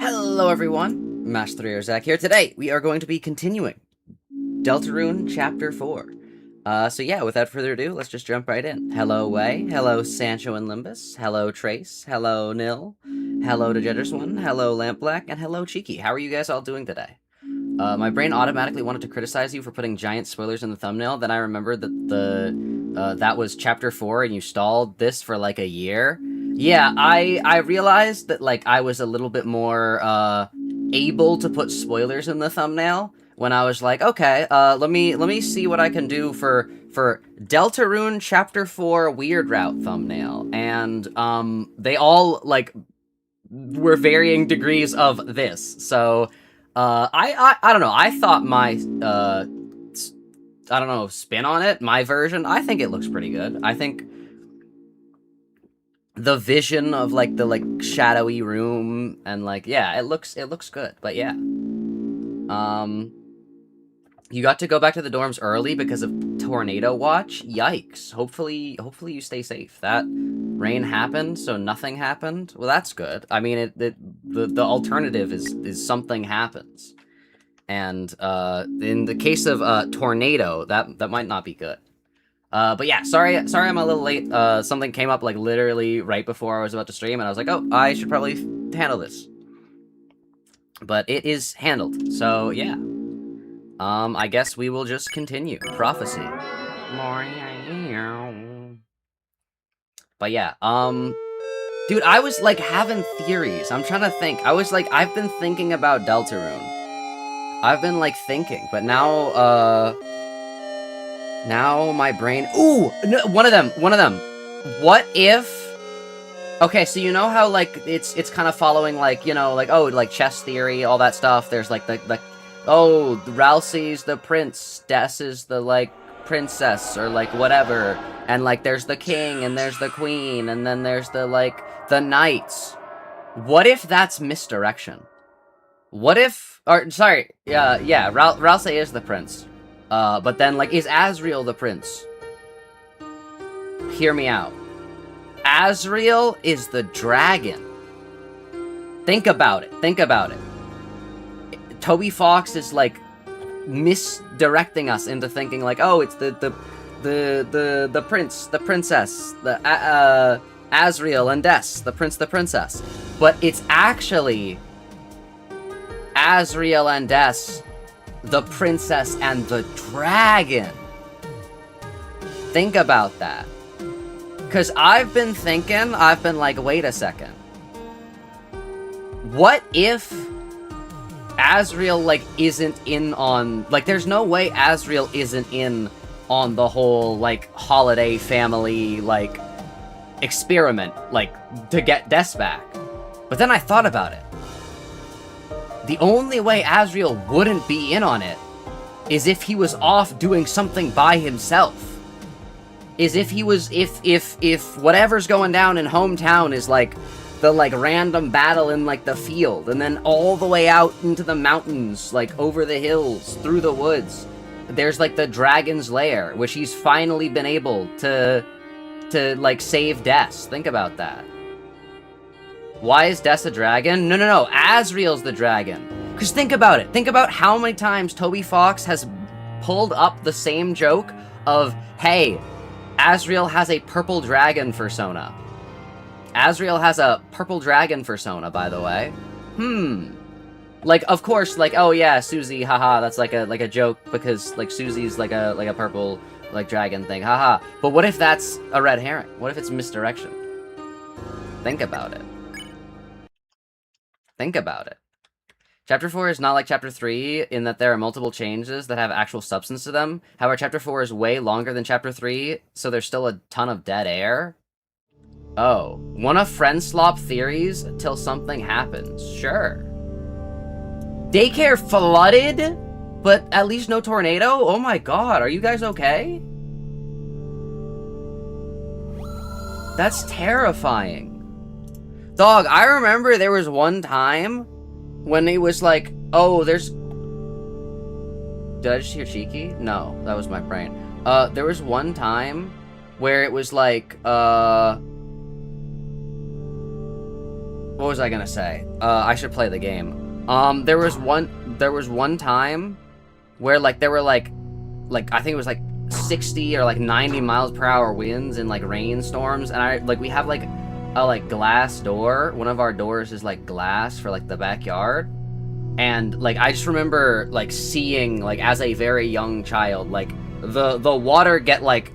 Hello everyone, Master 3 Zach here. Today, we are going to be continuing Deltarune Chapter 4. So yeah, without further ado, let's just jump right in. Hello Way, hello Sancho and Limbus, hello Trace, hello Nil, hello DeJedgersOne, hello Lampblack, and hello Cheeky. How are you guys all doing today? My brain automatically wanted to criticize you for putting giant spoilers in the thumbnail, then I remembered that that was Chapter 4 and you stalled this for like a year. Yeah, I realized that, like, I was a little bit more, able to put spoilers in the thumbnail when I was like, okay, let me see what I can do for Deltarune Chapter 4 Weird Route thumbnail. And, they all, like, were varying degrees of this. So, I don't know, I thought my, I don't know, spin on it, my version, I think it looks pretty good. I think the vision of, like, the, like, shadowy room, and, like, yeah, it looks good, but yeah. You got to go back to the dorms early because of tornado watch? Yikes. Hopefully you stay safe. That rain happened, so nothing happened? Well, that's good. I mean, the alternative is something happens. And, in the case of, tornado, that might not be good. But yeah, sorry I'm a little late. Something came up, like, literally right before I was about to stream, and I was like, oh, I should probably handle this. But it is handled, so yeah. I guess we will just continue. Prophecy. But yeah, dude, I was, like, having theories. I'm trying to think. I was, like, I've been thinking about Deltarune. I've been, like, thinking, but now, now my brain... Ooh! No, one of them! What if... Okay, so you know how, like, it's kind of following, like, you know, like, oh, like, chess theory, all that stuff. There's, like, oh, Ralsei's the prince, Des is the, like, princess, or, like, whatever. And, like, there's the king, and there's the queen, and then there's the, like, the knights. What if that's misdirection? What if... Or, sorry, yeah, Ralsei is the prince. But then, like, is Asriel the prince? Hear me out. Asriel is the dragon. Think about it. Toby Fox is, like, misdirecting us into thinking, like, oh, it's the prince, the princess, the Asriel and Des, the prince, the princess. But it's actually Asriel and Des, the princess and the dragon. Think about that. Because I've been like, wait a second. What if Asriel, like, isn't in on... Like, there's no way Asriel isn't in on the whole, like, holiday family, like, experiment, like, to get Des back. But then I thought about it. The only way Asriel wouldn't be in on it is if he was off doing something by himself. Is if he was, if whatever's going down in hometown is, like, the, like, random battle in, like, the field, and then all the way out into the mountains, like, over the hills, through the woods, there's, like, the dragon's lair, which he's finally been able to, like, save Des. Think about that. Why is Des a dragon? No, Asriel's the dragon. Because think about it. Think about how many times Toby Fox has pulled up the same joke of, hey, Asriel has a purple dragon persona. Asriel has a purple dragon persona, by the way. Like, of course, like, oh yeah, Susie, haha, that's like a joke because, like, Susie's like a purple, like, dragon thing, haha. But what if that's a red herring? What if it's misdirection? Think about it. Think about it. Chapter 4 is not like Chapter 3 in that there are multiple changes that have actual substance to them. However, Chapter 4 is way longer than Chapter 3, so there's still a ton of dead air. Oh. One of friend slop theories till something happens. Sure. Daycare flooded, but at least no tornado? Oh my god, are you guys okay? That's terrifying. Dog, I remember there was one time when it was like, oh, there's... Did I just hear Cheeky? No, that was my brain. There was one time where it was like, What was I gonna say? I should play the game. There was one time where, like, there were, like, I think it was, like, 60 or, like, 90 miles per hour winds and, like, rainstorms, and we have, like, a, like, glass door. One of our doors is, like, glass for, like, the backyard. And, like, I just remember, like, seeing, like, as a very young child, like, the water get, like,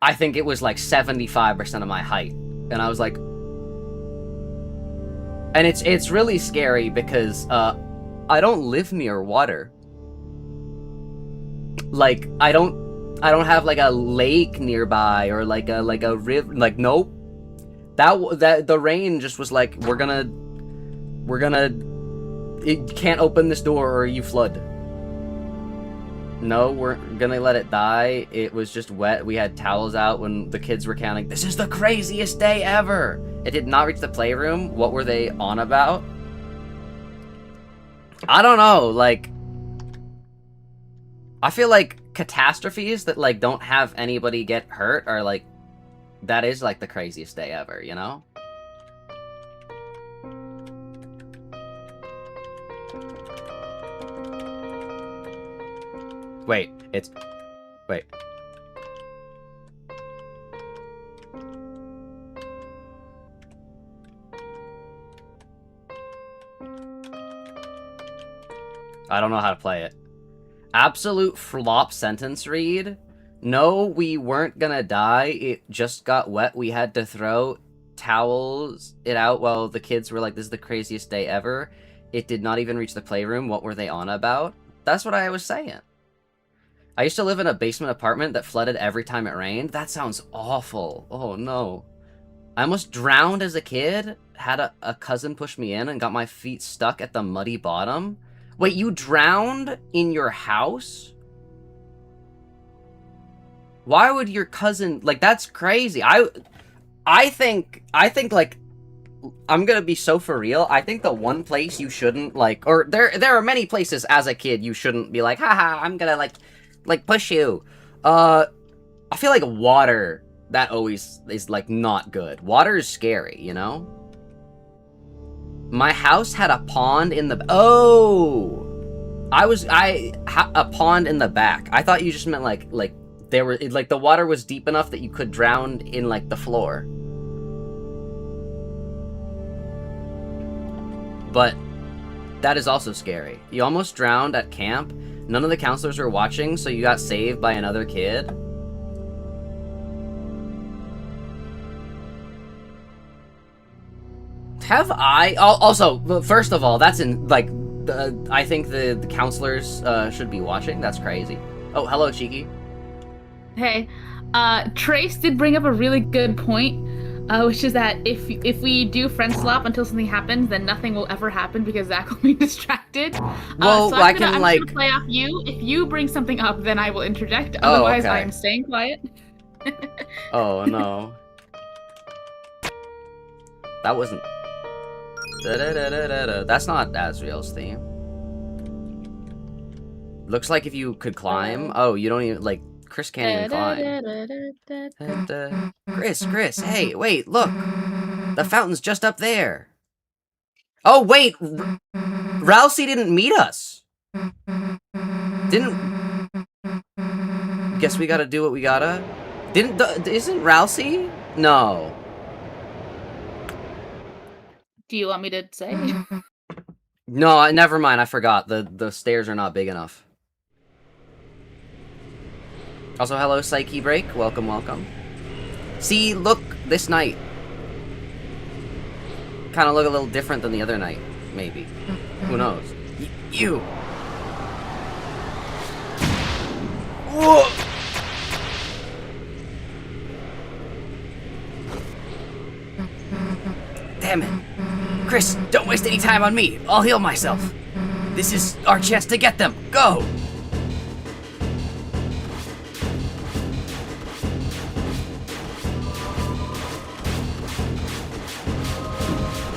I think it was, like, 75% of my height. And I was like... And it's really scary because, I don't live near water. Like, I don't have, like, a lake nearby or, like, a river. Like, nope. The rain just was like, we're gonna... You can't open this door or you flood. No, we're gonna let it die. It was just wet. We had towels out when the kids were counting. This is the craziest day ever! It did not reach the playroom. What were they on about? I don't know, like... I feel like catastrophes that, like, don't have anybody get hurt are, like... That is, like, the craziest day ever, you know? Wait, it's... Wait. I don't know how to play it. Absolute flop sentence read. No, we weren't gonna die. It just got wet. We had to throw towels it out while the kids were like, this is the craziest day ever. It did not even reach the playroom. What were they on about? That's what I was saying. I used to live in a basement apartment that flooded every time it rained. That sounds awful. Oh, no. I almost drowned as a kid. Had a cousin push me in and got my feet stuck at the muddy bottom. Wait, you drowned in your house? Why would your cousin... Like, that's crazy. I think, like... I'm gonna be so for real. I think the one place you shouldn't, like... Or, there are many places as a kid you shouldn't be like, haha, I'm gonna, like, push you. I feel like water, that always is, like, not good. Water is scary, you know? My house had a pond in the... Oh! A pond in the back. I thought you just meant, like, there were... Like, the water was deep enough that you could drown in, like, the floor. But that is also scary. You almost drowned at camp. None of the counselors were watching, so you got saved by another kid. Have I... Also, first of all, that's in, like... I think the counselors should be watching. That's crazy. Oh, hello, Cheeky. Hey. Trace did bring up a really good point, which is that if we do friend swap until something happens, then nothing will ever happen because Zach will be distracted. Well, so I'm gonna play off you. If you bring something up, then I will interject. Otherwise, okay. I am staying quiet. Oh, no. That wasn't... That's not Asriel's theme. Looks like if you could climb... Oh, you don't even... Like, Kris can't even climb. Kris, hey, wait, look! The fountain's just up there! Oh, wait! Ralsei didn't meet us! Guess we gotta do what we gotta? Isn't Ralsei? No. Do you want me to say? No, never mind, I forgot. The stairs are not big enough. Also, hello, Psyche Break. Welcome, welcome. See, look, this night. Kind of look a little different than the other night, maybe. Who knows? You! Whoa! Damn it. Kris, don't waste any time on me. I'll heal myself. This is our chance to get them. Go!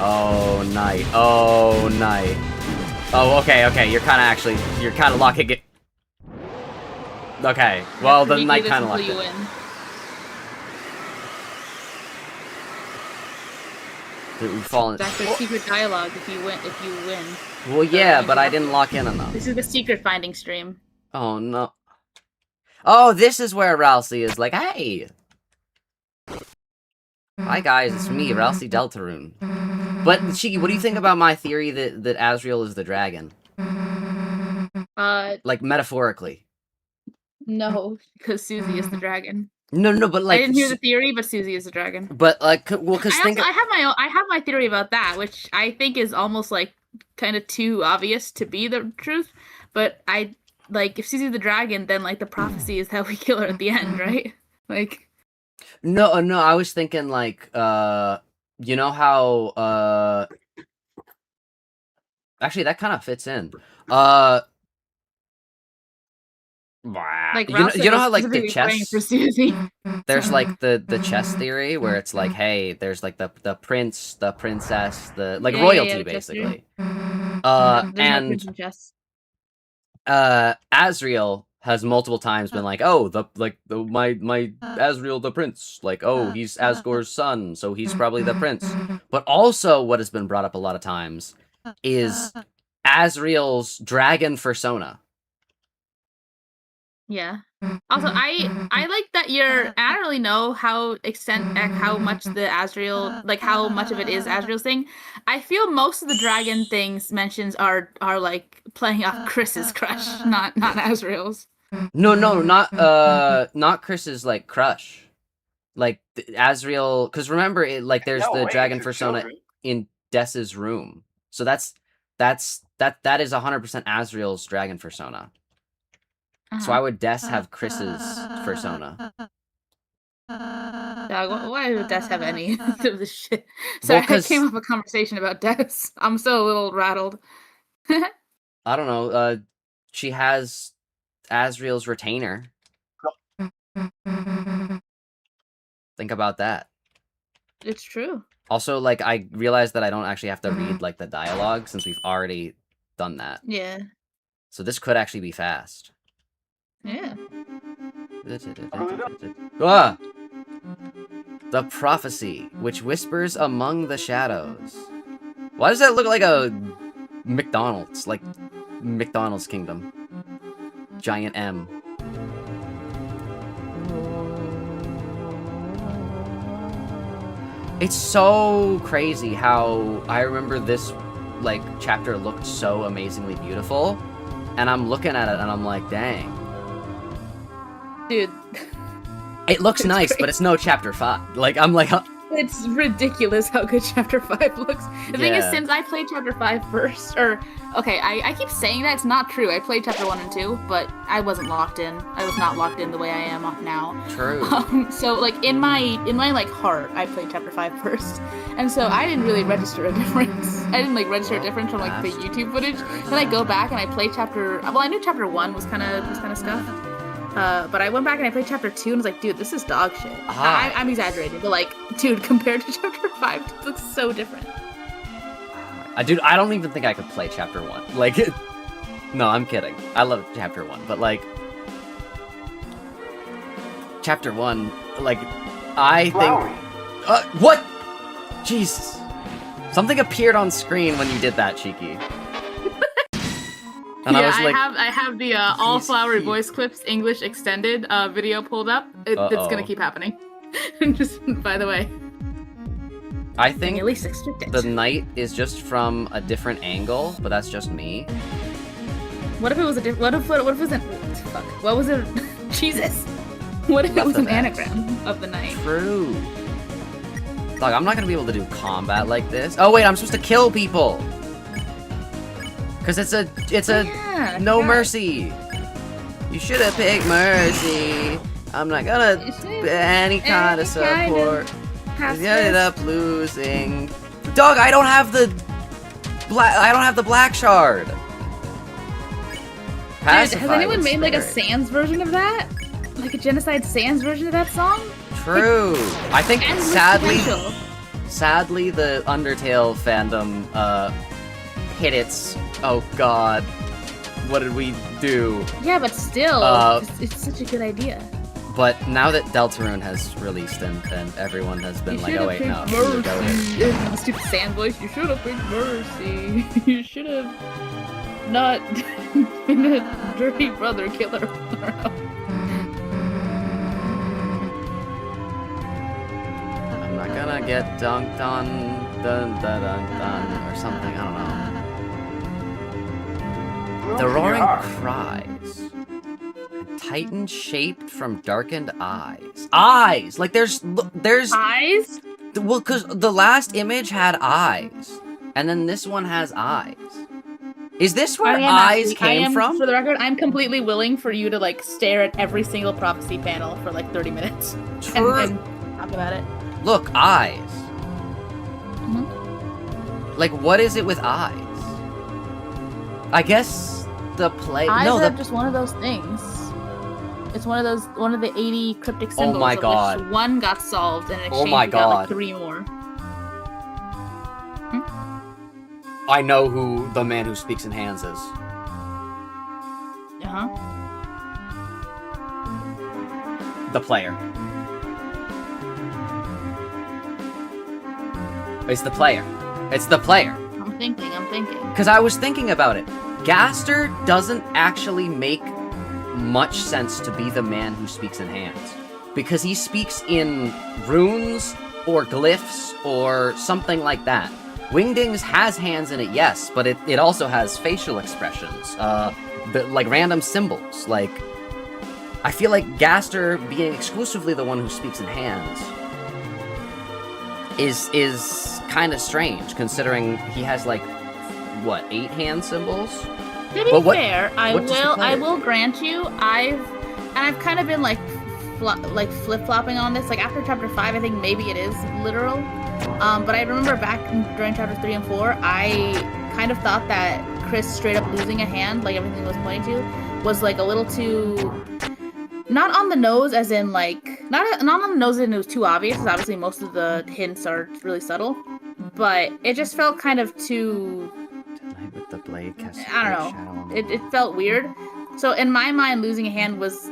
Oh, night. Oh, night. Oh, okay. You're kind of locking it. Okay, well, the night kind of locked it. That we fall in. That's the secret dialogue if you win. Well, yeah, but I didn't lock in enough. This is the secret finding stream. Oh, no. Oh, this is where Ralsei is like, hey! Hi guys, it's me, Ralsei Deltarune. But, Shiki, what do you think about my theory that Asriel is the dragon? Like, metaphorically. No, because Susie is the dragon. No, but like... I didn't hear the theory, but Susie is the dragon. But, like, well, because I have my theory about that, which I think is almost, like, kind of too obvious to be the truth. But if Susie's the dragon, then, like, the prophecy is that we kill her at the end, right? Like... No, I was thinking, like, you know how, actually, that kind of fits in. Like, you know how, like, the chess... For Susie. There's, like, the chess theory, where it's like, hey, there's, like, the prince, the princess, the, like, royalty, basically. And... Asriel has multiple times been like, oh, my Asriel the prince, like, oh, he's Asgore's son, so he's probably the prince. But also, what has been brought up a lot of times is Asriel's dragon persona. Yeah. Also, I like that I don't really know how much the Asriel, like, how much of it is Asriel's thing. I feel most of the dragon things mentions are like playing off Kris's crush, not Asriel's. No, not Kris's, like, crush. Like, Asriel, because remember, there's the dragon persona in Dessa's room. So that is 100% Asriel's dragon persona. So why would Des have Kris's persona? Why would Des have any of this shit? Sorry, I came off a conversation about Des. I'm still a little rattled. I don't know. She has Asriel's retainer. Think about that. It's true. Also, like, I realized that I don't actually have to read, like, the dialogue since we've already done that. Yeah. So this could actually be fast. Yeah. Ah! The prophecy, which whispers among the shadows. Why does that look like a McDonald's? Like, McDonald's Kingdom. Giant M. It's so crazy how I remember this, like, chapter looked so amazingly beautiful, and I'm looking at it and I'm like, dang. Dude. It looks nice, crazy. But it's no chapter 5. Like, I'm like... It's ridiculous how good chapter 5 looks. The thing is, since I played chapter 5 first, okay, I keep saying that, it's not true. I played chapter 1 and 2, but I wasn't locked in. I was not locked in the way I am now. True. So, like, in my like, heart, I played chapter 5 first. And so I didn't really register a difference. I didn't, like, register a difference from, like, the YouTube footage. Then I go back and I play chapter... Well, I knew chapter 1 was kind of scuffed. But I went back and I played chapter 2 and was like, dude, this is dog shit. I'm exaggerating, but, like, dude, compared to chapter 5, it looks so different. Dude, I don't even think I could play chapter 1. Like, no, I'm kidding. I love chapter 1, but, like, chapter 1, like, I think... what? Jesus. Something appeared on screen when you did that, Cheeky. And yeah, I was like, I have the all flowery voice clips English extended video pulled up. It's gonna keep happening. Just by the way, I think at least extended. The night is just from a different angle, but that's just me. What if it was a different? What if it wasn't? Fuck. What was it? Jesus. What if it was an anagram of the night? True. Dog, I'm not gonna be able to do combat like this. Oh wait, I'm supposed to kill people. Cause it's a no mercy. You should have picked mercy. I'm not gonna any kind of support. You ended up losing. Dog, I don't have the black shard. Dude, has anyone made like a Sans version of that? Like a Genocide Sans version of that song? True. I think sadly the Undertale fandom hit its oh god, what did we do? Yeah, but still, it's such a good idea. But now that Deltarune has released and everyone has been like, oh wait, no. Mercy. In the stupid sand voice, you should have picked Mercy. You should have not been a dirty brother killer. I'm not gonna get dunked on, dun dun dun dun, or something, I don't know. The roaring cries. Titan shaped from darkened eyes. Eyes! Like there's Eyes? Well, because the last image had eyes. And then this one has eyes. Is this where eyes came from? For the record, I'm completely willing for you to like stare at every single prophecy panel for like 30 minutes. True. And talk about it. Look, eyes. Mm-hmm. Like, what is it with eyes? I guess the play. Eyes no, are just one of those things. It's one of the 80 cryptic symbols. Oh my god. Of which one got solved, and in exchange oh my we god. got like 3 more. I know who the man who speaks in hands is. Uh-huh. The player. It's the player. It's the player. I'm thinking. Because I was thinking about it. Gaster doesn't actually make much sense to be the man who speaks in hands. Because he speaks in runes or glyphs or something like that. Wingdings has hands in it, yes, but it also has facial expressions. Like random symbols. Like, I feel like Gaster being exclusively the one who speaks in hands is kind of strange, considering he has like, what, 8 hand symbols? To be fair, I will grant you, I've kind of been like flip-flopping on this. Like after chapter 5, I think maybe it is literal. But I remember back during chapters 3 and 4, I kind of thought that Kris straight up losing a hand, like everything was pointing to, was like a little too, not on the nose as in like, not on the nose as in it was too obvious, because obviously most of the hints are really subtle, but it just felt kind of too, with the blade I don't know, it felt weird. So in my mind, losing a hand was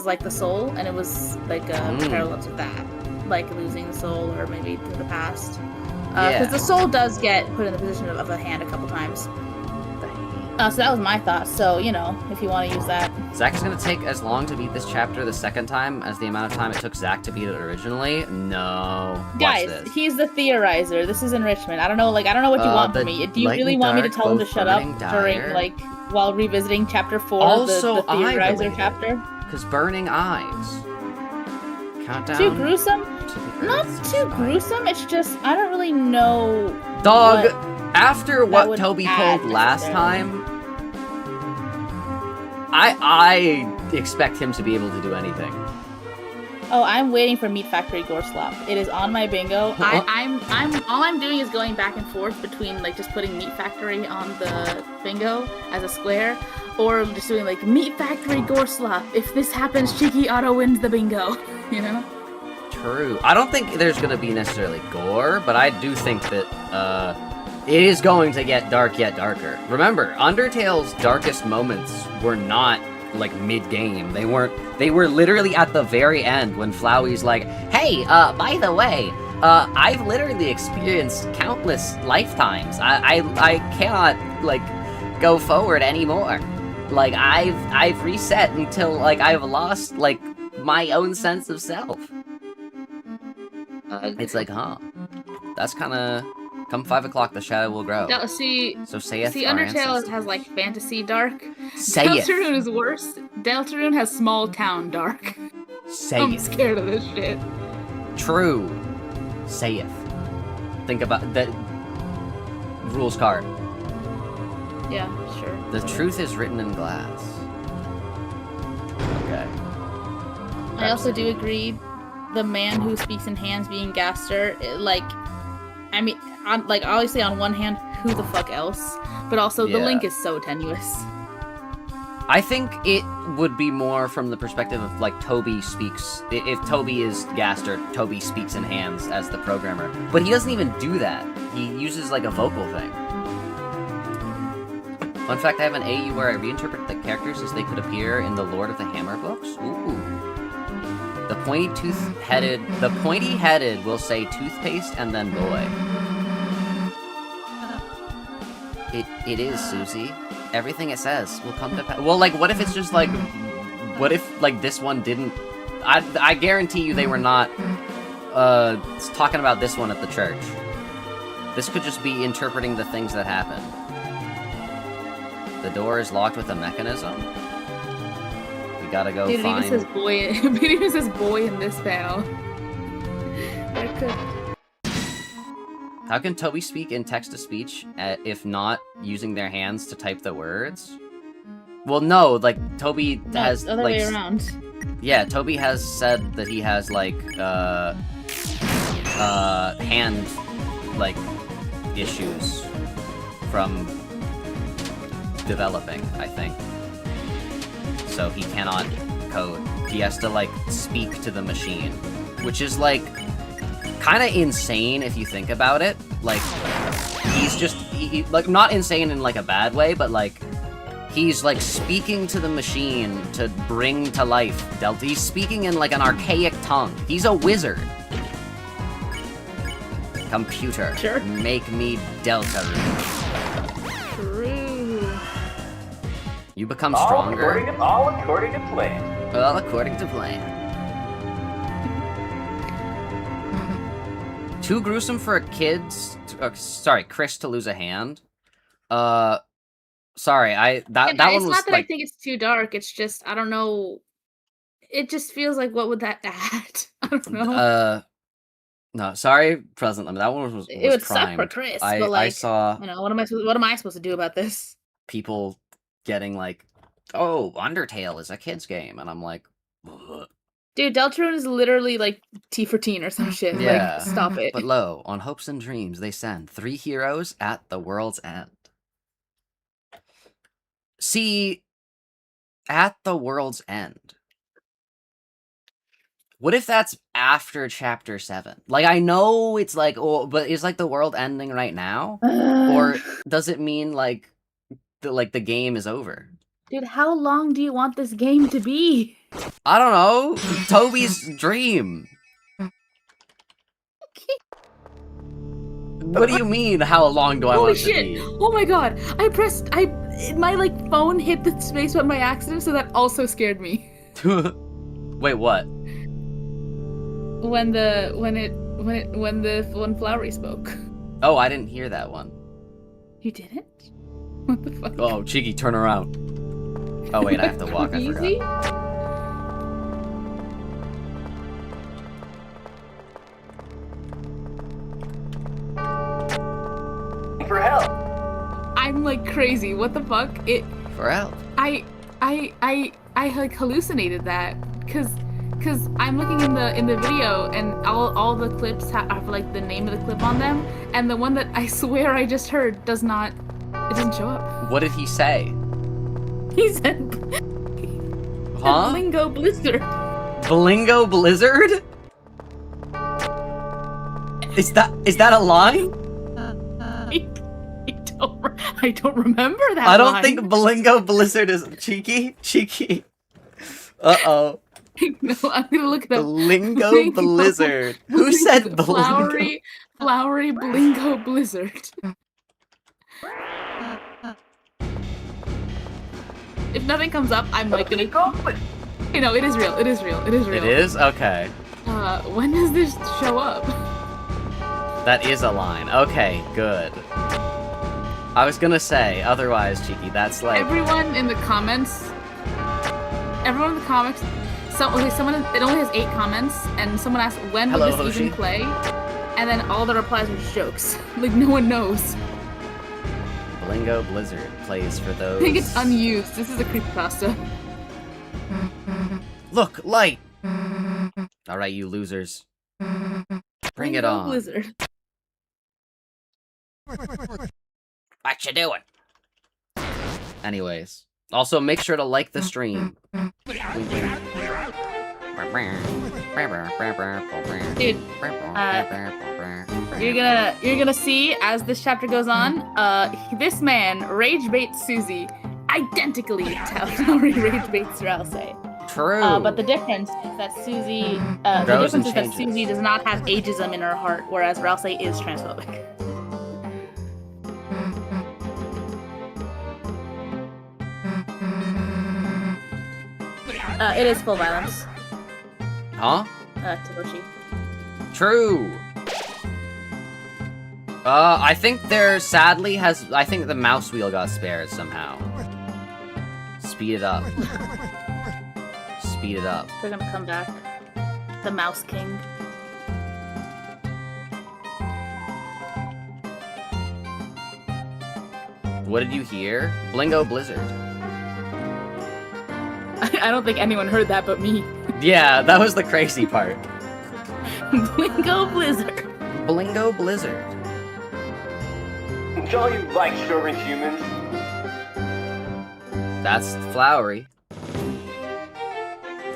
like the soul, and it was like a parallel to that. Like losing the soul, or maybe to the past. Because the soul does get put in the position of a hand a couple times. So that was my thought. So, you know, if you want to use that. Zach's gonna take as long to beat this chapter the second time as the amount of time it took Zach to beat it originally? No. Guys, he's the theorizer. This is enrichment. I don't know what you want from me. Do you really want me to tell him to shut up during, like, while revisiting chapter 4, also, the theorizer chapter? Because burning eyes. Countdown. Too gruesome? Not too gruesome, it's just, I don't really know. Dog, after what Toby pulled last time, I expect him to be able to do anything. Oh, I'm waiting for Meat Factory Gore Slop. It is on my bingo. All I'm doing is going back and forth between like just putting Meat Factory on the bingo as a square, or just doing like Meat Factory Gore Slop. If this happens, Cheeky Auto wins the bingo. You know? True. I don't think there's gonna be necessarily gore, but I do think that it is going to get dark yet darker. Remember, Undertale's darkest moments were not like mid-game. They were literally at the very end when Flowey's like, hey, by the way, I've literally experienced countless lifetimes. I cannot like go forward anymore. Like I've reset until like I've lost like my own sense of self. It's like, huh? That's kind of. Come 5 o'clock, the shadow will grow. So saith Undertale has like fantasy dark. Saith. Deltarune is worse. Deltarune has small town dark. Saith. I'm scared of this shit. True. Saith. Think about that. Rules card. Yeah, sure. The truth is written in glass. Okay. I also do agree. The man who speaks in hands being Gaster, I mean, obviously on one hand, who the fuck else? But also, the link is so tenuous. I think it would be more from the perspective of, like, Toby speaks... If Toby is Gaster, Toby speaks in hands as the programmer. But he doesn't even do that. He uses, like, a vocal thing. Fun fact, I have an AU where I reinterpret the characters as they could appear in the Lord of the Hammer books. Ooh. The pointy-headed will say toothpaste and then boy. It is, Susie. Everything it says will come to pass. Well, like, what if it's just, like... What if, like, this one didn't... I guarantee you they were not, talking about this one at the church. This could just be interpreting the things that happened. The door is locked with a mechanism. We gotta go find... It even says boy, it even says boy in this panel. That could... How can Toby speak in text-to-speech if not using their hands to type the words? Well, no, like, Toby has, other like... way around. Yeah, Toby has said that he has, like, hand, like, issues from developing, I think. So he cannot code. He has to, like, speak to the machine. Which is, like... kind of insane if you think about it. Like, he's just, like, not insane in, like, a bad way, but, like, he's, like, speaking to the machine to bring to life Delta. He's speaking in, like, an archaic tongue. He's a wizard. Computer, sure. Make me Deltarune. True. You become stronger. All according to plan. All according to plan. Too gruesome for Kris to lose a hand. Sorry, that one was It's not that like... I think it's too dark. It's just I don't know. It just feels like what would that add? I don't know. No, sorry, Present Limit. That one was it would prime. suck for Kris. But like, I saw. You know, what am I supposed to do about this? People getting like, "Oh, Undertale is a kids game," and I'm like, ugh. Dude, Deltarune is literally like T for teen or some shit. Yeah. Like, stop it. But lo, on hopes and dreams, they send 3 heroes at the world's end. See, at the world's end. What if that's after Chapter 7? Like, I know it's like, oh, but is like the world ending right now? Or does it mean like the game is over? Dude, how long do you want this game to be? I don't know. Toby's dream. What do you mean, how long do I want it to be? Oh my god! My like phone hit the space button by accident, so that also scared me. Wait, what? When Flowery spoke. Oh, I didn't hear that one. You didn't? What the fuck? Oh, Cheeky, turn around. Oh wait, I have to walk, I Easy? forgot. For help. I'm like crazy. What the fuck? For help. I like hallucinated that because I'm looking in the video and all the clips have like the name of the clip on them, and the one that I swear I just heard doesn't show up. What did he say? He said, huh? Blingo Blizzard. Blingo Blizzard? Is that a line? I don't remember that. I don't line. think Blingo Blizzard is cheeky. Uh-oh. No, I'm gonna look it up. Blingo Blizzard. Who said Blingo? Flowery Blingo Blizzard. If nothing comes up, I'm like gonna go. You know, it is real. It is real. It is real. It is? Okay. When does this show up? That is a line. Okay, good. I was gonna say, otherwise, Cheeky, that's like... Everyone in the comments... someone, it only has 8 comments, and someone asked, when will this Hoshi. even play? And then all the replies were jokes. Like, no one knows. Blingo Blizzard plays for those... I think it's unused. This is a creepypasta. Look, light! Alright, you losers. Bring it on. Blizzard. What you doing? Anyways. Also, make sure to like the stream. Dude, you're gonna see as this chapter goes on, this man rage baits Susie identically to how he rage baits Rousey. True. But the difference is that Susie, Susie does not have ageism in her heart, whereas Rouse is transphobic. It is full violence. Huh? Toboshi. True. I think there sadly I think the mouse wheel got spared somehow. Speed it up. Speed it up. They're gonna come back. The Mouse King. What did you hear? Blingo Blizzard. I don't think anyone heard that but me. Yeah, that was the crazy part. Blingo Blizzard. Blingo Blizzard. Don't you like serving humans? That's Flowery.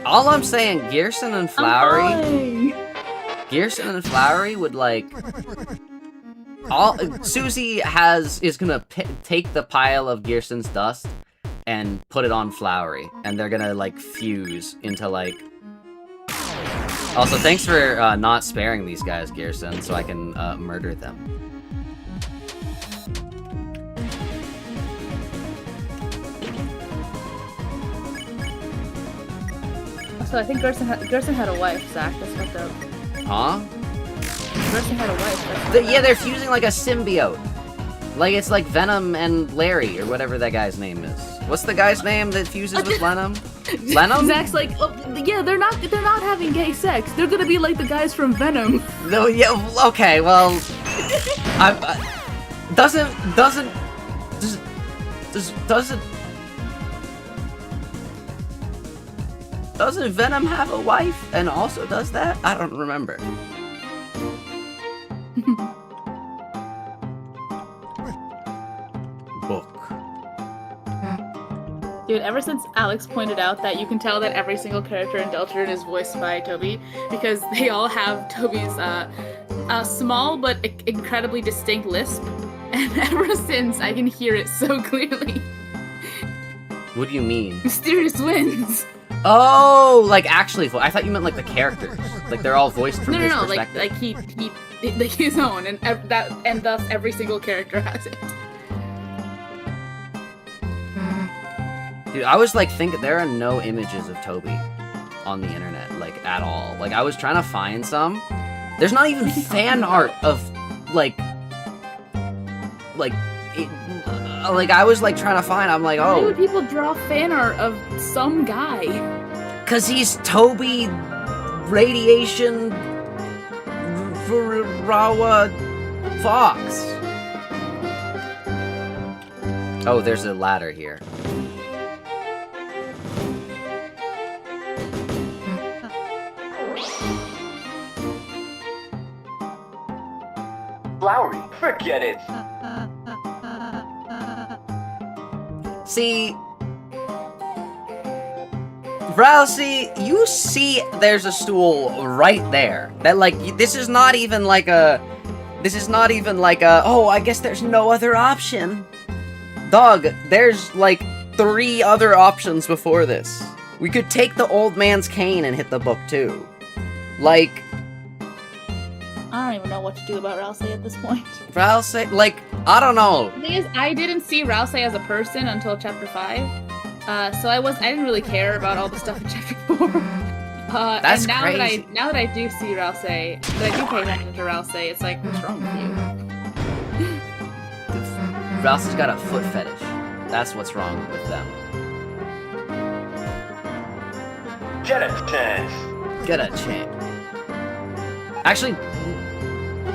All I'm saying, Gearson and Flowery... Gearson and Flowery would, like... Susie is gonna take the pile of Gearson's dust and put it on Flowery, and they're gonna, like, fuse into, like... Also, thanks for not sparing these guys, Gearson, so I can murder them. So I think Gerson had a wife, Zach. That's fucked up. Huh? Gerson had a wife. Yeah, they're fusing like a symbiote. Like, it's like Venom and Larry, or whatever that guy's name is. What's the guy's name that fuses with Venom? Venom? Zach's like, oh, yeah, they're not having gay sex. They're gonna be like the guys from Venom. No, yeah, okay, well... Doesn't Venom have a wife and also does that? I don't remember. Book. Dude, ever since Alex pointed out that you can tell that every single character in Deltarune is voiced by Toby, because they all have Toby's small but incredibly distinct lisp, and ever since I can hear it so clearly. What do you mean? Mysterious Winds! Oh, like actually, I thought you meant like the characters. Like they're all voiced from his perspective. Like he his own, and thus every single character has it. Dude, I was like thinking there are no images of Toby on the internet, like at all. Like I was trying to find some. There's not even fan art of like I was like trying to find. I'm like, oh. Why would people draw fan art of some guy? Cause he's Toby Radiation Rawa Fox. Oh, there's a ladder here. Flowery, forget it. See, Rousey, you see there's a stool right there. That, like, this is not even like a, oh, I guess there's no other option. Dog, there's, like, 3 other options before this. We could take the old man's cane and hit the book, too. Like... I don't even know what to do about Rousey at this point. Rousey, like, I don't know. The thing is, I didn't see Rousey as a person until Chapter 5. So I didn't really care about all the stuff in Chapter 4. That's and now crazy. Now that I do see Rousey, that I do pay attention to Rousey, it's like, what's wrong with you? Rousey's got a foot fetish. That's what's wrong with them. Get a chance. Get a chance. Actually,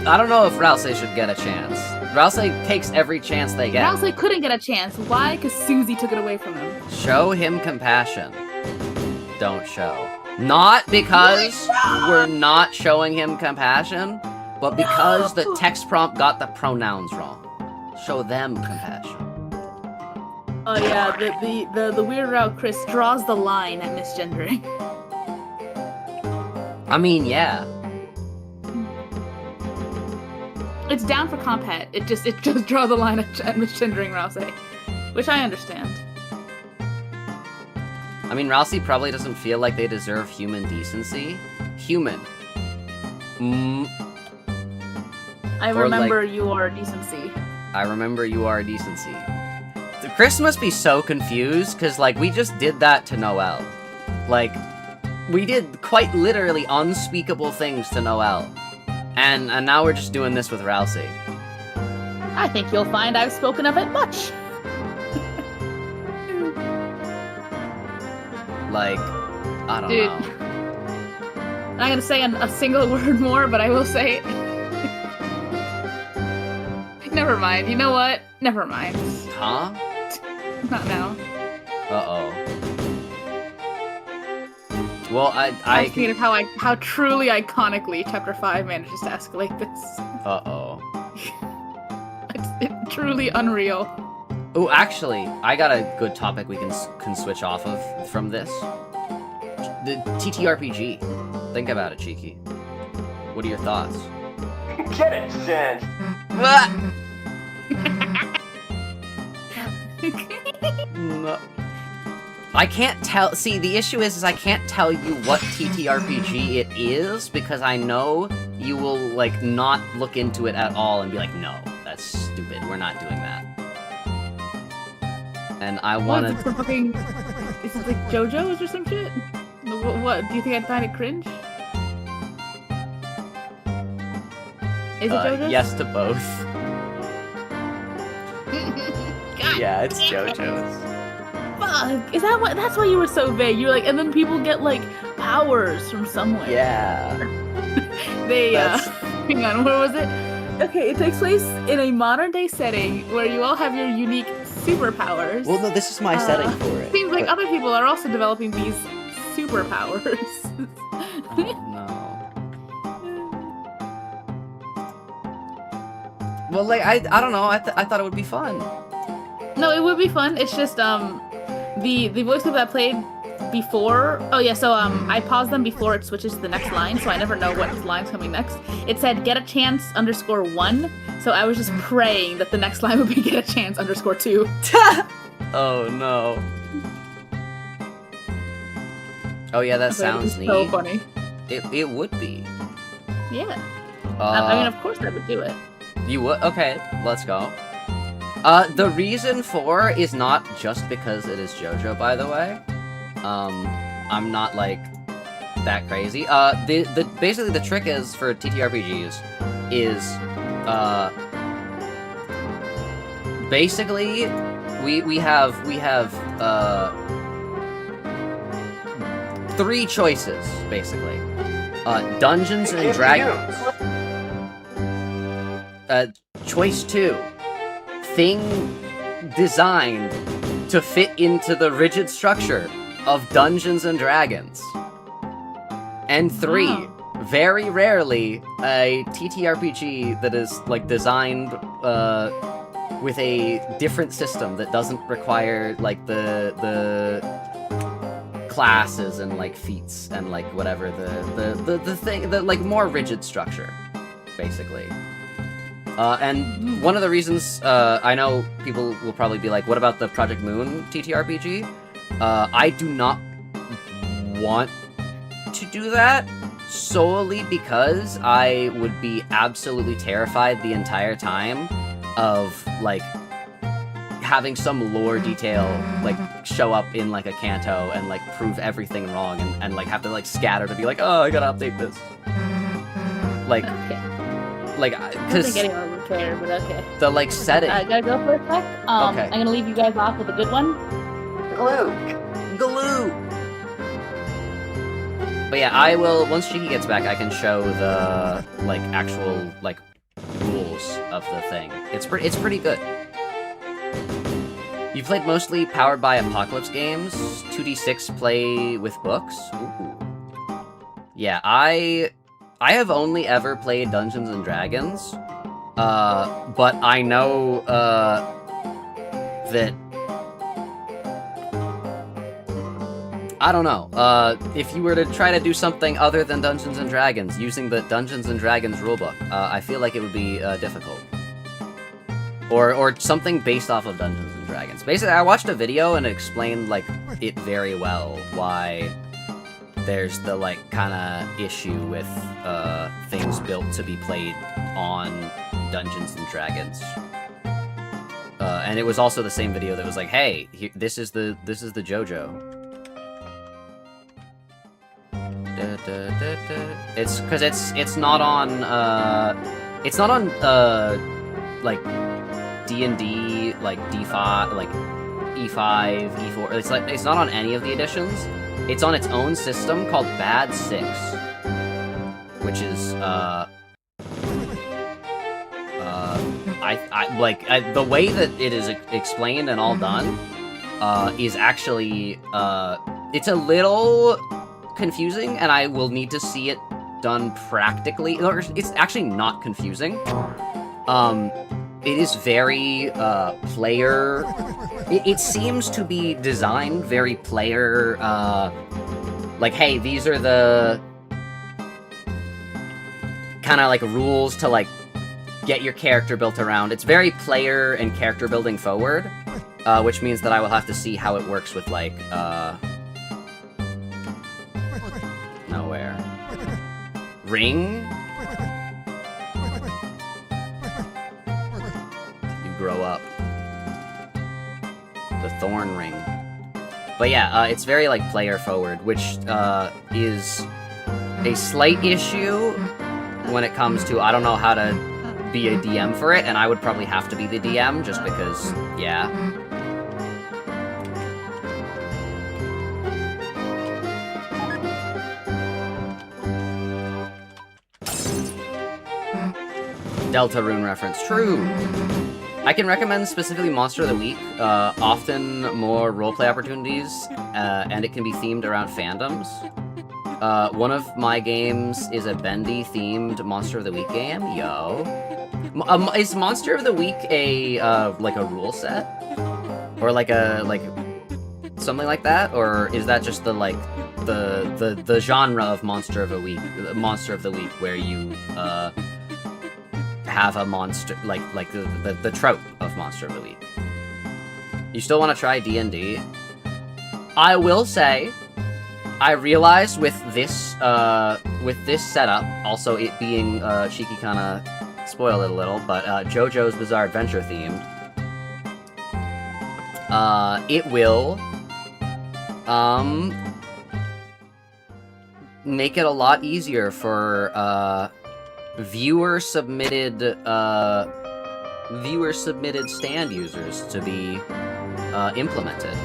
I don't know if Rousey should get a chance. Rousey takes every chance they get. Rousey couldn't get a chance. Why? Because Susie took it away from him. Show him compassion. Don't show. Not because we're not showing him compassion, but because the text prompt got the pronouns wrong. Show them compassion. Oh yeah, the weird route Kris draws the line at misgendering. I mean, yeah. It's down for compet. It just draw the line at misgendering Rousey, which I understand. I mean, Rousey probably doesn't feel like they deserve human decency. Human. I Or, remember like- you are decency. I remember you are decency. Kris must be so confused, because, like, we just did that to Noelle. Like, we did quite literally unspeakable things to Noelle. And now we're just doing this with Rousey. I think you'll find I've spoken of it much. Like, I don't Dude. know. I'm not gonna say a single word more, but I will say... Never mind. You know what? Never mind. Huh? Not now. Uh-oh. Well, I'm thinking of how truly iconically Chapter 5 manages to escalate this. Uh-oh. It's truly unreal. Oh, actually, I got a good topic we can switch off of from this. The TTRPG. Think about it, Cheeky. What are your thoughts? Get it, Jen. No. I can't tell. See, the issue is I can't tell you what TTRPG it is because I know you will like not look into it at all and be like, no, that's stupid. We're not doing that. And I want What, to. is it fucking... Is it like JoJo's or some shit? What? Do you think I'd find it cringe? Is it JoJo's? Yes to both. God Yeah, it's damn it. JoJo's. Fuck! Is that what? That's why you were so vague. You were like, and then people get like powers from somewhere. Yeah. They That's- hang on, where was it? Okay, it takes place in a modern day setting where you all have your unique superpowers. Well, no, this is my setting for it. Seems like but- other people are also developing these superpowers. Oh, no. Well, like, I don't know. I thought it would be fun. No, it would be fun. It's just the voice clip that played before. Oh yeah, so I paused them before it switches to the next line, so I never know what line's coming next. It said get a chance _1, so I was just praying that the next line would be get a chance _2. Oh no. Oh yeah, that I thought it was sounds neat. so funny. It would be. Yeah. I mean, of course I would do it. You would? Okay, let's go. The reason for is not just because it is JoJo, by the way. I'm not, like, that crazy. Basically the trick is, for TTRPGs, is, basically, we have, 3 choices, basically. Dungeons and Give Dragons. Choice 2. Thing designed to fit into the rigid structure of Dungeons and Dragons. And 3. Wow. Very rarely, a TTRPG that is, like, designed, with a different system that doesn't require, like, the classes and, like, feats and, like, whatever, the thing, the, like, more rigid structure, basically. And one of the reasons, I know people will probably be like, what about the Project Moon TTRPG? I do not want to do that, solely because I would be absolutely terrified the entire time of, like, having some lore detail, like, show up in, like, a canto and, like, prove everything wrong and like, have to, like, scatter to be like, oh, I gotta update this. Like, Okay. like, I don't think because anyone would care, but okay. the, like, setting... I gotta go for a sec. Okay. I'm gonna leave you guys off with a good one. Glue! But yeah, I will, once Cheeky gets back, I can show the, like, actual, like, rules of the thing. It's pretty good. You played mostly Powered by Apocalypse games, 2D6 play with books. Ooh. Yeah, I have only ever played Dungeons and Dragons, but I know, that... I don't know, if you were to try to do something other than Dungeons and Dragons, using the Dungeons and Dragons rulebook, I feel like it would be, difficult. Or something based off of Dungeons and Dragons. Dragons. Basically, I watched a video and it explained, like, it very well why there's the, like, kind of issue with things built to be played on Dungeons and Dragons. And it was also the same video that was like, hey, this is the JoJo. It's because it's not on like D&D, like D5, like E5, E4. It's not on any of the editions. It's on its own system called Bad 6, which is the way that it is explained and all done is actually it's a little confusing, and I will need to see it done practically. It's actually not confusing. It is very player. It seems to be designed very player. Like, hey, these are the kind of like rules to like get your character built around. It's very player and character building forward, which means that I will have to see how it works with like nowhere. Ring? You grow up. The Thorn Ring. But yeah, it's very like player forward, which is a slight issue when it comes to I don't know how to be a DM for it, and I would probably have to be the DM just because, yeah. Deltarune reference. True. I can recommend specifically Monster of the Week, often more roleplay opportunities, and it can be themed around fandoms. One of my games is a Bendy-themed Monster of the Week game. Yo. Is Monster of the Week a, like a rule set? Or like something like that? Or is that just the, like, the genre of Monster of the Week, where you, have a monster, like the trope of Monster of the Week. You still want to try D&D? I will say, I realized with this setup, also it being cheeky, kind of spoil it a little, but JoJo's Bizarre Adventure themed, it will make it a lot easier for viewer submitted stand users to be implemented.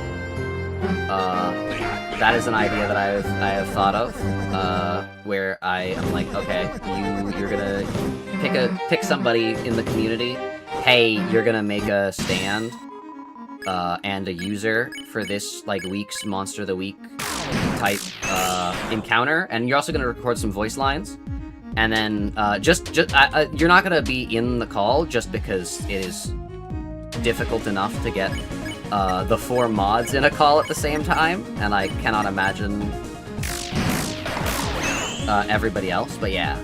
That is an idea that I have thought of, where I am like, okay, you're gonna pick somebody in the community. Hey, you're gonna make a stand and a user for this like week's Monster of the Week type encounter, and you're also gonna record some voice lines. And then, you're not gonna be in the call just because it is difficult enough to get the 4 mods in a call at the same time, and I cannot imagine everybody else, but yeah.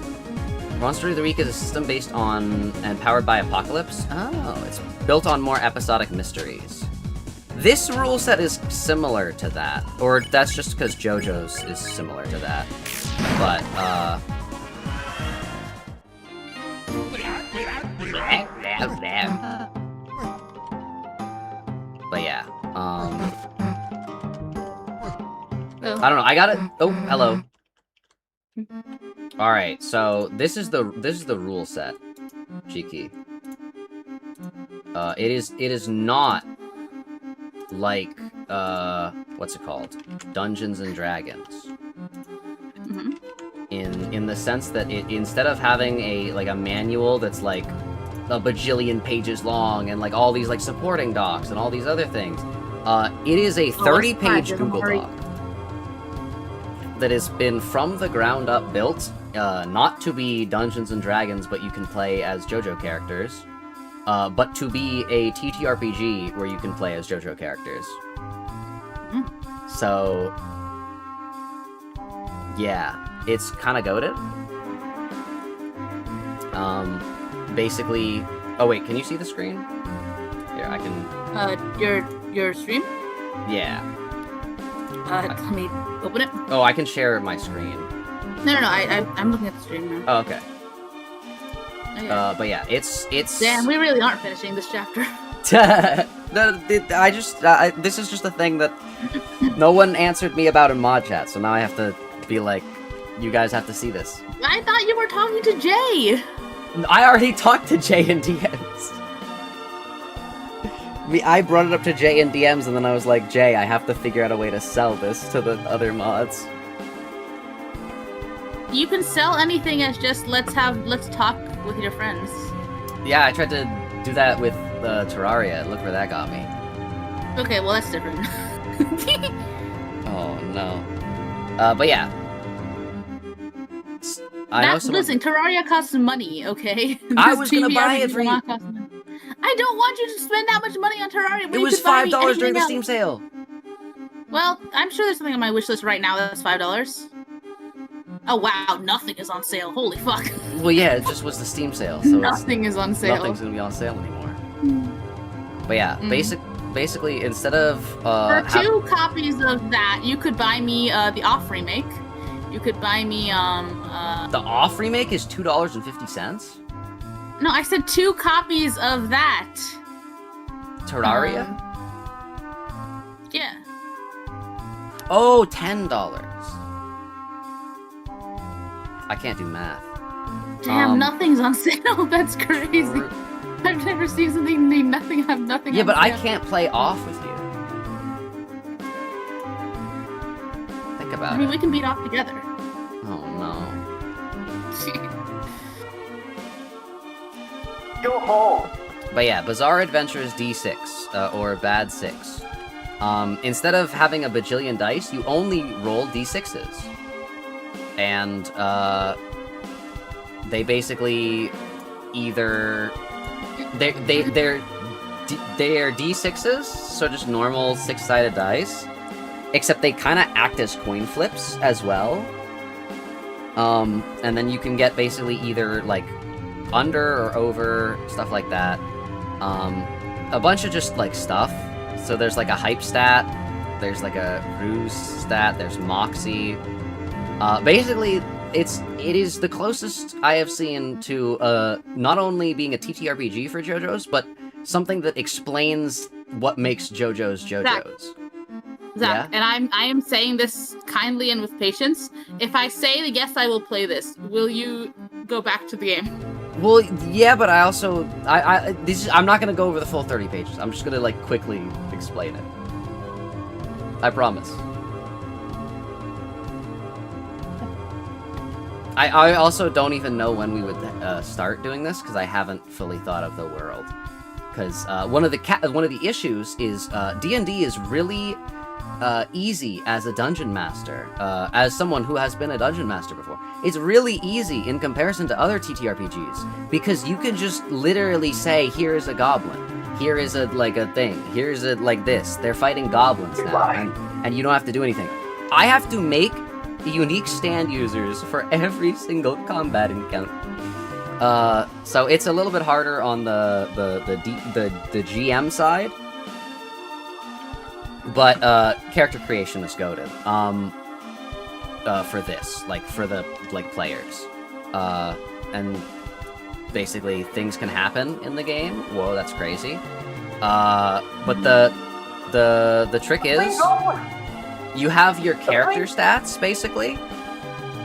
Monster of the Week is a system based on and powered by Apocalypse. Oh, it's built on more episodic mysteries. This rule set is similar to that, or that's just because JoJo's is similar to that, but, but yeah, I don't know, I got it. Oh, hello. Alright, so this is the rule set, Cheeky. It is not like, what's it called? Dungeons and Dragons. Mm-hmm. In the sense that it, instead of having a manual that's like a bajillion pages long and like all these like supporting docs and all these other things, it is a 30-page Google Doc that has been from the ground up built, not to be Dungeons and Dragons, but you can play as JoJo characters, but to be a TTRPG where you can play as JoJo characters. Mm. So, yeah. It's kind of goated. Basically... Oh wait, can you see the screen? Here, I Your stream? Yeah. Let me open it. Oh, I can share my screen. No, I'm looking at the stream now. Oh, okay. Okay. But yeah, it's... Damn, we really aren't finishing this chapter. This is just a thing that no one answered me about in mod chat, so now I have to be like, you guys have to see this. I thought you were talking to Jay! I already talked to Jay in DMs. I brought it up to Jay in DMs, and then I was like, Jay, I have to figure out a way to sell this to the other mods. You can sell anything as just, let's talk with your friends. Yeah, I tried to do that with Terraria. Look where that got me. Okay, well that's different. Oh, no. But yeah. Listen, Terraria costs money, okay? I was gonna buy it for you. I don't want you to spend that much money on Terraria. It was $5 during the Steam sale. Well, I'm sure there's something on my wish list right now that's $5. Oh wow, nothing is on sale. Holy fuck. Well, yeah, it just was the Steam sale, so nothing is on sale. Nothing's gonna be on sale anymore. But yeah, basically, instead of for 2 copies of that, you could buy me the off remake. You could buy me the off remake is $2.50. No, I said 2 copies of that. Terraria? Yeah. Oh, $10. I can't do math. Damn, nothing's on sale. That's crazy. I've never seen something need nothing have nothing. Yeah, but sale. I can't play off with you. Think about it. I mean, we can beat off together. Oh no. Go home. But yeah, Bizarre Adventures D6, or Bad 6. Instead of having a bajillion dice, you only roll D6s. And, they basically either... They're D6s, so just normal 6-sided dice. Except they kind of act as coin flips as well. And then you can get basically either, like, under or over, stuff like that. A bunch of just, like, stuff. So there's, like, a hype stat, there's, like, a ruse stat, there's moxie. Basically, it is the closest I have seen to, not only being a TTRPG for JoJo's, but something that explains what makes JoJo's JoJo's. Zach, Yeah? and I am saying this kindly and with patience. If I say yes, I will play this, will you go back to the game? Well, yeah, but I also I'm not gonna go over the full 30 pages. I'm just gonna like quickly explain it. I promise. I also don't even know when we would start doing this because I haven't fully thought of the world. Because one of the issues is D&D is really easy as a dungeon master. As someone who has been a dungeon master before, it's really easy in comparison to other TTRPGs because you can just literally say, "Here is a goblin. Here is a thing. Here's a like this. They're fighting goblins now," and you don't have to do anything. I have to make unique stand users for every single combat encounter. So it's a little bit harder on the GM side. But, character creation is goated, for this, like, for the, like, players. And basically, things can happen in the game. Whoa, that's crazy. But the trick is, you have your character stats, basically.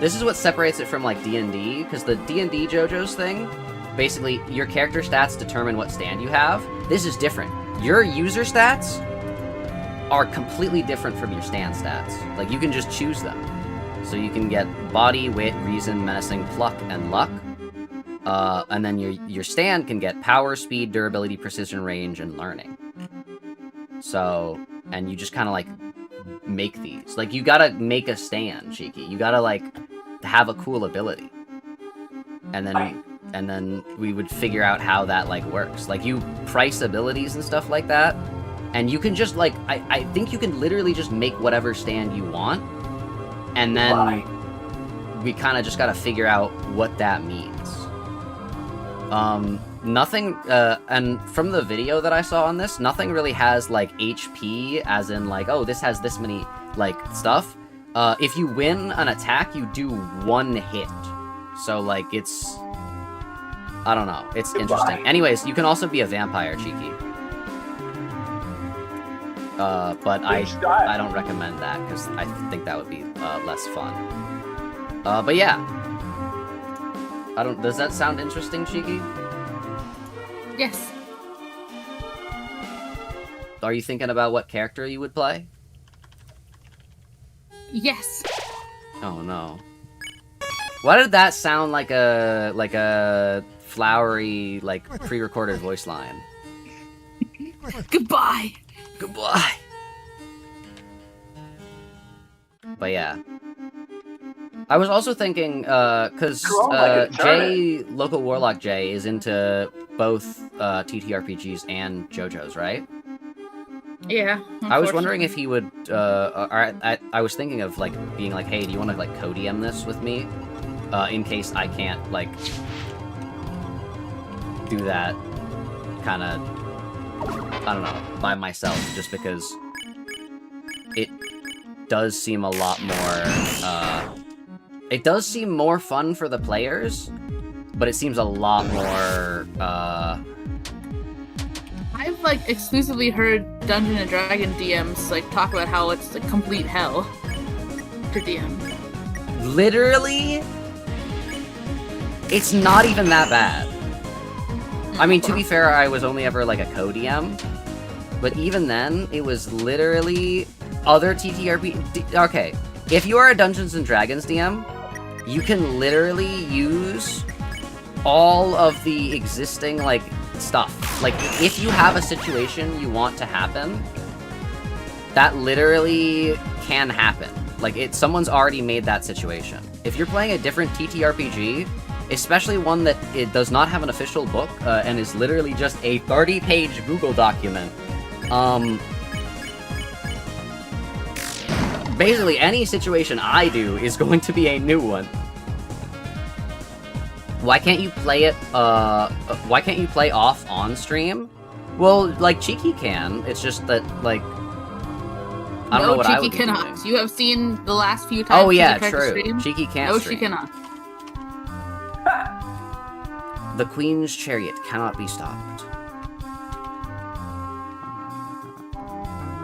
This is what separates it from, like, D&D, because the D&D JoJo's thing, basically, your character stats determine what stand you have. This is different. Your user stats are completely different from your stand stats. Like, you can just choose them. So you can get body, wit, reason, menacing, pluck, and luck. And then your stand can get power, speed, durability, precision, range, and learning. So, and you just kind of, like, make these. Like, you gotta make a stand, Cheeky. You gotta, like, have a cool ability. And then we would figure out how that, like, works. Like, you price abilities and stuff like that. And you can just, like, I think you can literally just make whatever stand you want. And then we kind of just got to figure out what that means. nothing, and from the video that I saw on this, nothing really has, like, HP, as in, like, oh, this has this many, like, stuff. If you win an attack, you do 1 hit. So, like, it's... I don't know. It's interesting. Anyways, you can also be a vampire, Cheeky. But I don't recommend that, because I think that would be, less fun. But yeah. Does that sound interesting, Cheeky? Yes. Are you thinking about what character you would play? Yes. Oh no. Why did that sound like a flowery, like, pre-recorded voice line? Goodbye. Goodbye. But yeah. I was also thinking, because Local Warlock Jay is into both TTRPGs and JoJo's, right? Yeah. I was wondering if he would, I was thinking of, like, being like, hey, do you want to, like, co-DM this with me? In case I can't, like, do that kind of, I don't know, by myself, just because it does seem a lot more, it does seem more fun for the players, but it seems a lot more, I've, like, exclusively heard Dungeons & Dragons DMs, like, talk about how it's a complete hell to DM. Literally, it's not even that bad. I mean, to be fair, I was only ever, like, a co-DM, but even then, it was literally other TTRP... Okay, if you are a Dungeons & Dragons DM, you can literally use all of the existing, like, stuff. Like, if you have a situation you want to happen, that literally can happen. Like, someone's already made that situation. If you're playing a different TTRPG, especially one that it does not have an official book, and is literally just a 30-page Google document, basically any situation I do is going to be a new one. Why can't you play it, why can't you play off on stream? Well, like, Cheeky can, it's just that, like, I don't know what I would be doing. No, Cheeky cannot. You have seen the last few times oh yeah, she's tried to true. stream. Cheeky can't No, stream. she cannot. The Queen's Chariot cannot be stopped.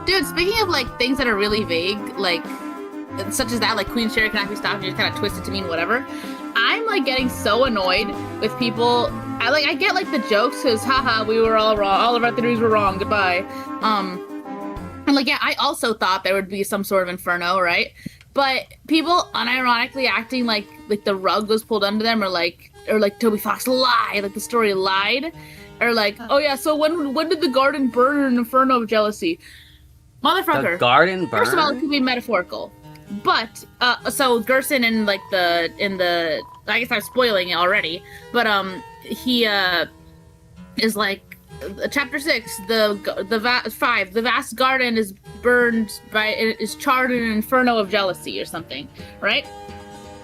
Dude, speaking of, like, things that are really vague, like, such as that, like, Queen's Chariot cannot be stopped, you just kind of twist it to mean whatever, I'm, like, getting so annoyed with people. I get, like, the jokes, because, haha, we were all wrong, all of our theories were wrong, goodbye. And, like, yeah, I also thought there would be some sort of inferno, right? But people unironically acting like the rug was pulled under them, or like Toby Fox lied, like the story lied, or like, oh yeah, so when did the garden burn in an inferno of jealousy? Motherfucker. The garden burn? First of all, it could be metaphorical. But, so Gerson in the, I guess I'm spoiling it already, but, he, is like, Chapter 6, the vast garden is charred in an inferno of jealousy or something, right?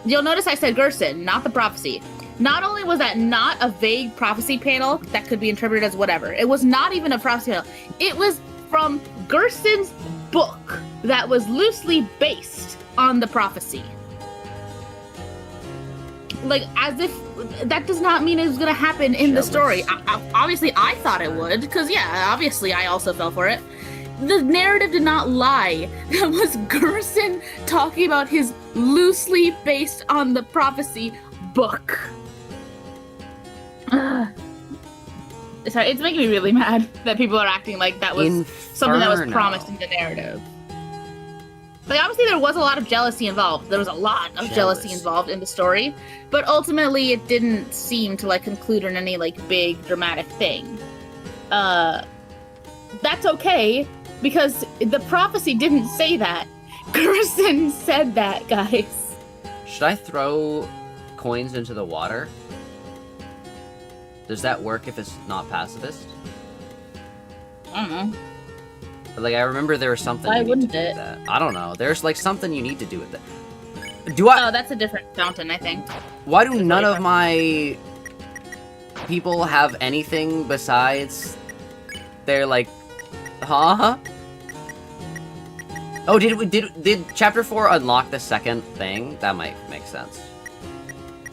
You'll notice I said Gerson, not the prophecy. Not only was that not a vague prophecy panel that could be interpreted as whatever, it was not even a prophecy panel. It was from Gerson's book that was loosely based on the prophecy. Like, as if that does not mean it's gonna happen in the story. Obviously, I thought it would, because, yeah, obviously I also fell for it. The narrative did not lie. That was Gerson talking about his loosely based on the prophecy book. Sorry, it's making me really mad that people are acting like that was something that was promised in the narrative. Like, obviously there was a lot of jealousy involved. There was a lot of jealousy involved in the story, but ultimately it didn't seem to, like, conclude in any, like, big dramatic thing. That's okay, because the prophecy didn't say that. Gerson said that, guys. Should I throw coins into the water? Does that work if it's not pacifist? I don't know. Like, I remember there was something Why you need wouldn't to do it? with that. I don't know. There's, like, something you need to do with it. Do I... Oh, that's a different fountain, I think. Why do none of my people have anything besides their, like... Huh? Oh, did Chapter 4 unlock the second thing? That might make sense.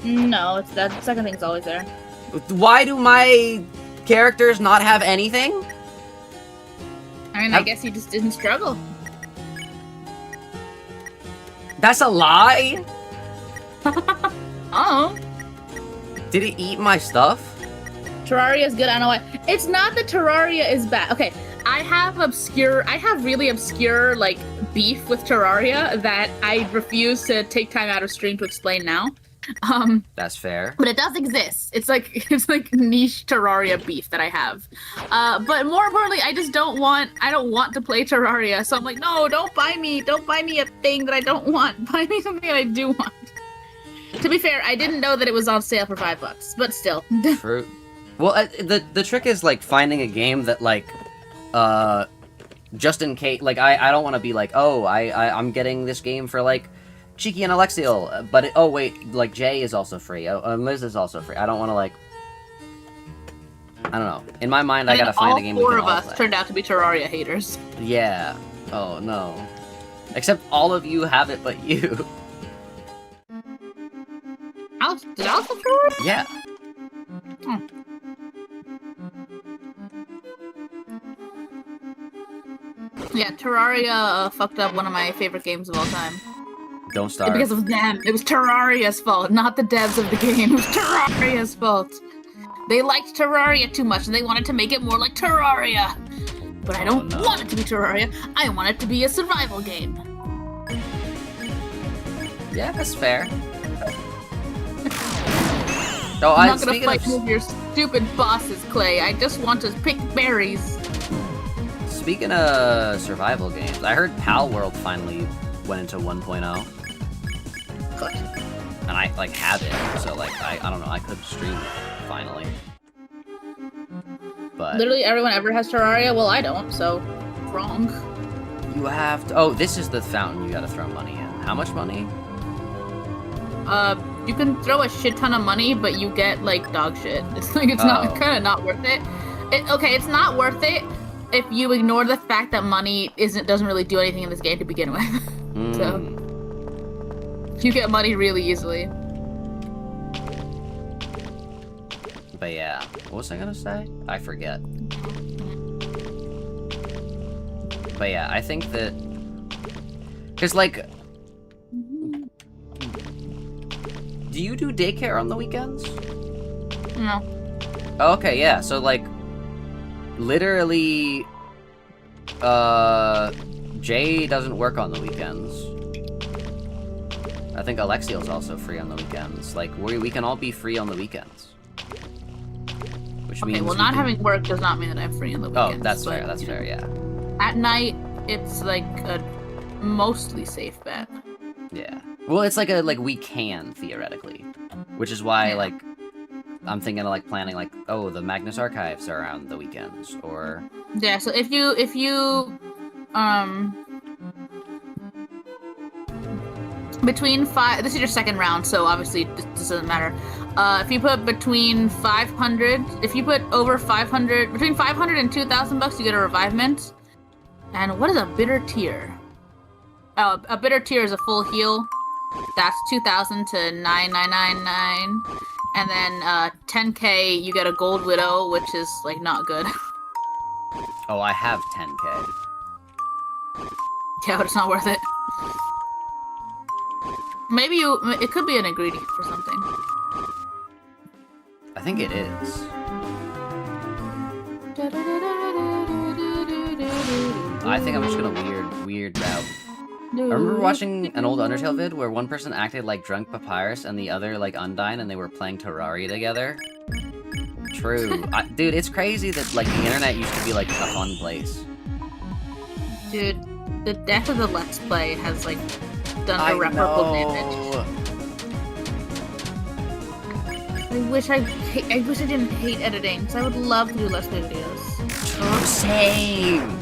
No, that second thing's always there. Why do my characters not have anything? I mean, I guess you just didn't struggle. That's a lie? Oh. Did it eat my stuff? Terraria's good, I know why. It's not that Terraria is bad. Okay, I have really obscure, like, beef with Terraria that I refuse to take time out of stream to explain now. That's fair. But it does exist. It's like niche Terraria beef that I have. But more importantly, I don't want to play Terraria. So I'm like, no, don't buy me a thing that I don't want. Buy me something that I do want. To be fair, I didn't know that it was on sale for $5, but still. True. Well, the trick is, like, finding a game that, like, just in case, like, I don't want to be like, oh, I'm getting this game for, like, Cheeky and Alexiel, but oh wait, like, Jay is also free, and Liz is also free. I don't want to, like, I don't know. In my mind, I gotta find a game we can all play. All 4 of us turned out to be Terraria haters. Yeah. Oh, no. Except all of you have it but you. Did Alice have Terraria? Yeah. Hmm. Yeah, Terraria fucked up one of my favorite games of all time. Don't start. Because of them. It was Terraria's fault, not the devs of the game. It was Terraria's fault. They liked Terraria too much, and they wanted to make it more like Terraria. But I don't want it to be Terraria. I want it to be a survival game. Yeah, that's fair. I'm not gonna fight with your stupid bosses, Clay. I just want to pick berries. Speaking of survival games, I heard Pal World finally went into 1.0. Good. And I, like, have it, so, like, I don't know, I could stream it, finally. But... Literally everyone ever has Terraria? Well, I don't, so... wrong. You have to... Oh, this is the fountain you gotta throw money in. How much money? You can throw a shit ton of money, but you get, like, dog shit. It's like, it's not, kinda not worth it. Okay, it's not worth it if you ignore the fact that money doesn't really do anything in this game to begin with. So... You get money really easily. But yeah, what was I gonna say? I forget. But yeah, I think that... Because, like... Do you do daycare on the weekends? No. Oh, okay, yeah, so, like... Literally... Jay doesn't work on the weekends. I think Alexiel's also free on the weekends. Like, we can all be free on the weekends. Which means well, not having work does not mean that I'm free on the weekends. Oh, that's fair, that's fair, yeah. At night, it's like a mostly safe bet. Yeah. Well, it's like we can, theoretically. Which is why, like, I'm thinking of, like, planning, like, oh, the Magnus Archives are around the weekends, or... Yeah, so if you, between this is your second round, so obviously this doesn't matter. If you put between 500, if you put over 500, between 500 and 2,000 bucks, you get a revivement. And what is a bitter tear? Oh, a bitter tear is a full heal. That's 2,000 to 9,999. And then 10k, you get a gold widow, which is like not good. Oh, I have 10k. Yeah, but it's not worth it. Maybe it could be an ingredient for something. I think it is. I think I'm just gonna weird route. I remember watching an old Undertale vid where one person acted like drunk Papyrus and the other like Undyne, and they were playing Terraria together. True. Dude, it's crazy that like the internet used to be like a fun place. Dude, the death of the Let's Play has like done irreparable damage. I wish I didn't hate editing, because I would love to do Let's Play videos. Oh, same!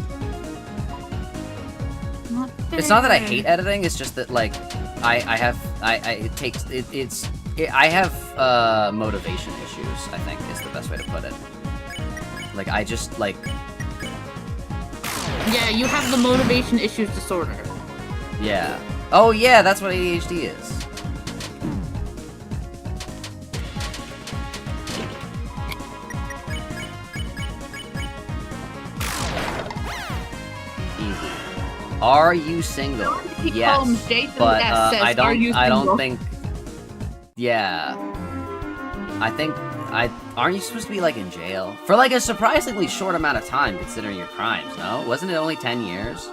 It's not that I hate editing, it's just that, like, it's I have motivation issues, I think, is the best way to put it. Like, I just, like... Yeah, you have the motivation issues disorder. Yeah. Oh, yeah, that's what ADHD is. Easy. Are you single? Yes, but I don't think... Yeah. Aren't you supposed to be, like, in jail? For, like, a surprisingly short amount of time, considering your crimes, no? Wasn't it only 10 years?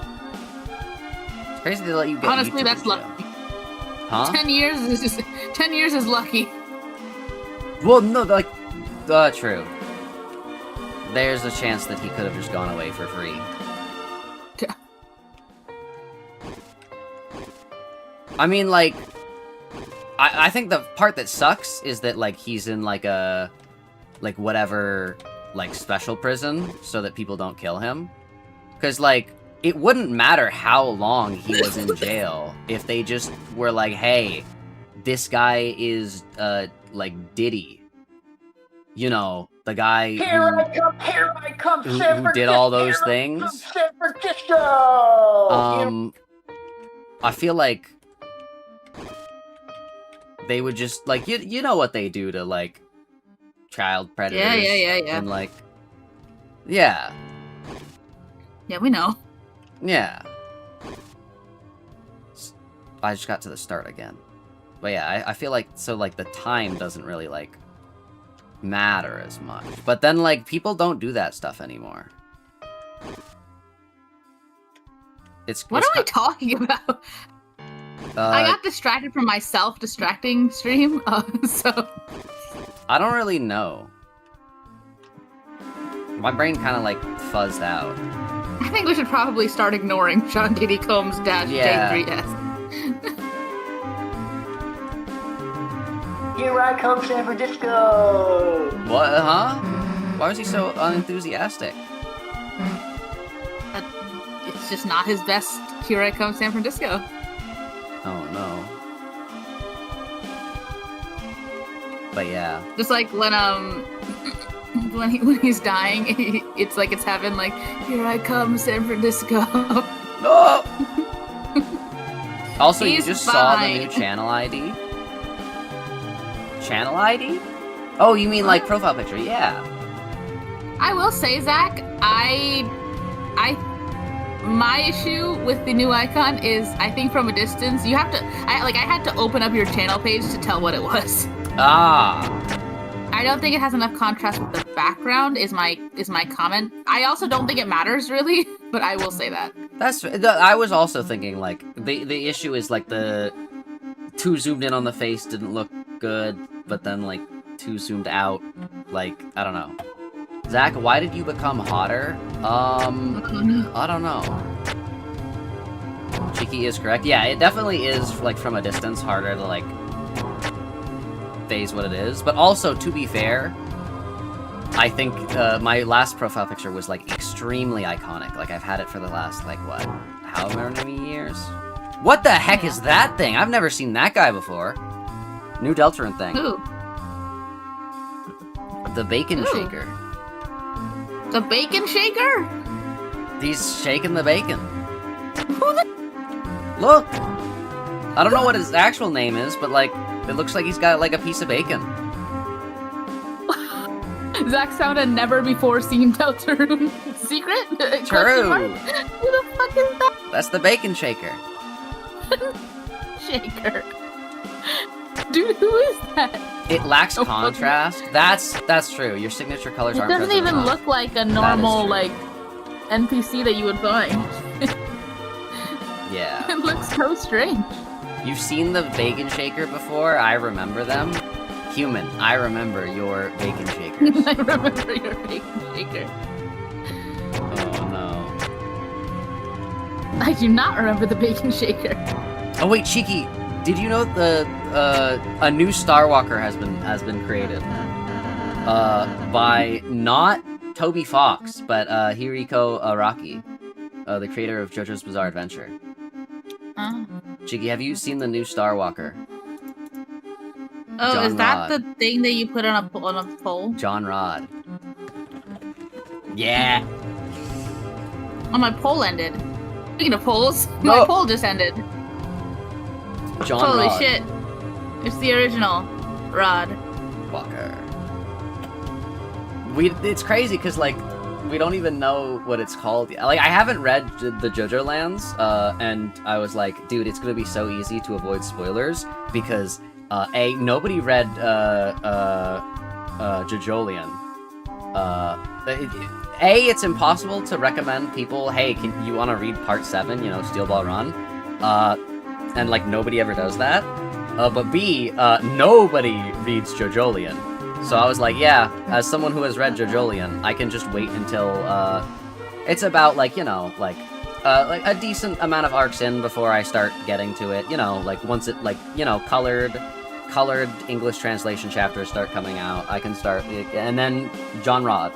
It's crazy to let you get Honestly, YouTube that's in jail. lucky. Huh? 10 years is just... 10 years is lucky. Well, no, like... true. There's a chance that he could have just gone away for free. I mean, like... I think the part that sucks is that, like, he's in, like, a... like, whatever, like, special prison, so that people don't kill him. Because, like, it wouldn't matter how long he was in jail if they just were like, hey, this guy is, like, Diddy. You know, the guy who did all those things. I feel like they would just, like, you know what they do to, like, child predators. Yeah. And, like, yeah. Yeah, we know. Yeah. I just got to the start again. But yeah, I feel like, so, like, the time doesn't really, like, matter as much. But then, like, people don't do that stuff anymore. What am I talking about? I got distracted from my self-distracting stream, so... I don't really know. My brain kind of, like, fuzzed out. I think we should probably start ignoring Sean Diddy Combs -J3S. Here I come, San Francisco! What, huh? Why was he so unenthusiastic? It's just not his best Here I Come San Francisco. Oh, no. But yeah. Just like when he's dying, it's like it's heaven, like, here I come, San Francisco. No! Also, He's you just fine. saw the new channel ID? Channel ID? Oh, you mean like profile picture? Yeah. I will say, Zach, my issue with the new icon is, I think from a distance, you have to, I had to open up your channel page to tell what it was. Ah. I don't think it has enough contrast with the background, is my comment. I also don't think it matters, really, but I will say that. I was also thinking, like, the issue is, like, the too zoomed in on the face didn't look good, but then, like, too zoomed out, like, I don't know. Zach, why did you become hotter? I don't know. Cheeky is correct. Yeah, it definitely is, like, from a distance harder to, like, phase what it is. But also, to be fair, I think my last profile picture was, like, extremely iconic. Like, I've had it for the last, like, what? However many years? What the heck is that thing? I've never seen that guy before. New Deltarune thing. Who? The Bacon Ooh. Shaker. The Bacon Shaker? He's shaking the bacon. Who the... Look! I don't know what his actual name is, but, like, it looks like he's got, like, a piece of bacon. Zach found a never-before-seen Deltarune secret? True! Who the fuck is that? That's the Bacon Shaker. Shaker. Dude, who is that? It lacks contrast. That's true. Your signature colors aren't It doesn't present even enough. look like a normal, true. like, NPC that you would find. Yeah. It looks so strange. You've seen the Bacon Shaker before? I remember them. Human, I remember your Bacon Shakers. I remember your Bacon Shaker. Oh no. I do not remember the Bacon Shaker. Oh wait, Cheeky, did you know a new Star Walker has been created? By not Toby Fox, but Hiriko Araki, the creator of JoJo's Bizarre Adventure. Oh. Cheeky, have you seen the new Star Walker? Oh, John is that Rod. the thing that you put on a pole? John Rod. Yeah. Oh, my pole ended. Speaking of poles, No. my pole just ended. John Holy Rod. shit. It's the original Rod. Walker. It's crazy because, like, we don't even know what it's called yet. Like, I haven't read the JoJo Lands, and I was like, dude, it's gonna be so easy to avoid spoilers because, A, nobody read, JoJolion. It's impossible to recommend people, hey, can you want to read part 7, you know, Steel Ball Run? And, like, nobody ever does that. But B, nobody reads JoJolion. So I was like, yeah, as someone who has read JoJolion, I can just wait until, it's about, like, you know, like a decent amount of arcs in before I start getting to it, you know, like, once it, like, you know, colored English translation chapters start coming out, I can start, and then John Rod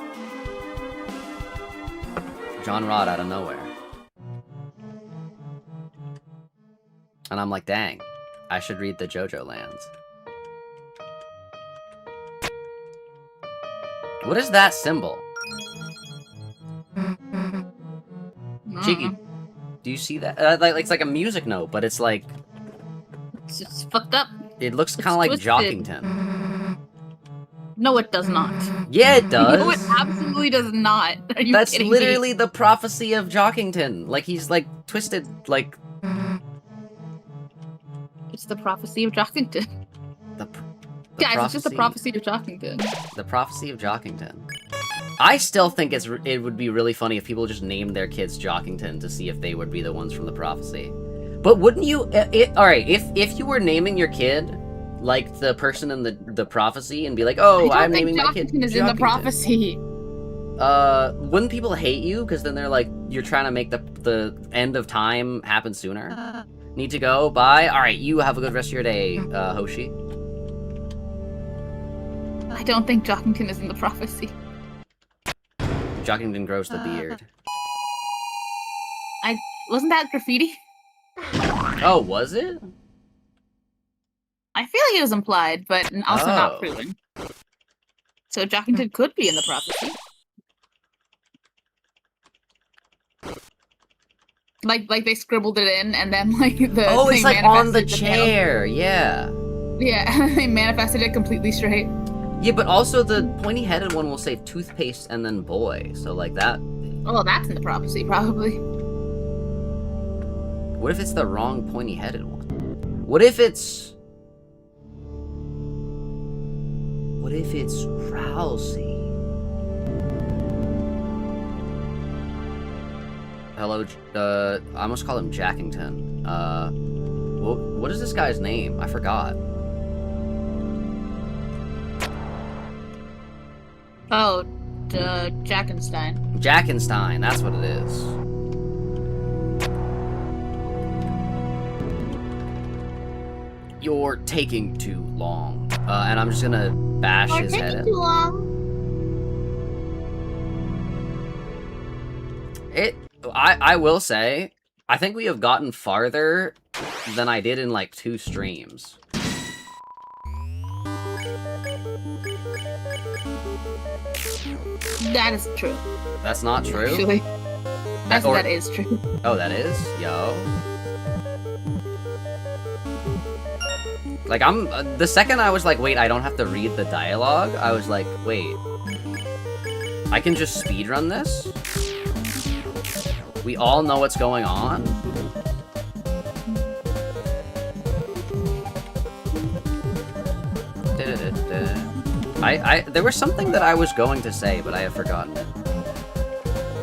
out of nowhere. And I'm like, dang, I should read the JoJo Lands. What is that symbol? Cheeky, do you see that? Like, it's like a music note, but it's like... It's just fucked up. It looks kind of like twisted. Jockington. No, it does not. Yeah, it does. No, it absolutely does not. Are you That's kidding literally me? the prophecy of Jockington. Like, he's, like, twisted, like... It's the prophecy of Jockington. The Guys, it's just the prophecy of Jockington. The prophecy of Jockington. I still think it would be really funny if people just named their kids Jockington to see if they would be the ones from the prophecy. But wouldn't you... Alright, if you were naming your kid like the person in the prophecy and be like, oh, I'm naming my kid Jockington is in the prophecy. Wouldn't people hate you? Because then they're like, you're trying to make the end of time happen sooner? Need to go? Bye? Alright, you have a good rest of your day, Hoshi. I don't think Jockington is in the prophecy. Jockington grows the beard. Wasn't that graffiti? Oh, was it? I feel like it was implied, but also not Oh. proven. So Jockington could be in the prophecy. Like they scribbled it in, and then like the Oh, it's they like on the manifested tail. chair, yeah. Yeah, they manifested it completely straight. Yeah, but also the pointy-headed one will say toothpaste and then boy, so like that. Oh, that's in the prophecy, probably. What if it's the wrong pointy-headed one? What if it's Rousey? Hello, I almost called him Jackington. What is this guy's name? I forgot. Oh, Jackenstein. Jackenstein, that's what it is. You're taking too long. And I'm just gonna bash his head in. Too long. I will say, I think we have gotten farther than I did in like 2 streams. That is true. That's not true? Actually, that is true. Oh, that is? Yo. Like, the second I was like, wait, I don't have to read the dialogue, I was like, wait. I can just speedrun this? We all know what's going on? There was something that I was going to say, but I have forgotten it.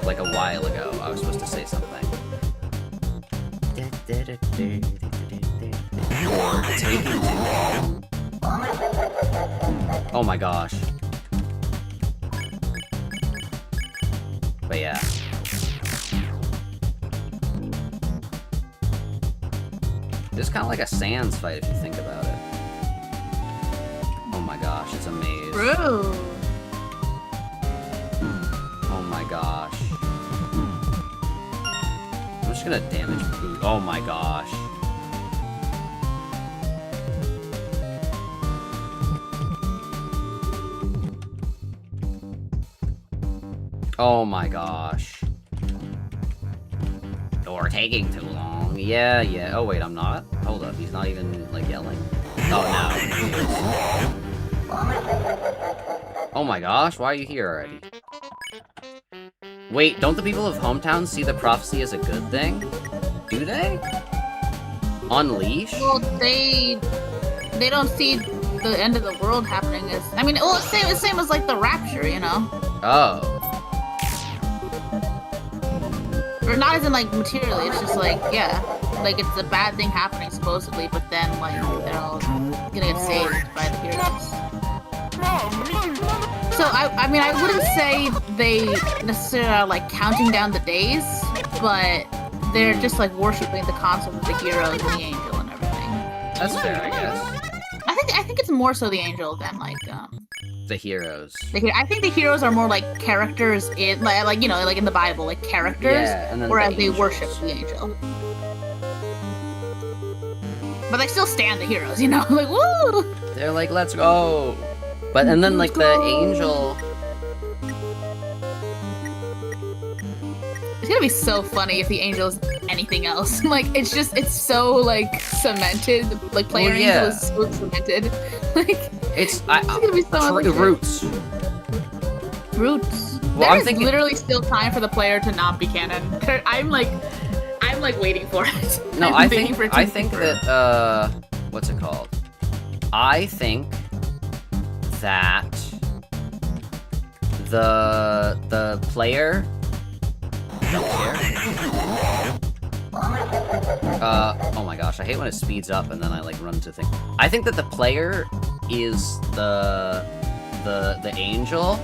Like a while ago, I was supposed to say something. You're taking too long. Oh my gosh. But yeah. It's kind of like a Sans fight if you think about it. Oh my gosh, it's a maze. True. Oh my gosh. I'm just gonna damage food. Oh my gosh. Oh my gosh. You're taking too long. Yeah, yeah. Oh wait, I'm not? Hold up, he's not even, like, yelling? Oh, no. Oh my gosh, why are you here already? Wait, don't the people of Hometown see the prophecy as a good thing? Do they? Unleash? Well, they don't see the end of the world happening as... I mean, well, it's the same as, like, the rapture, you know? Oh. Or not as in, like, materially, it's just, like, yeah. Like, it's a bad thing happening, supposedly, but then, like, they're all gonna get saved by the heroes. So, I mean, I wouldn't say they necessarily are, like, counting down the days, but they're just, like, worshipping the concept of the heroes and the angel and everything. That's fair, I guess. I think it's more so the angel than, like, the heroes. I think the heroes are more like characters in, like you know, like in the Bible, like characters, yeah, and then whereas they worship the angel. But they still stand the heroes, you know, like woo! They're like, let's go! But, and then, like, the angel... It's gonna be so funny if the angel is anything else. Like, it's so, like, cemented. Like, player angel is so cemented. Like, it's gonna be so Roots. Roots. Well, There's literally still time for the player to not be canon. I'm like waiting for it. No, I think that, what's it called? I think that the player don't care. Oh my gosh, I hate when it speeds up and then I like run to things. I think that the player is the angel,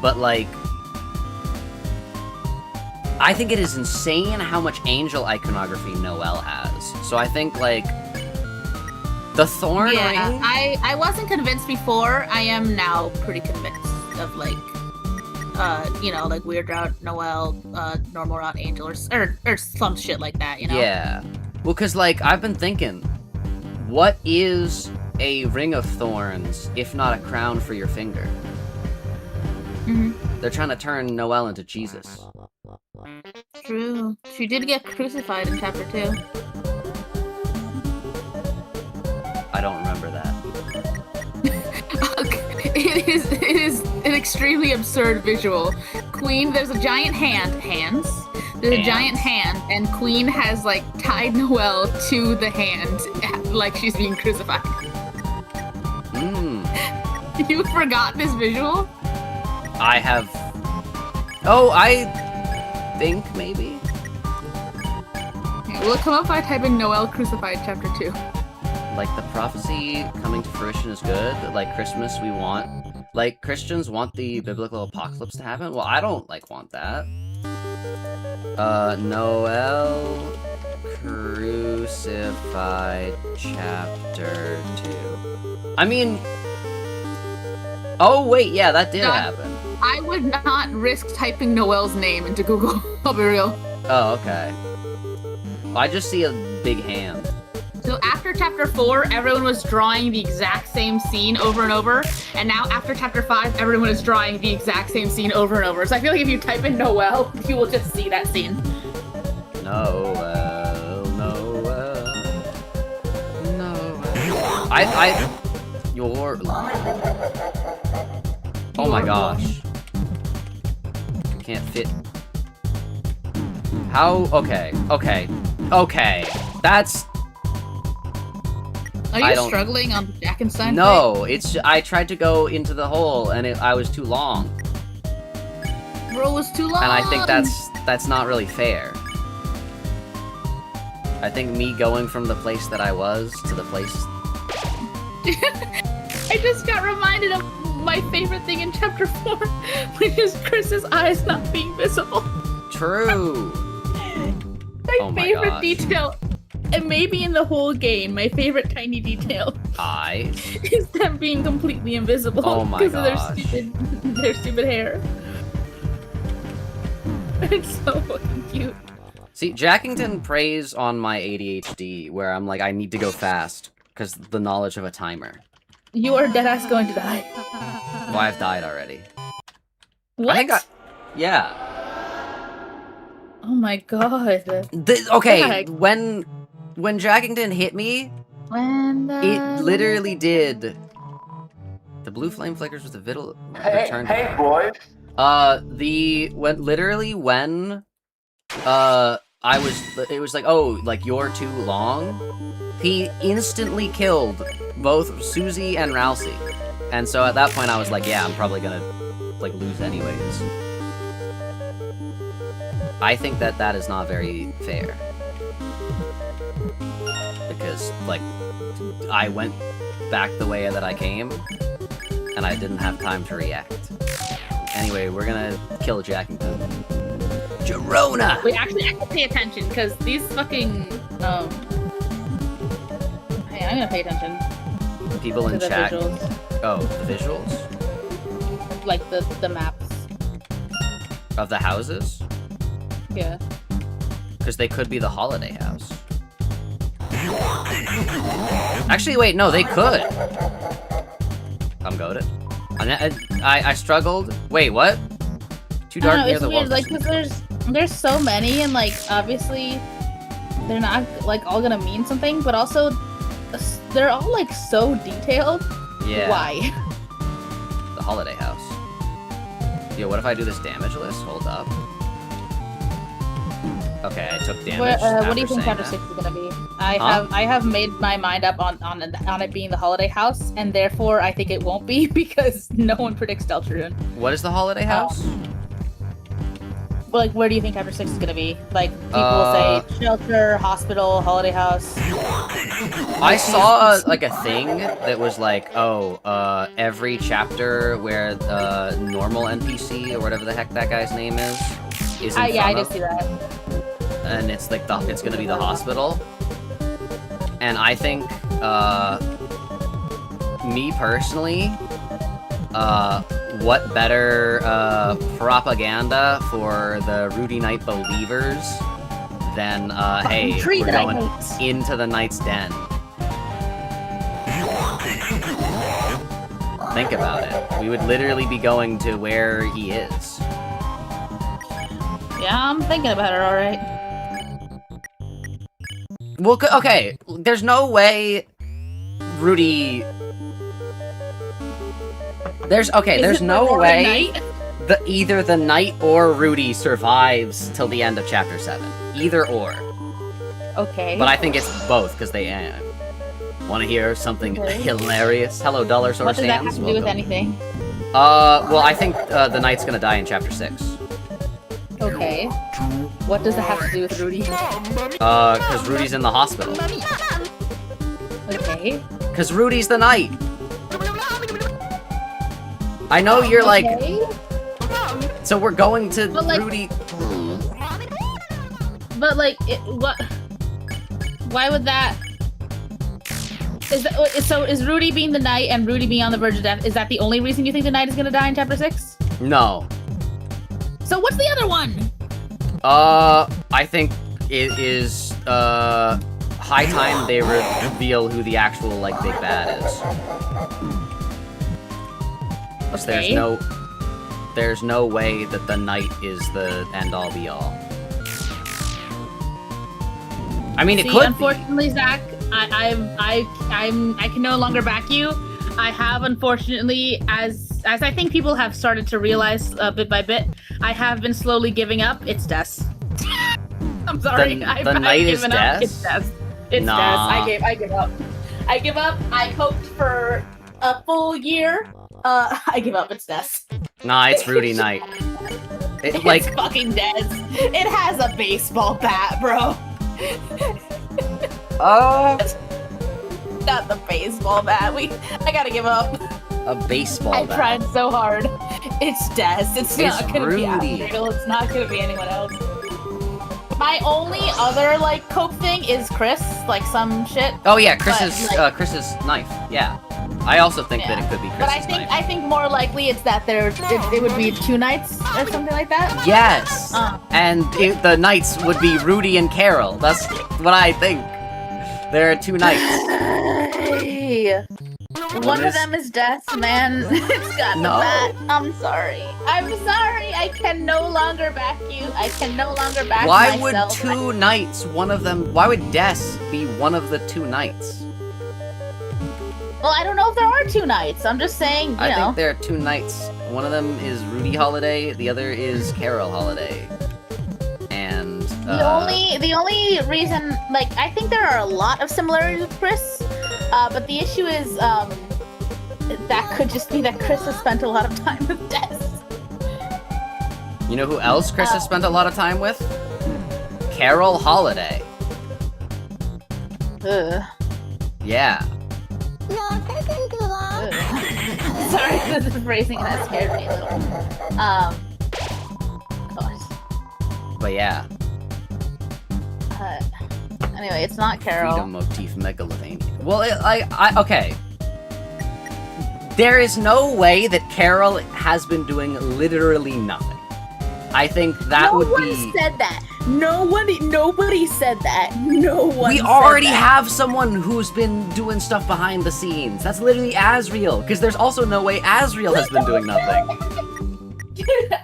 but like I think it is insane how much angel iconography Noelle has. So I think like the thorn ring. I wasn't convinced before. I am now pretty convinced of like you know, like Weird Route, Noelle, Normal Route, Angel, or some shit like that, you know? Yeah. Well, because, like, I've been thinking, what is a ring of thorns, if not a crown for your finger? Mm-hmm. They're trying to turn Noelle into Jesus. True. She did get crucified in Chapter 2. I don't remember that. It is an extremely absurd visual. Queen, there's a giant hands. There's a giant hand, and Queen has, like, tied Noelle to the hand, like she's being crucified. You forgot this visual? I have... Oh, I think, maybe? Will it come up if I type in Noelle crucified Chapter 2? Like, the prophecy coming to fruition is good. Like, Christmas, we want... Like, Christians want the biblical apocalypse to happen. Well, I don't, like, want that. Noelle crucified Chapter 2. I mean... Oh, wait, yeah, that did happen. I would not risk typing Noelle's name into Google. I'll be real. Oh, okay. Well, I just see a big hand. So after Chapter 4, everyone was drawing the exact same scene over and over, and now after Chapter 5, everyone is drawing the exact same scene over and over. So I feel like if you type in Noelle, you will just see that scene. Noelle. You're... Oh my gosh. Can't fit. How? Okay. That's... Are you struggling on the Jackenstein? No, it's... I tried to go into the hole, and I was too long. Bro was too long! And I think that's not really fair. I think me going from the place that I was to the place... I just got reminded of my favorite thing in Chapter 4, which is Kris's eyes not being visible. True! My favorite detail, and maybe in the whole game, my favorite tiny detail is them being completely invisible because of their stupid hair. It's so fucking cute. See, Jackington preys on my ADHD, where I'm like, I need to go fast, because the knowledge of a timer. You are deadass going to die. Well, I've died already. What? Yeah. Oh my god. Okay, Heck? when Jackington hit me, it literally did. The blue flame flickers with the vital. Hey, boys. It was like, oh, like, you're too long. He instantly killed both Susie and Rousey. And so at that point I was like, yeah, I'm probably gonna, like, lose anyways. I think that is not very fair. Because, like, I went back the way that I came, and I didn't have time to react. Anyway, we're gonna kill Jackington. Jerona! Wait, actually, I can pay attention, because these fucking, Hey, I'm gonna pay attention. People in the chat. Visuals. Oh, the visuals? Like, the maps. Of the houses? Yeah. Because they could be the holiday house. Actually, wait, no, they could. I'm goated. I struggled. Wait, what? Too dark near it's the weird, wall. like, because there's so many, and, like, obviously, they're not, like, all gonna mean something, but also, they're all, like, so detailed. Yeah. Why? The holiday house. Yo, what if I do this damage list? Hold up. Okay, I took damage. What do you think chapter 6 is gonna be? I have made my mind up on it being the holiday house, and therefore I think it won't be because no one predicts Deltarune. What is the holiday house? Well, like, where do you think chapter 6 is gonna be? Like, people will say shelter, hospital, holiday house. I saw like a thing that was like, oh, every chapter where normal NPC or whatever the heck that guy's name is in Yeah, I front did of, see that. and it's like it's gonna be the hospital. And I think, me personally, what better propaganda for the Rudy Knight believers than, hey, we're going into the Knight's Den. Think about it. We would literally be going to where he is. Yeah, I'm thinking about it, alright. Well, okay, there's no way Rudy... There's no way either the Knight or Rudy survives till the end of Chapter 7. Either or. Okay. But I think it's both, because they want to hear something hilarious. Hello, Dollar Source What does that Hands. have to do with anything? Well, I think the Knight's gonna die in Chapter 6. Okay. What does that have to do with Rudy? Because Rudy's in the hospital. Okay. Because Rudy's the Knight! I know you're like... So we're going to Rudy... But, like, what... Why would that... So is Rudy being the Knight and Rudy being on the verge of death, is that the only reason you think the Knight is gonna die in Chapter 6? No. So what's the other one? I think it is, high time they reveal who the actual, like, big bad is. Plus, there's no way that the Knight is the end-all be-all. I mean, it could unfortunately, Zach, I can no longer back you. I have, unfortunately, as I think people have started to realize bit by bit, I have been slowly giving up. It's Des. I'm sorry. The Knight is Des? It's Des. It's Des. I give up. I give up. I hoped for a full year. I give up. It's Des. Nah, it's Rudy Knight. It's fucking Des. It has a baseball bat, bro. Not the baseball bat. I gotta give up. A baseball bat. I tried so hard. It's Des. It's not gonna Rudy. be Abigail. It's not gonna be anyone else. My only other, like, cope thing is Kris, like, some shit. Oh yeah, Chris's knife. Yeah. I also think that it could be Chris's But knife. I think more likely it's that it would be 2 Knights or something like that. Yes! And the Knights would be Rudy and Carol. That's what I think. There are 2 Knights. Hey. One of them is death, man. It's got that. I'm sorry. I'm sorry. I can no longer back you. I can no longer back Why myself. would two knights, one of them... Why would Des be one of the two knights? Well, I don't know if there are two knights. I'm just saying, I think there are two knights. One of them is Rudy Holiday, the other is Carol Holiday. And, the only reason, like, I think there are a lot of similarities with Kris, but the issue is, that could just be that Kris has spent a lot of time with Des. You know who else Kris has spent a lot of time with? Carol Holiday. Yeah. Sorry, this is phrasing that scared me a little. Gosh. But yeah. Anyway, it's not Carol. Freedom motif megalovania. Well, okay. There is no way that Carol has been doing literally nothing. I think that would be... No one said that. Nobody said that. No one We already have someone who's been doing stuff behind the scenes. That's literally Asriel, because there's also no way Asriel has been doing nothing.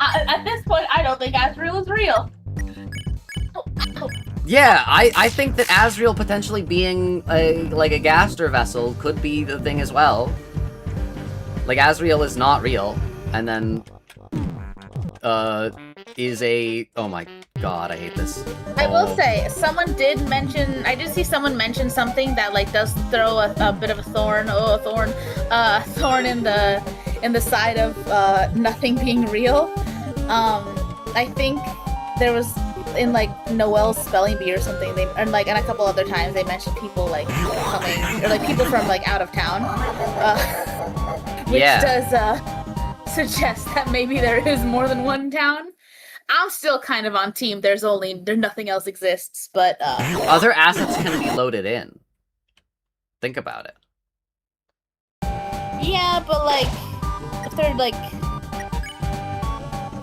At this point, I don't think Asriel is real. Yeah, I think that Asriel potentially being a Gaster vessel could be the thing as well. Like, Asriel is not real, and then, is a... Oh my god, I hate this. I will say, someone did mention... I did see someone mention something that, like, does throw a bit of a thorn... Oh, a thorn in the side of, nothing being real. I think there was... in like Noelle's spelling bee or something, and a couple other times they mentioned people like coming, or like people from like out of town, which does suggest that maybe there is more than one town. I'm still kind of on team. There's nothing else exists, but other assets can be loaded in. Think about it. Yeah, but like if they're like.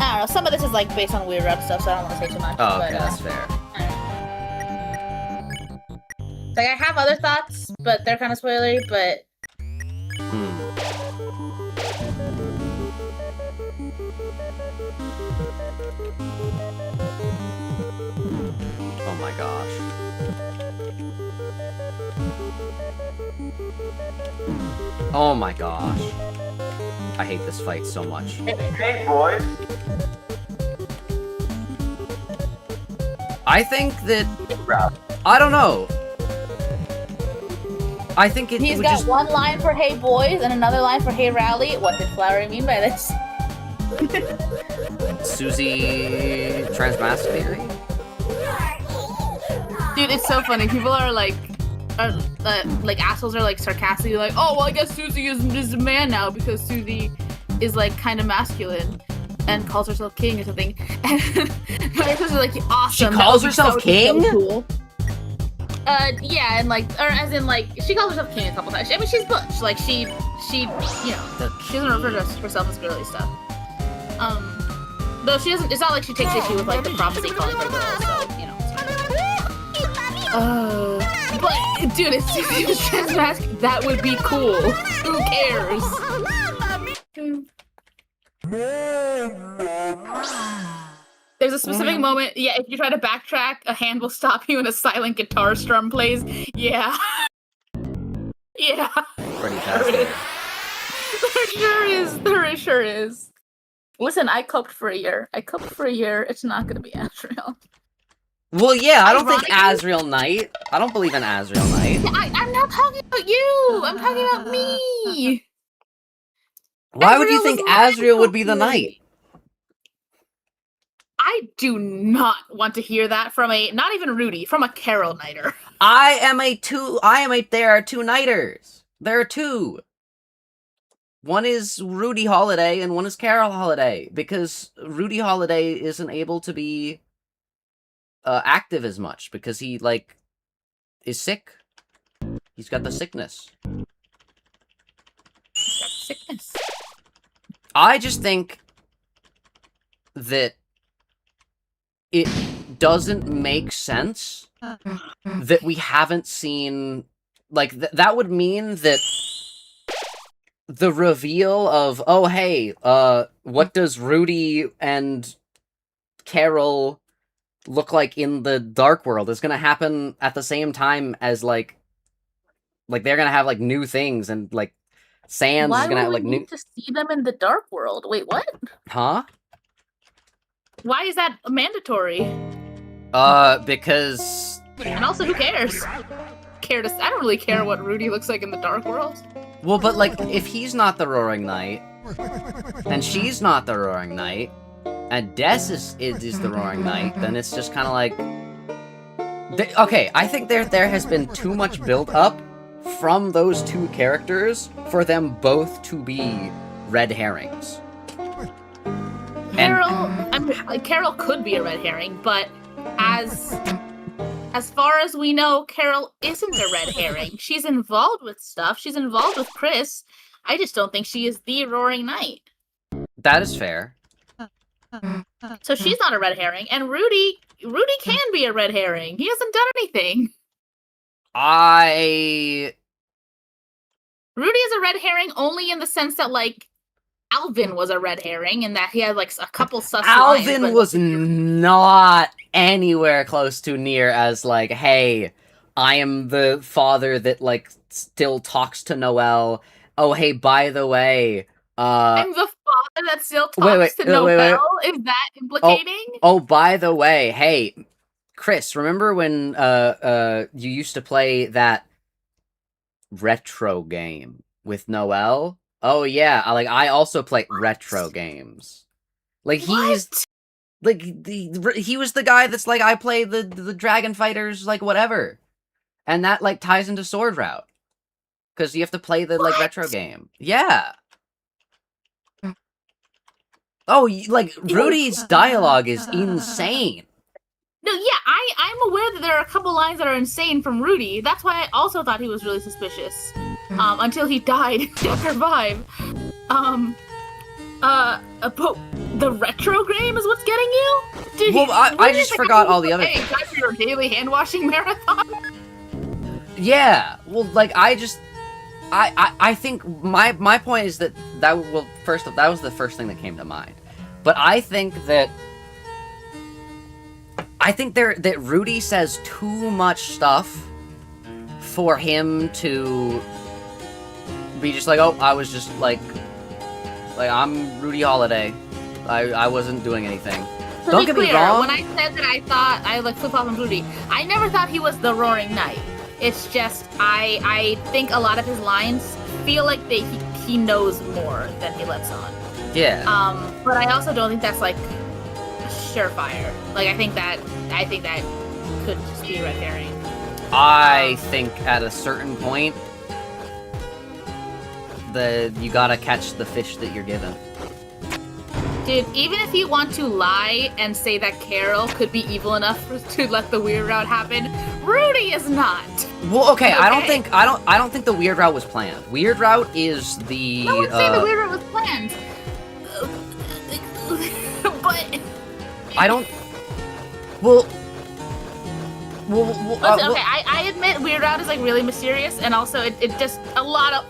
I don't know, some of this is like based on weird rep stuff, so I don't want to say too much. Oh, okay, but, that's fair. Like, I have other thoughts, but they're kind of spoilery, but... Oh my gosh. Oh my gosh. I hate this fight so much. Hey, boys. I think that... I don't know. I think He's got one line for "Hey boys" and another line for "Hey Rowley." What did Flowery mean by this? Susie Transmask Theory? Dude, it's so funny. People are like assholes are like sarcastically like, oh, well, I guess Susie is a man now because Susie is like kind of masculine and calls herself king or something. And my sister's like, awesome. She calls herself king? So cool. Yeah, and like, or as in like, she calls herself king a couple times. I mean, she's butch. Like, she, you know, she doesn't refer to herself as girly stuff. Though she doesn't. It's not like she takes issue with like the prophecy calling her girl. So you know. But dude, it's Susie Transmask. That would be cool. Who cares? There's a specific moment. Yeah, if you try to backtrack, a hand will stop you and a silent guitar strum plays. Yeah. Yeah. Pretty fascinating. There sure is. There sure is. Listen, I coped for a year. It's not gonna be Asriel. Well, yeah, I don't think Asriel Knight. I don't believe in Asriel Knight. I'm not talking about you. I'm talking about me. Why would you think Asriel would be the knight? I do not want to hear that from not even Rudy, from a Carol Knighter. There are two Knighters. There are two. One is Rudy Holiday and one is Carol Holiday, because Rudy Holiday isn't able to be active as much because he, like, is sick. He's got the sickness. I just think that it doesn't make sense that we haven't seen, like, that would mean that the reveal of, oh hey, what does Rudy and Carol look like in the Dark World is gonna happen at the same time as like they're gonna have like new things, and like Sans is gonna have like Why would we need to see them in the Dark World? Wait, what? Huh? Why is that mandatory? Because... And also, who cares? I don't really care what Rudy looks like in the Dark World. Well, but like, if he's not the Roaring Knight, and she's not the Roaring Knight, and Des is the Roaring Knight, then it's just kind of like... Okay, I think there has been too much build-up from those two characters for them both to be red herrings. Carol could be a red herring, but as far as we know, Carol isn't a red herring. She's involved with stuff. She's involved with Kris. I just don't think she is the Roaring Knight. That is fair. So she's not a red herring, and Rudy can be a red herring. He hasn't done anything. Rudy is a red herring only in the sense that, like, Alvin was a red herring, and that he had, like, a couple sus lines. Alvin was not anywhere close to near as, like, hey, I am the father that, like, still talks to Noelle. Oh, hey, by the way, I'm the father that still talks to Noelle? Is that implicating? Oh, by the way, hey, Kris, remember when, you used to play that retro game with Noelle? Oh yeah, like I also play retro games. Like he's like he was the guy that's like I play the Dragon Fighters like whatever, and that like ties into Sword Route because you have to play the like retro game. Yeah. Oh, like Rudy's dialogue is insane. No, yeah, I'm aware that there are a couple lines that are insane from Rudy. That's why I also thought he was really suspicious. Until he died in Chapter 5. But the retro game is what's getting you? I just forgot all the other things. Time for your daily hand-washing marathon? Yeah, well, like, I think my point is that that was the first thing that came to mind. But I think that Rudy says too much stuff for him to be just like, oh, I was just like I'm Rudy Holiday. I wasn't doing anything. Don't get me wrong. When I said that I thought I like flip-flop on Rudy, I never thought he was the Roaring Knight. It's just I think a lot of his lines feel like he knows more than he lets on. Yeah. But I also don't think that's like surefire. Like I think that could just be a red herring. I think at a certain point you gotta catch the fish that you're given. Dude, even if you want to lie and say that Carol could be evil enough to let the weird route happen, Rudy is not. Well, okay. I don't think the weird route was planned. Weird route is the. No one's saying the weird route was planned. But I don't. Well. Listen, okay, I admit Weird Route is like really mysterious, and also it just a lot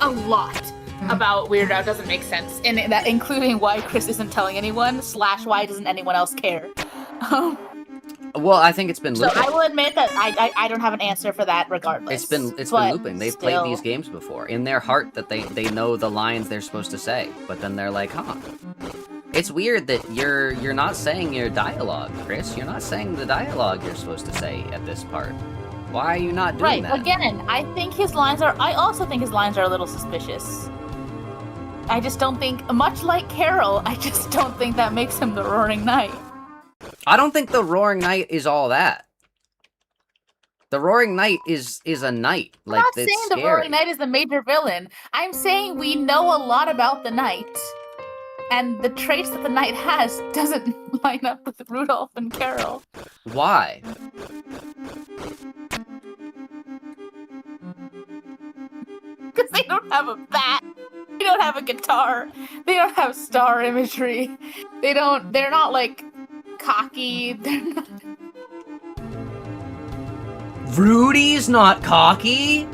about Weird Route doesn't make sense, and that including why Kris isn't telling anyone / why doesn't anyone else care. Well, I think it's been looping. So I will admit that I don't have an answer for that regardless. It's been looping. They've played these games before. In their heart that they know the lines they're supposed to say, but then they're like, huh. It's weird that you're not saying your dialogue, Kris. You're not saying the dialogue you're supposed to say at this part. Why are you not doing that? Right, again, I also think his lines are a little suspicious. I just don't think, much like Carol, I just don't think that makes him the Roaring Knight. I don't think the Roaring Knight is all that. The Roaring Knight is a knight. I'm not saying the Roaring Knight is the major villain. I'm saying we know a lot about the knight. And the traits that the knight has doesn't line up with Rudolph and Carol. Why? Because they don't have a bat. They don't have a guitar. They don't have star imagery. They're not like cocky. They're not. Rudy's not cocky?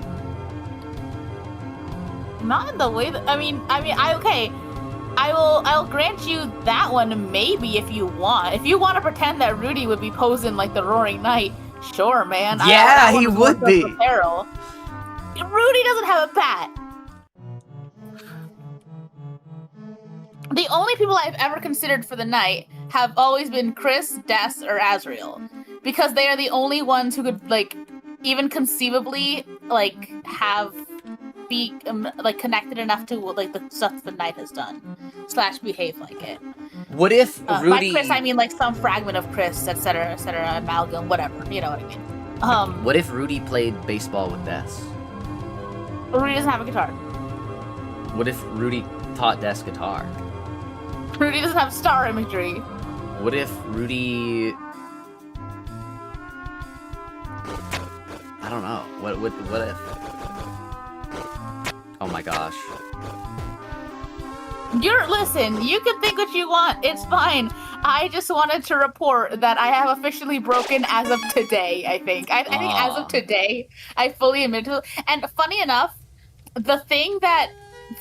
Not in the way that okay. I'll grant you that one maybe if you want. If you want to pretend that Rudy would be posing like the Roaring Knight, sure, man. Yeah, he would be. Peril. Rudy doesn't have a bat. The only people I've ever considered for the night have always been Kris, Des, or Azriel, because they are the only ones who could like even conceivably like be like connected enough to like the stuff the knight has done / behave like it. What if Rudy? By Kris, I mean like some fragment of Kris, etc., amalgam, whatever. You know what I mean? What if Rudy played baseball with Des? Rudy doesn't have a guitar. What if Rudy taught Des guitar? Rudy doesn't have star imagery. What if Rudy? I don't know. What if? Oh my gosh. Listen, you can think what you want. It's fine. I just wanted to report that I have officially broken as of today, I think. I think as of today, I fully admit to it. And funny enough, the thing that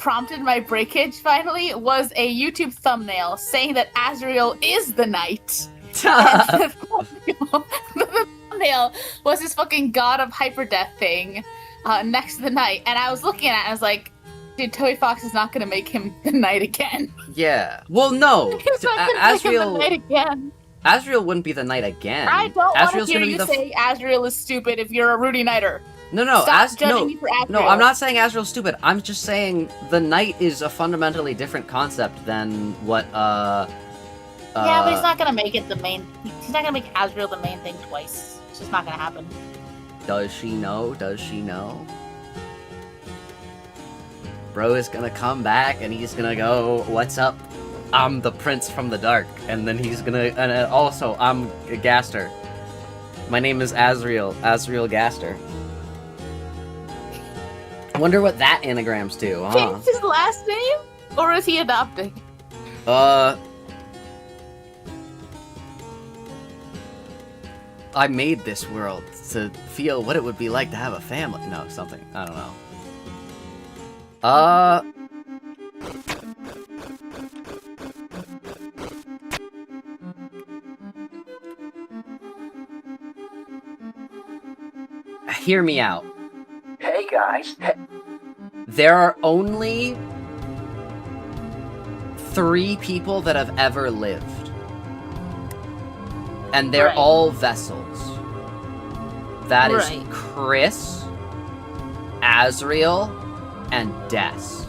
prompted my breakage finally was a YouTube thumbnail saying that Azriel is the knight. And the thumbnail was this fucking god of hyperdeath thing next to the knight. And I was looking at it and I was like, dude, Toby Fox is not gonna make him the knight again. Yeah. Well, no. He's not gonna make him the knight again. Azriel wouldn't be the knight again. I don't want to Azriel's hear gonna you be say Azriel is stupid if you're a Rudy Knighter. No. Stop judging me for Azriel. No, I'm not saying Azriel's stupid. I'm just saying the knight is a fundamentally different concept than what, yeah, but he's not gonna make it the main... He's not gonna make Azriel the main thing twice. It's just not gonna happen. Does she know? Does she know? Bro is gonna come back and he's gonna go, what's up? I'm the prince from the dark. And then he's gonna... And also, I'm Gaster. My name is Azriel Gaster. Wonder what that anagrams to, huh? Changed his last name? Or is he adopting? I made this world to feel what it would be like to have a family. No, something. I don't know. Hear me out. Hey guys. There are only 3 people that have ever lived. And they're Right. all vessels. That is Right. Kris, Azriel, and Des.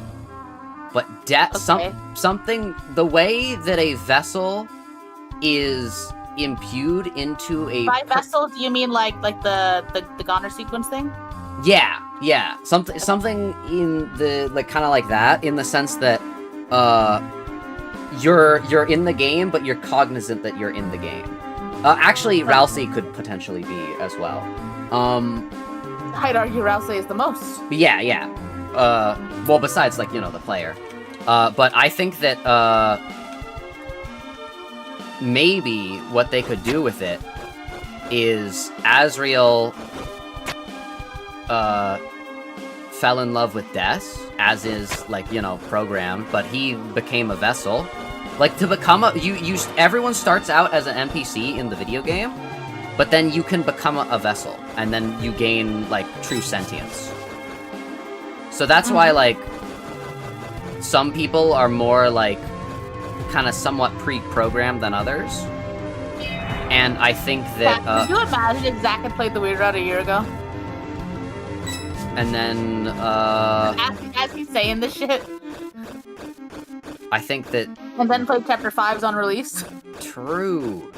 But Okay. something, the way that a vessel is imbued into a... By vessel, do you mean like the Goner sequence thing? Yeah. Something in the, like, kind of like that, in the sense that, you're in the game, but you're cognizant that you're in the game. Actually, Ralsei could potentially be as well. I'd argue Ralsei is the most. Yeah. Well, besides, like, you know, the player. But I think that, maybe what they could do with it is Azriel, fell in love with Des, as is, like, you know, programmed, but he became a vessel. Like, to become a... everyone starts out as an NPC in the video game, but then you can become a vessel, and then you gain, like, true sentience. So that's why, like, some people are more, like, kind of somewhat pre-programmed than others. And I think that... Could you imagine if Zach had played the Weird Route a year ago? And then, As he's saying this shit. I think that... And then played Chapter 5's on release. True.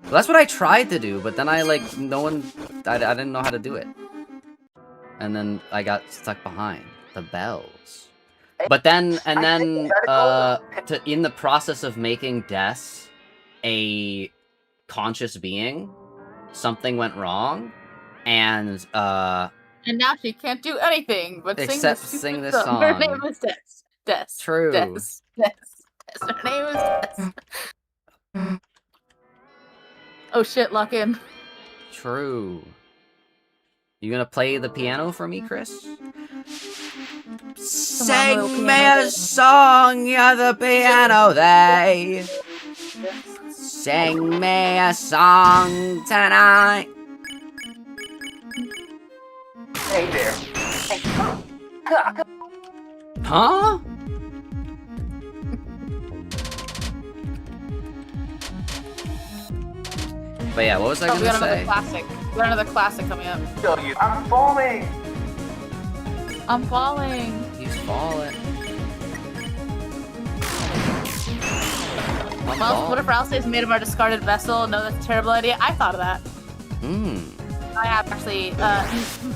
Well, that's what I tried to do, but then I, like, I didn't know how to do it. And then I got stuck behind the bells. But then, in the process of making Des a conscious being, something went wrong, and And now she can't do anything but except sing this Her song. name is Des. Des. True. Des. Her name is Des. Oh shit, lock in. True. You gonna play the piano for me, Kris? little Sing me piano. a song, you're the piano they. Sing me a song tonight. Hey there. Hey, Huh? But yeah, what was I Oh, we gonna got another say? classic. We got another classic coming up. I'm falling. I'm falling. He's falling. Well, what if Rouse is made of our discarded vessel? No, that's a terrible idea. I thought of that. I have actually.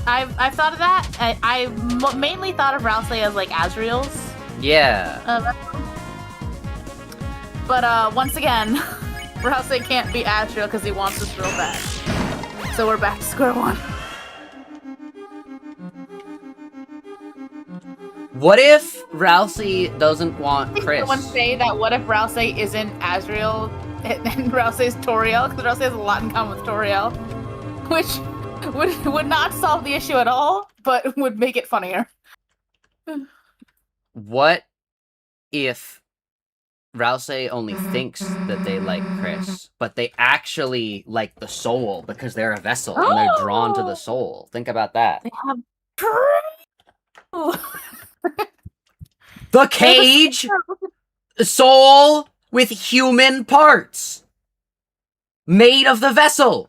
I've thought of that. I mainly thought of Rouse as like Azrael's. Yeah. But once again, Rouse can't be Azrael because he wants us real bad. So we're back to square one. What if Rousey doesn't want Kris? Someone say that what if Rouse isn't Azrael and Rouse is Toriel? Because Rouse has a lot in common with Toriel. Which would not solve the issue at all, but would make it funnier. What if Rousey only thinks that they like Kris, but they actually like the soul because they're a vessel and they're drawn to the soul? Think about that. They have The cage, soul with human parts, made of the vessel.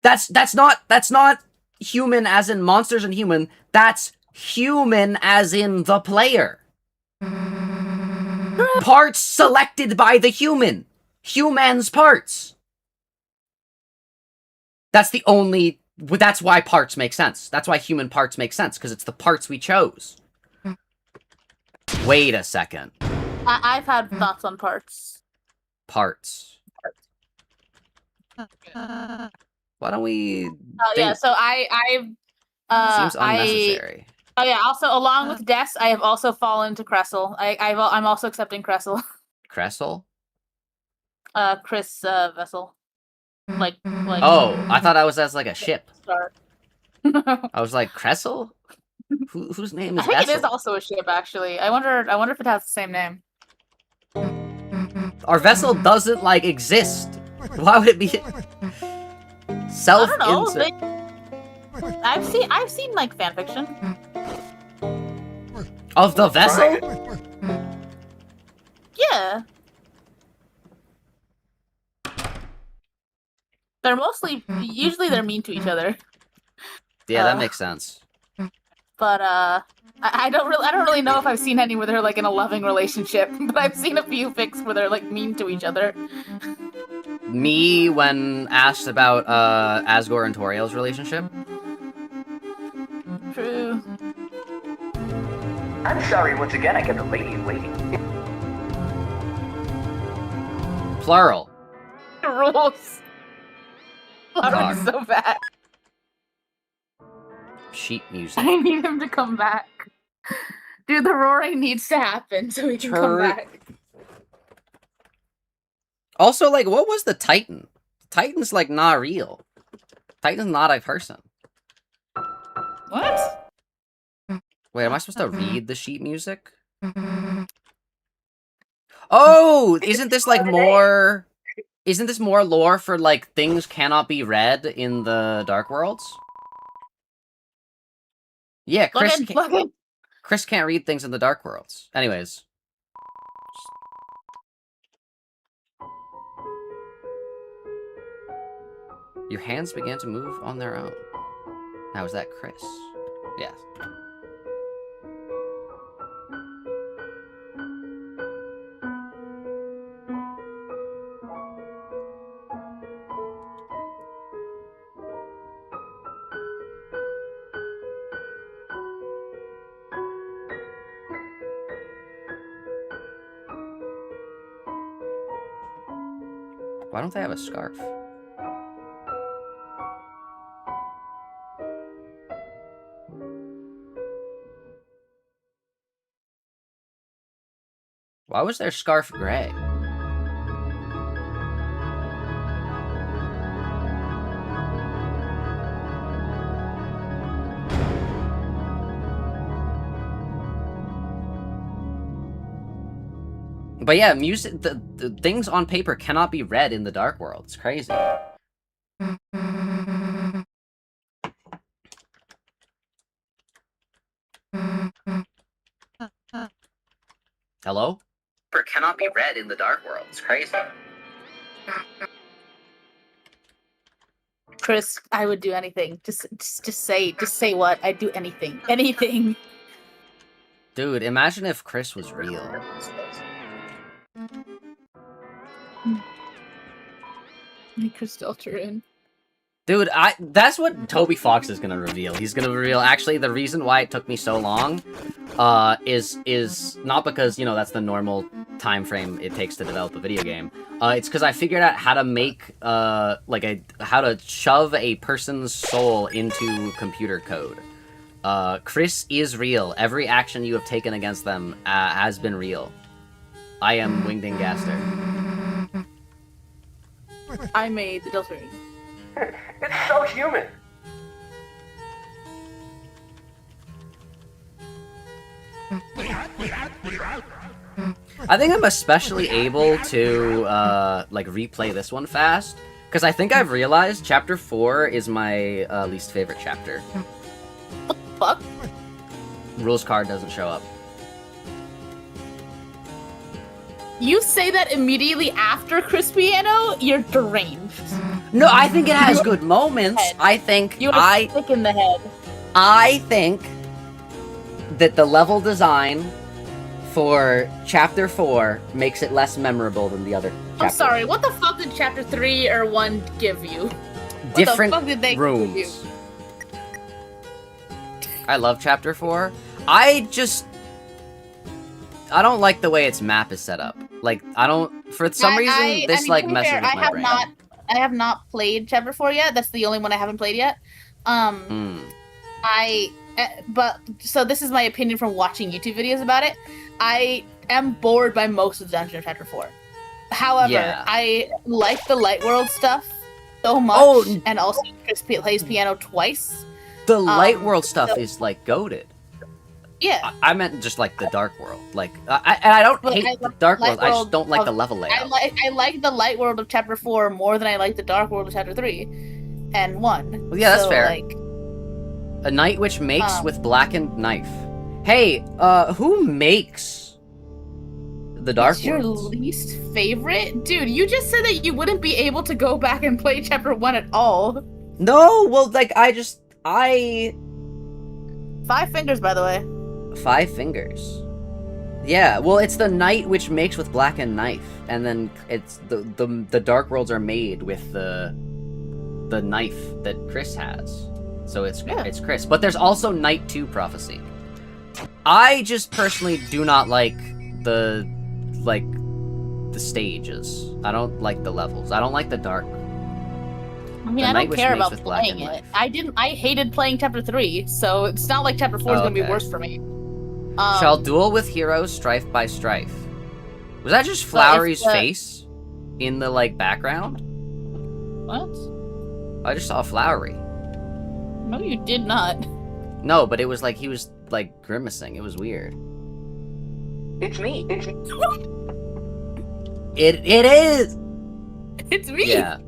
That's not human as in monsters and human. That's human as in the player. Parts selected by the human. Human's parts. That's the only... That's why parts make sense. That's why human parts make sense, because it's the parts we chose. Wait a second. I've had thoughts on parts. Parts. Why don't we... Yeah, so Seems unnecessary. Oh yeah, also along with Des, I have also fallen to Kressel. I'm also accepting Kressel. Kressel? Kris Vessel. Like Oh, I thought I was as like a ship. Star. I was like, Kressel? Whose name I is think Vessel? it is also a ship, actually. I wonder if it has the same name. Our vessel doesn't, like, exist. Why would it be... I don't know. Self-insert. I've seen like fanfiction. Of the vessel? Yeah. They're usually they're mean to each other. Yeah, that makes sense. But I don't really know if I've seen any where they're like in a loving relationship. But I've seen a few fics where they're like mean to each other. Me, when asked about Asgore and Toriel's relationship. True. I'm sorry once again I kept a lady waiting. Plural. Rules. Dog. Is so bad. Sheet music. I need him to come back. Dude, the roaring needs to happen so he can come back. Also, like, what was the Titan? Titan's, like, not real. Titan's not a person. What? Wait, am I supposed to read the sheet music? Oh, isn't this, like, more... Isn't this more lore for, like, things cannot be read in the Dark Worlds? Yeah, Kris can't read things in the Dark Worlds. Anyways. Your hands began to move on their own. Now, is that Kris? Yes. Why don't they have a scarf? Why was their scarf gray? But yeah, music, the things on paper cannot be read in the dark world. It's crazy. Hello? Paper cannot be read in the dark world. It's crazy. Kris, I would do anything. Just say what? I'd do anything. Anything. Dude, imagine if Kris was real. Kris Deltarune. Dude, that's what Toby Fox is gonna reveal. He's gonna reveal, actually, the reason why it took me so long, is not because, you know, that's the normal time frame it takes to develop a video game. It's because I figured out how to make, how to shove a person's soul into computer code. Kris is real. Every action you have taken against them, has been real. I am Winged Gaster. I made the Deltarune. It's so human. I think I'm especially able to, replay this one fast, because I think I've realized Chapter 4 is my, least favorite chapter. What the fuck? Rules card doesn't show up. You say that immediately after Kris Piano? You're deranged. No, I think it has good moments. I think You are sick in the head. I think that the level design for Chapter 4 makes it less memorable than the other chapters. I'm sorry, what the fuck did Chapter 3 or 1 give you? Different what the fuck did they rooms. give you? I love Chapter 4. I don't like the way its map is set up. Like, I don't... For some reason, this, to be messes fair, with my brain. I have not played Chapter 4 yet. That's the only one I haven't played yet. So this is my opinion from watching YouTube videos about it. I am bored by most of the dungeon of Chapter 4. However, Yeah. I like the Light World stuff so much, and also Kris plays piano twice. The Light World stuff is, goated. Yeah. I meant just, the Dark World. I don't But hate the Dark World, I just World don't like of- the level layout. I like the Light World of Chapter 4 more than I like the Dark World of Chapter 3 and 1. Well, yeah, that's So, fair. A Night Which Makes with Blackened Knife. Hey, who makes the Dark It's your Worlds? least favorite? Dude, you just said that you wouldn't be able to go back and play Chapter 1 at all. No, well, 5 fingers, by the way. 5 fingers. Yeah, well, it's the Night Which Makes with Blackened Knife, and then it's the Dark Worlds are made with the knife that Kris has. So it's Kris. But there's also Night 2 Prophecy. I just personally do not like the stages. I don't like the levels. I don't like the dark. I mean, I don't care about playing it. I hated playing Chapter 3, so it's not like Chapter 4 is gonna be worse for me. Shall duel with heroes strife by strife. Was that just Flowery's face in the background? What? I just saw Flowery. No, you did not. No, but it was he was grimacing. It was weird. It's me. It is. It's me. Yeah.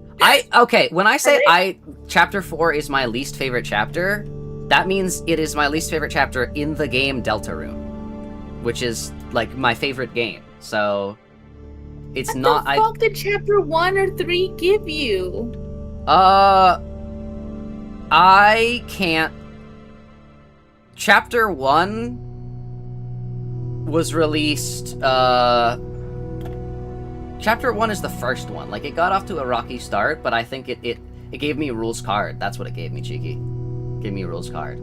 When I say Chapter 4 is my least favorite chapter, that means it is my least favorite chapter in the game Deltarune, which is my favorite game. So it's not. What the fuck did Chapter 1 or 3 give you? I can't. Chapter 1 was released. Chapter 1 is the first one. It got off to a rocky start, but I think it gave me a rules card. That's what it gave me, Cheeky. Gave me a rules card.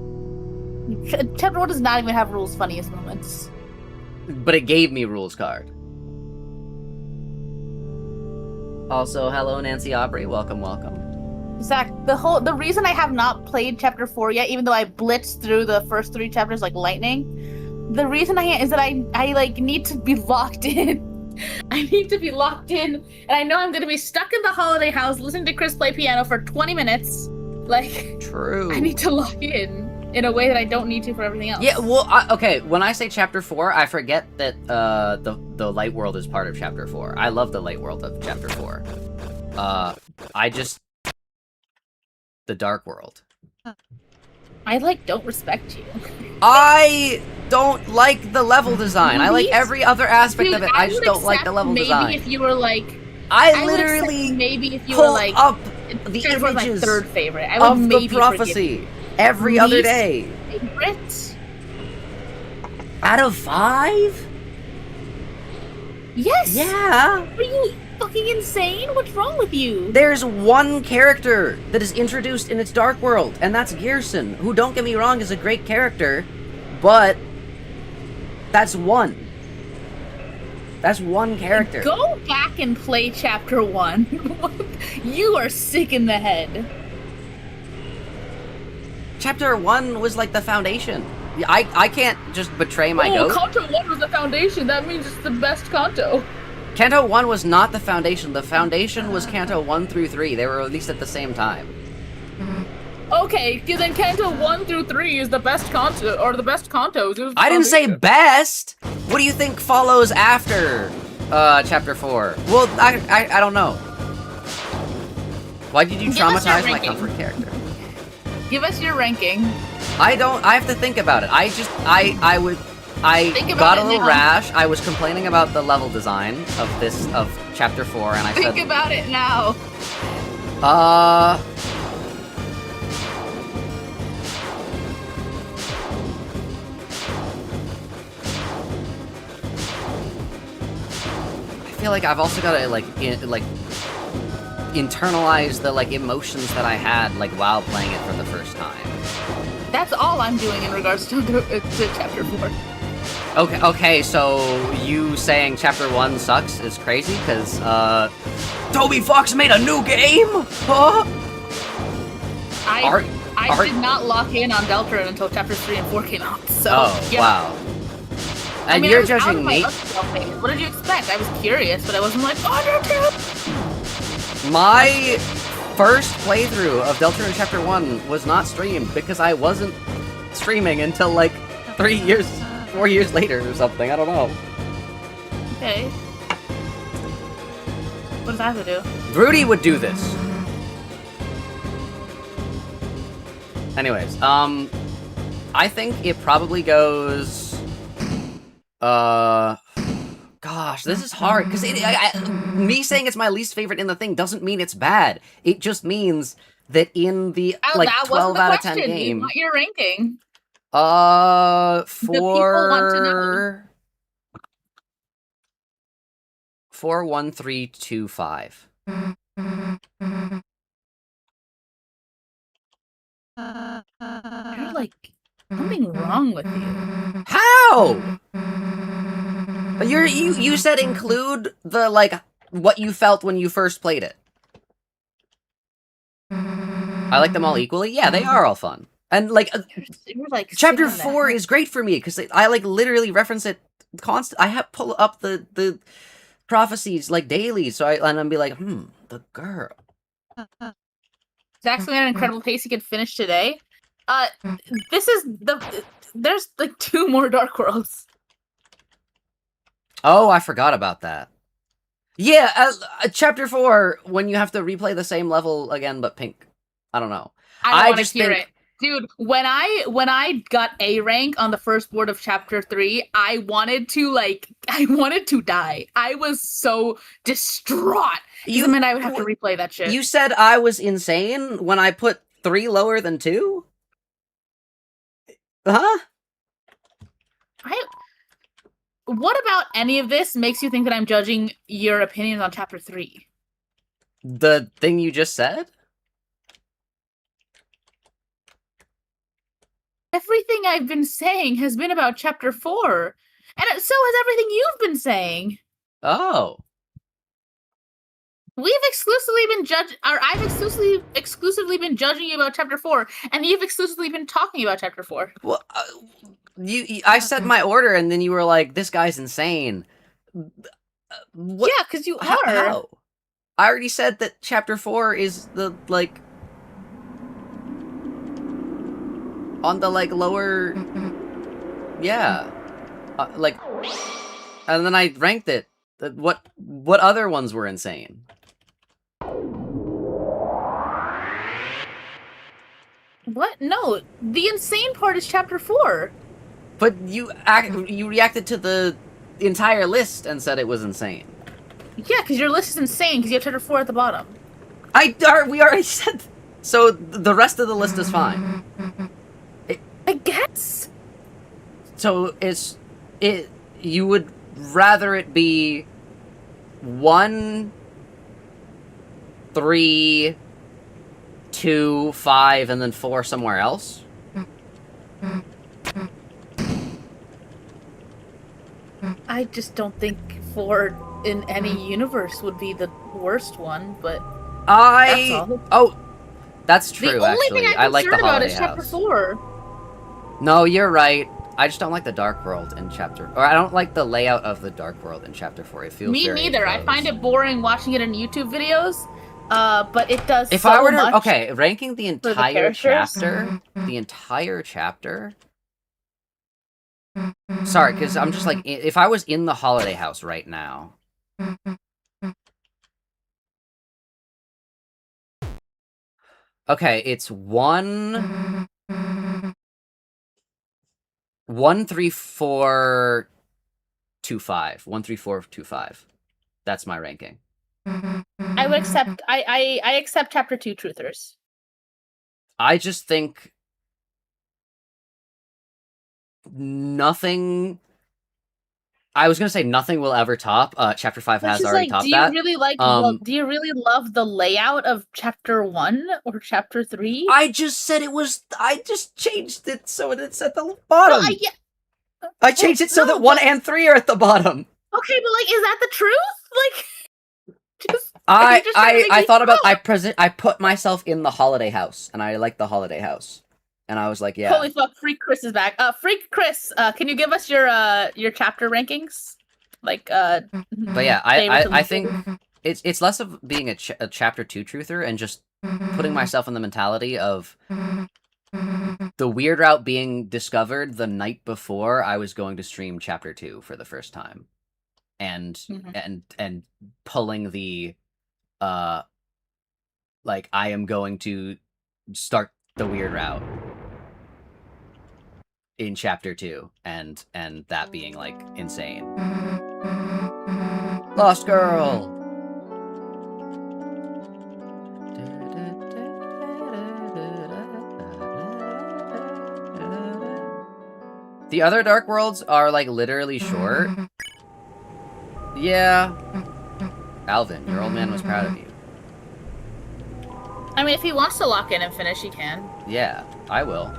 Chapter 1 does not even have rules funniest moments. But it gave me rules card. Also, hello Nancy Aubrey. Welcome, welcome. Zach, the reason I have not played Chapter 4 yet, even though I blitzed through the first 3 chapters like lightning, the reason is that I need to be locked in. I need to be locked in, and I know I'm gonna be stuck in the holiday house listening to Kris play piano for 20 minutes. True. I need to lock in. in a way that I don't need to for everything else. Yeah, well, okay, when I say Chapter 4, I forget that the light world is part of Chapter 4. I love the light world of Chapter 4. The dark world. I, like, don't respect you. I don't like the level design. I like every other aspect of it. I just don't like the level design. Maybe if you were like... I literally maybe if you were like... up the Chapter 4 is my images third favorite. I would of maybe the prophecy every other day. Favorite? Out of 5? Yes! Yeah. Are you fucking insane? What's wrong with you? There's one character that is introduced in its dark world, and that's Gearson, who, don't get me wrong, is a great character, but that's one. That's one character. Go back and play Chapter 1. You are sick in the head. Chapter 1 was like the foundation. I can't just betray my goat. Kanto 1 was the foundation. That means it's the best Kanto. Kanto 1 was not the foundation. The foundation was Kanto 1 through 3. They were released at the same time. Okay, then Kanto 1 through 3 is the best Kanto, or the best Kantos. I didn't say best! What do you think follows after Chapter 4? Well, I don't know. Why did you traumatize my comfort character? Give us your ranking. I have to think about it. I got a little rash. I was complaining about the level design of Chapter 4, and I said... Think about it now. I feel like I've also got to internalize the emotions that I had while playing it for the first time. That's all I'm doing in regards to Chapter 4. Okay, so you saying Chapter 1 sucks is crazy because Toby Fox made a new game? Huh? I did not lock in on Deltarune until Chapter 3 and 4 came out. So yeah. Wow. And I mean, you're judging me. What did you expect? I was curious, but I wasn't like, Undertale! My first playthrough of Deltarune Chapter 1 was not streamed because I wasn't streaming until 4 years later or something. I don't know. Okay. What does that have to do? Rudy would do this. Anyways, I think it probably goes... Gosh, this is hard, because me saying it's my least favorite in the thing doesn't mean it's bad. It just means that in the, 12 out of 10 game... You want your ranking. 4, 1, 3, 2, 5. There's something wrong with you. How? You said include the what you felt when you first played it. I like them all equally. Yeah, they are all fun. And Chapter 4 is great for me because I literally reference it constant. I have pull up the prophecies daily, so I'm be like, the girl. Zach's at an incredible pace. He could finish today. There's 2 more Dark Worlds. Oh, I forgot about that. Yeah, Chapter 4, when you have to replay the same level again, but pink. I don't know. I just hear it. Dude, when I got A rank on the first board of Chapter 3, I wanted to die. I was so distraught. You meant I would have to replay that shit. You said I was insane when I put 3 lower than 2? Huh? What about any of this makes you think that I'm judging your opinions on Chapter 3? The thing you just said? Everything I've been saying has been about Chapter 4. And so has everything you've been saying. Oh. I've exclusively been judging you about Chapter 4, and you've exclusively been talking about Chapter 4. Well, I said my order, and then you were like, "This guy's insane." What? Yeah, because you are. How? I already said that Chapter 4 is the on the, like, lower... Yeah. Like... And then I ranked it. What other ones were insane? What? No, the insane part is chapter 4. But you reacted to the entire list and said it was insane. Yeah, because your list is insane because you have chapter 4 at the bottom. We already said... So, the rest of the list is fine. I guess. So, you would rather it be 1, 3, 2, 5, and then 4 somewhere else? I just don't think 4 in any universe would be the worst one, but that's all. Oh, that's true, the only actually. thing I I'm like the concerned about Holiday is chapter House. 4. No, you're right. I just don't like the Dark World in chapter... Or I don't like the layout of the Dark World in chapter 4. It feels Me very neither. I close. find it boring watching it in YouTube videos, but it does If so I were to... much. Okay, ranking the for the entire characters. chapter... The entire chapter... Sorry, because I'm just like... If I was in the Holiday House right now... Okay, it's 1, 3, 4, 2, 5. 1, 3, 4, 2, 5. That's my ranking. I would accept. I accept chapter 2 truthers. I just think nothing. I was gonna say nothing will ever top. Chapter 5 has already topped do you that. really like? Do you really love the layout of chapter 1 or chapter 3? I just said it was. I just changed it so it's at the bottom. Well, I changed it so that 1 and 3 are at the bottom. Okay, but like, is that the truth? Like, just I thought about I put myself in the Holiday House, and I like the Holiday House, and I was like, yeah. Holy fuck! Freak Kris is back. Freak Kris, can you give us your chapter rankings? Like, But yeah, I think it's less of being a chapter 2 truther and just putting myself in the mentality of the weird route being discovered the night before I was going to stream chapter 2 for the first time, and pulling the like I am going to start the weird route in chapter 2 and that being like insane. Lost Girl. The other Dark Worlds are, like, literally short. Yeah. Alvin, your old man was proud of you. I mean, if he wants to lock in and finish, he can. Yeah, I will.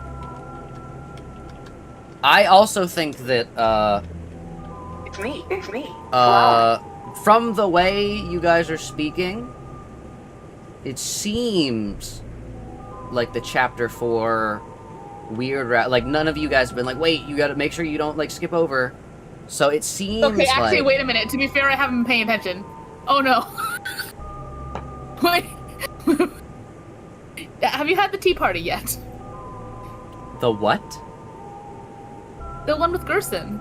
I also think that, It's me. It's me. from the way you guys are speaking, it seems like the chapter 4... weird route. Like, none of you guys have been like, wait, you gotta make sure you don't, like, skip over. So it seems Okay, actually, like... wait a minute. To be fair, I haven't been paying attention. Oh, no. Wait. Have you had the tea party yet? The what? The one with Gerson.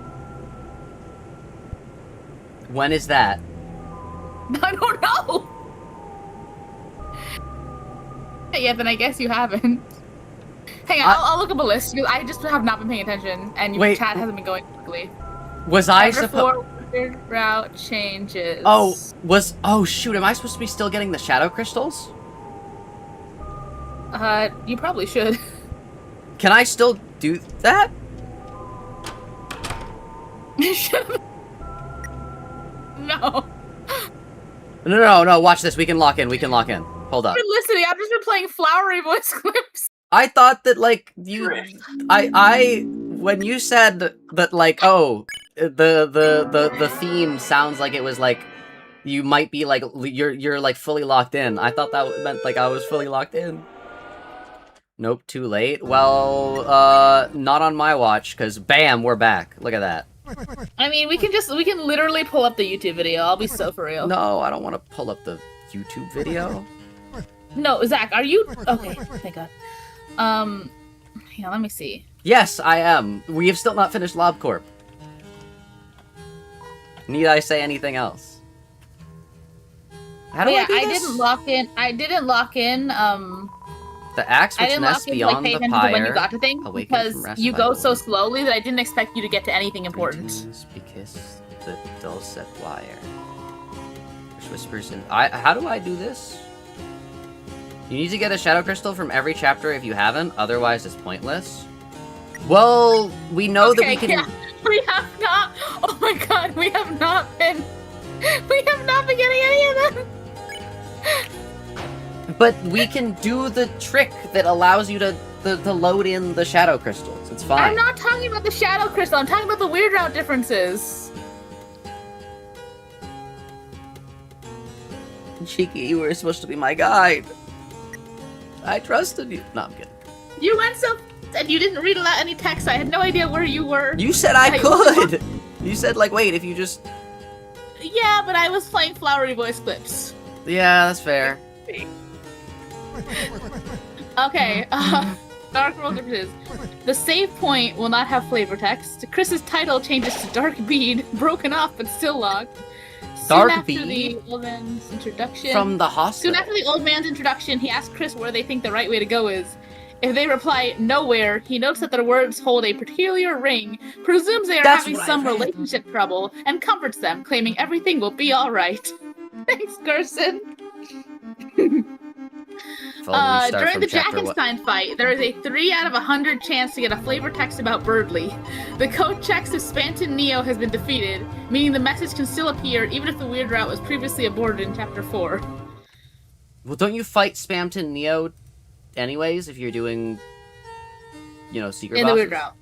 When is that? I don't know. Yeah, then I guess you haven't. Hang on, I'll look up a list, because I just have not been paying attention, and your chat hasn't been going quickly. Was I supposed... route changes. Oh, shoot, am I supposed to be still getting the shadow crystals? You probably should. Can I still do that? No. No, watch this, we can lock in, Hold up. I've been listening, I've just been playing flowery voice clips. I thought that, like, when you said that, like, oh, the theme sounds like it was, like, you might be, like, you're, like, fully locked in. I thought that meant, like, I was fully locked in. Nope, too late. Well, not on my watch, because, bam, we're back. Look at that. I mean, we can literally pull up the YouTube video, I'll be so for real. No, I don't want to pull up the YouTube video. No, Zach, are you... Okay, thank God. Yeah, let me see. Yes, I am. We have still not finished LobCorp. Need I say anything else? How do I do this? I didn't lock in, The axe I which didn't lock nests in to, like, beyond pay the attention to when you pyre. got to things, Awaken from because rest you by go so boldness. slowly that I didn't expect you to get to anything important. Greetings, be kissed the dulcet wire. Which whispers in. How do I do this? You need to get a shadow crystal from every chapter if you haven't, otherwise it's pointless. Well, we know that we can. Yeah, we have not. Oh my god, we have not been. We have not been getting any of them. But we can do the trick that allows you to load in the shadow crystals. It's fine. I'm not talking about the shadow crystal. I'm talking about the weird route differences. Cheeky, you were supposed to be my guide. I trusted you. No, I'm kidding. You went so, and you didn't read any text. I had no idea where you were. You said I could. You said like, wait, if you just. Yeah, but I was playing flowery voice clips. Yeah, that's fair. Okay, Dark World differences. The save point will not have flavor text. Chris's title changes to Dark Bead, broken off but still locked. Dark Bead? The old man's introduction. From the hospital. Soon after the old man's introduction, he asks Kris where they think the right way to go is. If they reply nowhere, he notes that their words hold a peculiar ring, presumes they are having some relationship trouble, and comforts them, claiming everything will be alright. Thanks, Gerson. During the Jackenstein fight, there is a 3 out of 100 chance to get a flavor text about Birdly. The code checks if Spanton Neo has been defeated, meaning the message can still appear even if the weird route was previously aborted in Chapter 4. Well, don't you fight Spamton Neo anyways if you're doing, you know, secret bosses? In the weird route.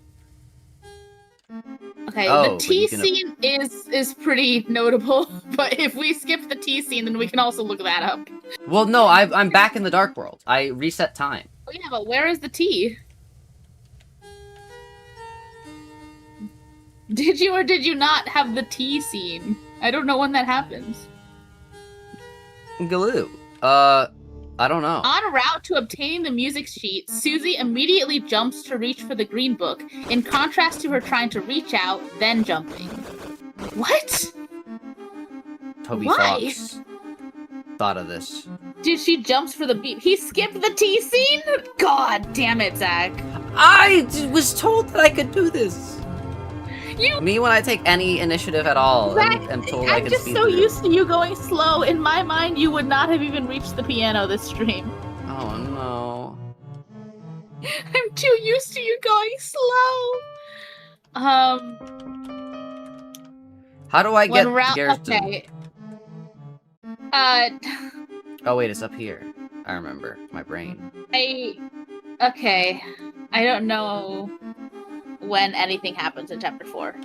Okay, the T scene is pretty notable, but if we skip the T scene, then we can also look that up. Well, no, I'm back in the Dark World. I reset time. Oh yeah, but where is the T? Did you or did you not have the T scene? I don't know when that happens. Galoo. I don't know. En route to obtaining the music sheet, Susie immediately jumps to reach for the green book, in contrast to her trying to reach out, then jumping. What? Toby Why? Fox thought of this. Dude, she jumps for the beat. He skipped the T scene? God damn it, Zach. I was told that I could do this. You... Me when I take any initiative at all, Zach, I'm told I can just speed so through. used to you going slow. In my mind, you would not have even reached the piano this stream. Oh no. I'm too used to you going slow. How do I get Garrison? Okay. Oh wait, it's up here. I remember. My brain. Okay. I don't know when anything happens in Chapter 4.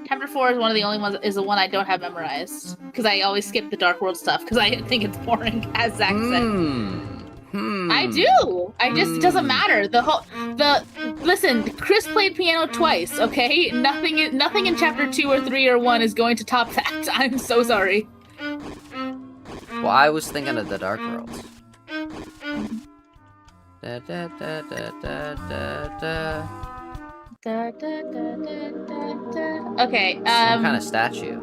Chapter 4 is one of the only ones, is the one I don't have memorized. Because I always skip the Dark World stuff, because I think it's boring, as Zach said. I do! It doesn't matter. Listen, Kris played piano twice, okay? Nothing in Chapter 2 or 3 or 1 is going to top that. I'm so sorry. Well, I was thinking of the Dark World. Da, da, da, da, da, da, da. Da, da, da, da, da, da. Okay, Some kind of statue.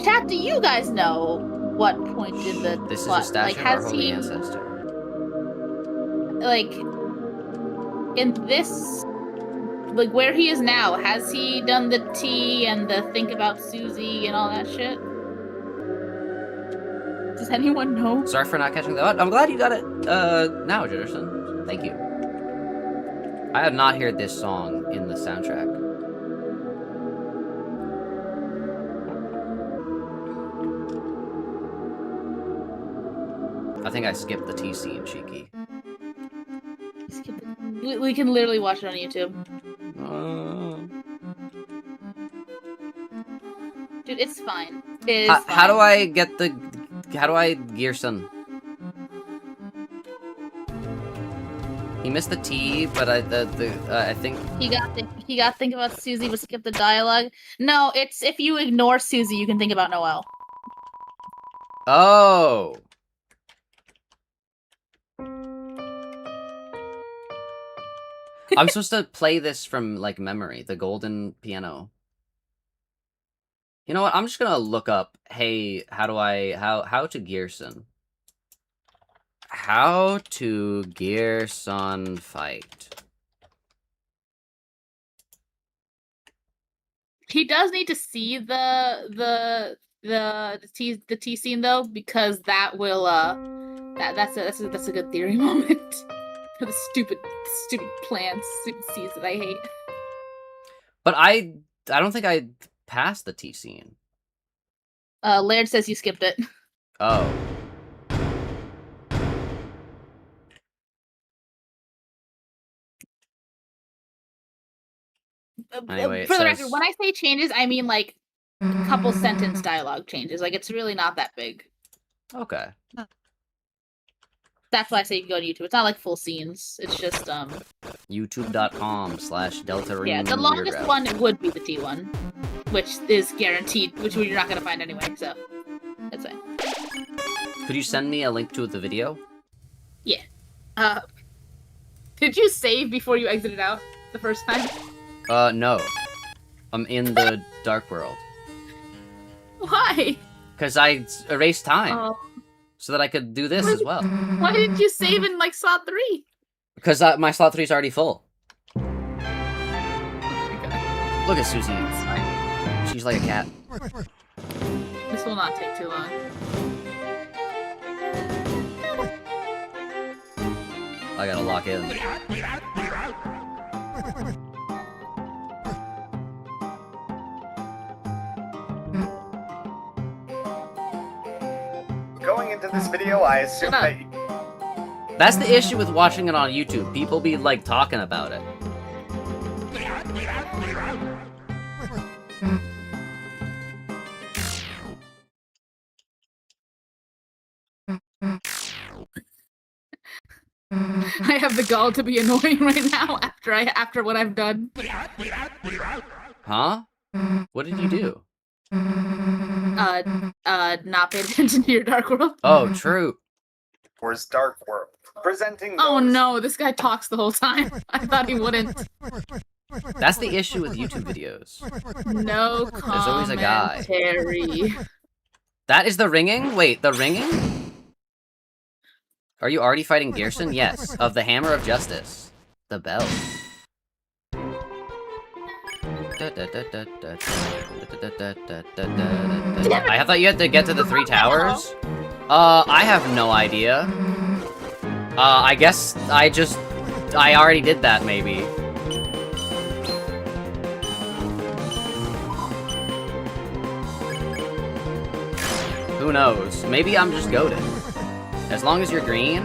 Chat, do you guys know what point in the This plot? is a statue of our holy ancestor. Like, in this, like, where he is now, has he done the T and the think about Susie and all that shit? Does anyone know? Sorry for not catching that. I'm glad you got it now, Jitterson. Thank you. I have not heard this song in the soundtrack. I think I skipped the T scene, Cheeky. We can literally watch it on YouTube. Dude, it's fine. It is fine. How do I get the... How do I Gearson? He missed the T, but I think he got think about Susie, but skip the dialogue. No, it's if you ignore Susie, you can think about Noelle. Oh. I'm supposed to play this from, like, memory. The golden piano. You know what? I'm just gonna look up, hey, how to Gearson. How to Gearson fight. He does need to see the T scene though, because that will that's a good theory moment for the stupid plants, stupid seeds that I hate. But I don't think I passed the T scene. Laird says you skipped it. Oh. Anyway, for the record, when I say changes, I mean like a couple sentence dialogue changes. Like it's really not that big. Okay. That's why I say you can go on YouTube. It's not like full scenes. It's just YouTube.com/Deltarune. Yeah, the longest one would be the T one, which is guaranteed, which you're not gonna find anyway. So that's fine. Could you send me a link to the video? Yeah. Did you save before you exited out the first time? No. I'm in the dark world. Why? Because I erased time. Oh. So that I could do this as well. Why didn't you save in, like, slot 3? Because my slot 3 is already full. Oh my god. Look at Susie. She's like a cat. This will not take too long. I gotta lock in. Going into this video, I assume that That's the issue with watching it on YouTube. People be, like, talking about it. I have the gall to be annoying right now after what I've done. Huh? What did you do? Not pay attention to your dark world. Oh, true. Where's Dark World? Presenting Oh those- no, this guy talks the whole time. I thought he wouldn't. That's the issue with YouTube videos. No There's always a guy. commentary. That is the ringing? Wait, the ringing? Are you already fighting Gearson? Yes. Of the Hammer of Justice. The bell. I thought you had to get to the 3 towers? I have no idea. I guess I already did that, maybe. Who knows? Maybe I'm just goated. As long as you're green,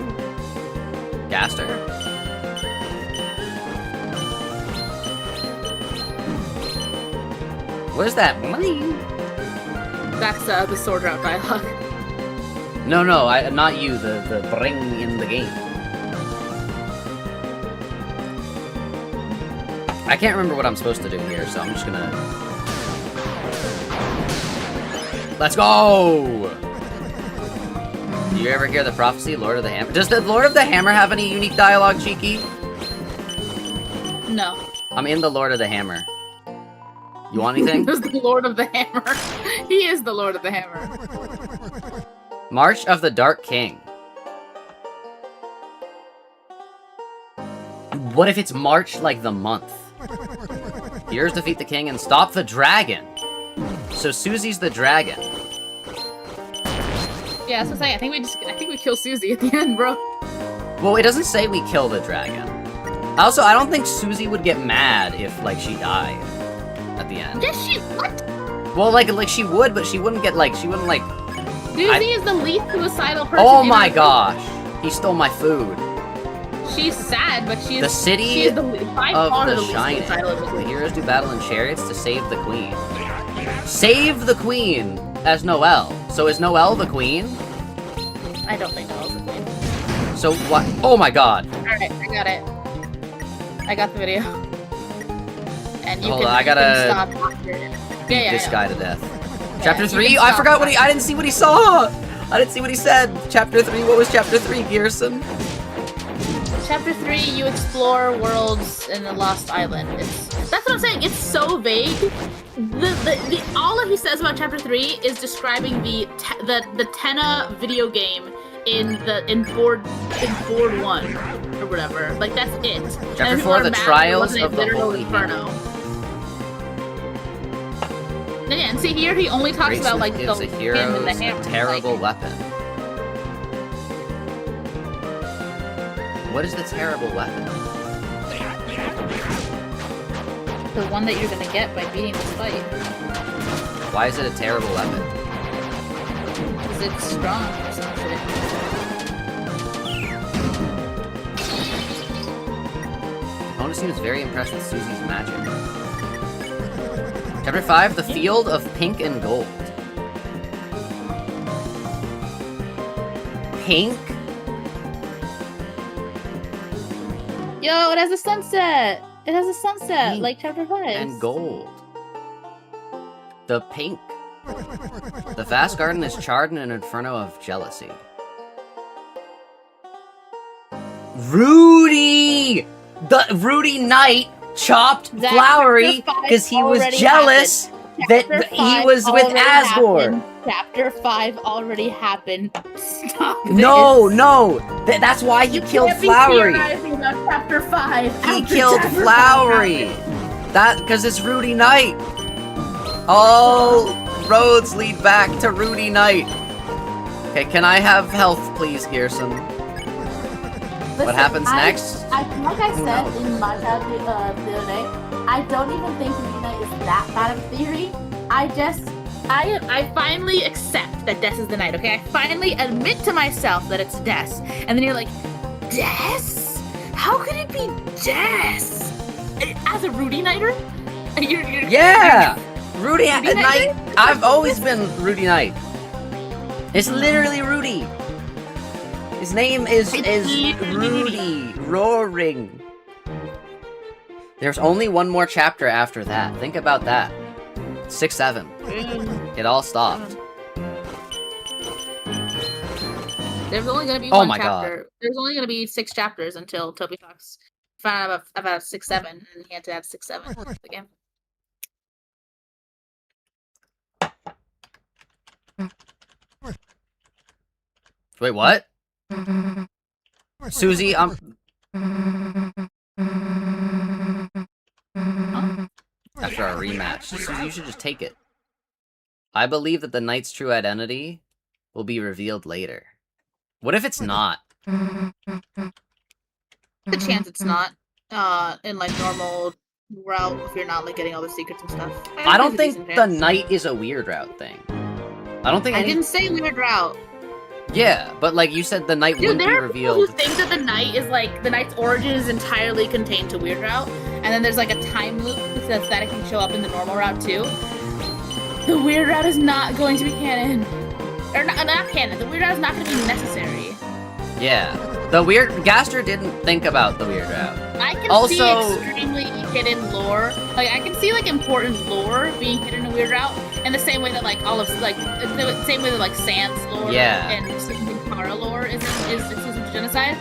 Gaster. What is that? That's the sword route dialogue. No, not you. The bring in the game. I can't remember what I'm supposed to do here, so I'm just gonna. Let's go! Do you ever hear the prophecy, Lord of the Hammer? Does the Lord of the Hammer have any unique dialogue, Cheeky? No. I'm in the Lord of the Hammer. You want anything? This is the Lord of the Hammer. He is the Lord of the Hammer. March of the Dark King. What if it's March like the month? Heroes defeat the king and stop the dragon. So Susie's the dragon. Yeah, that's what I'm saying. I think we kill Susie at the end, bro. Well, it doesn't say we kill the dragon. Also, I don't think Susie would get mad if, like, she died at the end. Yes, she what? Well, like she would, but she wouldn't get, like, Susie is the least suicidal person. Oh in my our gosh! He stole my food. She's sad, but she's The city she is by of far the least Shining. suicidal of the The group. heroes do battle in chariots to save the queen. Save the queen as Noelle. So is Noelle the queen? I don't think Noelle's the queen. So what? Oh my god! Alright, I got it. I got the video. And you Hold can, on, I you can gotta stop after. Beat this guy to death. Yeah, Chapter you 3? can I stop forgot what after. I didn't see what he saw! I didn't see what he said. Chapter 3, what was Chapter 3, Gearson? Chapter 3, you explore worlds in the Lost Island. That's what I'm saying. It's so vague. All that he says about Chapter 3 is describing the Tenna video game in board 1 or whatever. Like that's it. Chapter 4, the trials of the Holy Inferno. And see here, he only talks about like gives the a hero's and the hammer. terrible weapon. What is the terrible weapon? The one that you're gonna get by beating this fight. Why is it a terrible weapon? Because it's strong or some shit. Opponent seems very impressed with Susie's magic. Chapter 5, the Field of Pink and Gold. Pink? Yo, it has a sunset! It has a sunset, Pink like Chapter 5. And gold. The pink. The vast garden is charred in an inferno of jealousy. Rudy! The Rudy Knight chopped That Flowery Chapter 5 because he was already jealous that Chapter he 5 was with already Asgore. happened. Chapter 5 already happened. Stop No, this. no! That's why he killed can't be Flowery! theorizing about Chapter 5 He after killed Chapter 5 Flowery! happened. That, because it's Rudy Knight! All roads lead back to Rudy Knight! Okay, can I have health, please, Gearson? What happens next? Like I Who said knows? in my chat the other day, I don't even think Rudy Knight is that bad of a theory. I finally accept that Des is the knight, okay? I finally admit to myself that it's Des. And then you're like, Des? How could it be Des? As a Rudy Knighter? Yeah! Rudy Rudy Knight! I've always been Rudy Knight. It's literally Rudy. His name is Rudy. Roaring. There's only one more chapter after that. Think about that. 6, 7. It all stopped. There's only gonna be Oh one my chapter. God. There's only gonna be 6 chapters until Toby Fox found out about 6, 7, and he had to add 6, 7 to the game. Wait, what? Susie, After our rematch. Susie, you should just take it. I believe that the knight's true identity will be revealed later. What if it's not? The chance it's not. In like normal route, if you're not like getting all the secrets and stuff. I don't there's a think decent the chance. knight is a weird route thing. I don't think I didn't say weird route. Yeah, but like you said, the knight Dude, wouldn't be there are people who revealed. think that the knight is like the knight's origin is entirely contained to weird route, and then there's like a time loop that it can show up in the normal route too. The weird route is not going to be canon, or not canon. The weird route is not going to be necessary. Yeah, the weird Gaster didn't think about the weird route. I can Also- see extremely hidden lore. Like I can see like important lore being hidden in weird route, in the same way that like all of like the same way that like Sans lore Yeah. and Susan Kara lore is Susan Genocide.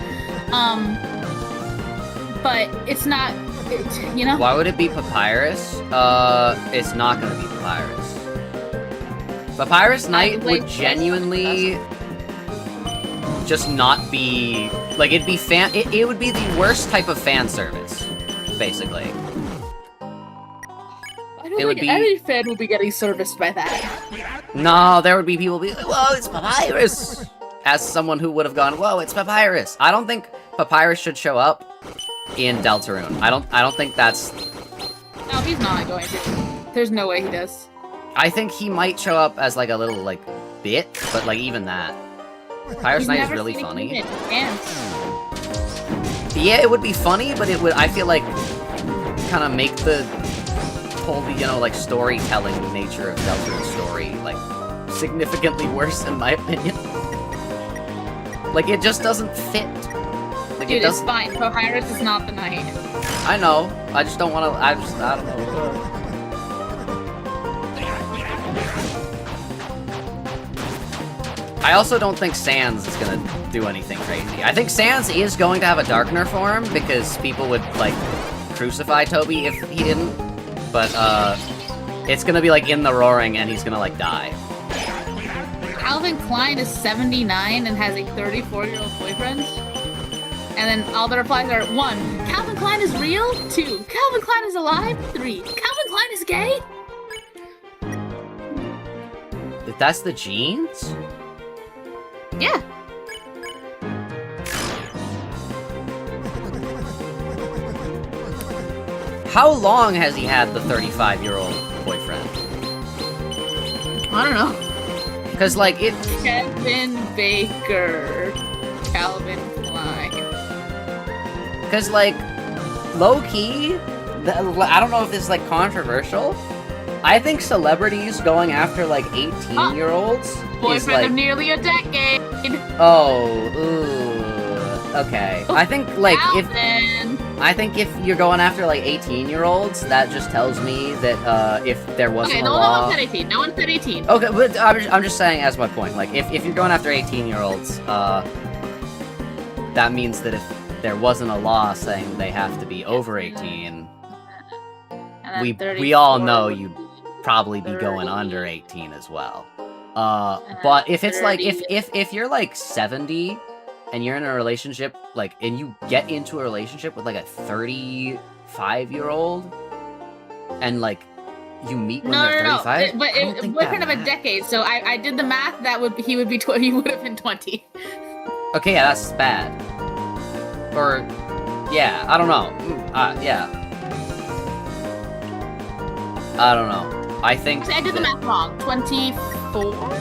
But it's not. You know. Why would it be Papyrus? It's not gonna be Papyrus. Papyrus Knight would genuinely just not be like it'd be it would be the worst type of fan service, basically. I don't It would think be- every fan will be getting serviced by that. No, there would be people be like, whoa, it's Papyrus! As someone who would have gone, whoa, it's Papyrus. I don't think Papyrus should show up in Deltarune. I don't think that's... No, he's not going to. There's no way he does. I think he might show up as like a little like bit, but like even that. Papyrus He's Knight is never really seen a funny. human dance. Yeah, it would be funny, but it would, I feel like, kind of make the whole, you know, like, storytelling nature of Deltarune's story, like, significantly worse, in my opinion. Like, it just doesn't fit. Like, Dude, it it's doesn't... fine. Papyrus is not the knight. I know, I just don't want to, I don't know. I also don't think Sans is gonna do anything crazy. I think Sans is going to have a Darkener form, because people would, like, crucify Toby if he didn't. But, it's gonna be, like, in the roaring, and he's gonna, like, die. Calvin Klein is 79 and has a 34-year-old boyfriend. And then all the replies are 1. Calvin Klein is real? 2. Calvin Klein is alive? 3. Calvin Klein is gay? If that's the genes? Yeah. How long has he had the 35-year-old boyfriend? I don't know. Because, like, it... Kevin Baker. Calvin Klein. Because, like, low-key, I don't know if this is, like, controversial. I think celebrities going after, like, 18-year-olds is, Boyfriend like... of nearly a decade. Oh, ooh... Okay. I think, like, Calvin. I think if you're going after, like, 18-year-olds, that just tells me that, if there wasn't a law... No one said 18. No one said 18. Okay, but I'm just saying as my point. Like, if you're going after 18-year-olds, that means that if there wasn't a law saying they have to be over 18, we all know you'd probably be going under 18 as well. But if it's like, if you're like 70 and you're in a relationship, like, and you get into a relationship with like a 35-year-old, and like, you meet when they're 35? But boyfriend of a decade, so I did the math, he would have been 20. Okay, yeah, that's bad. Or, yeah, I don't know. Yeah. I don't know. I think I did the math wrong. 24?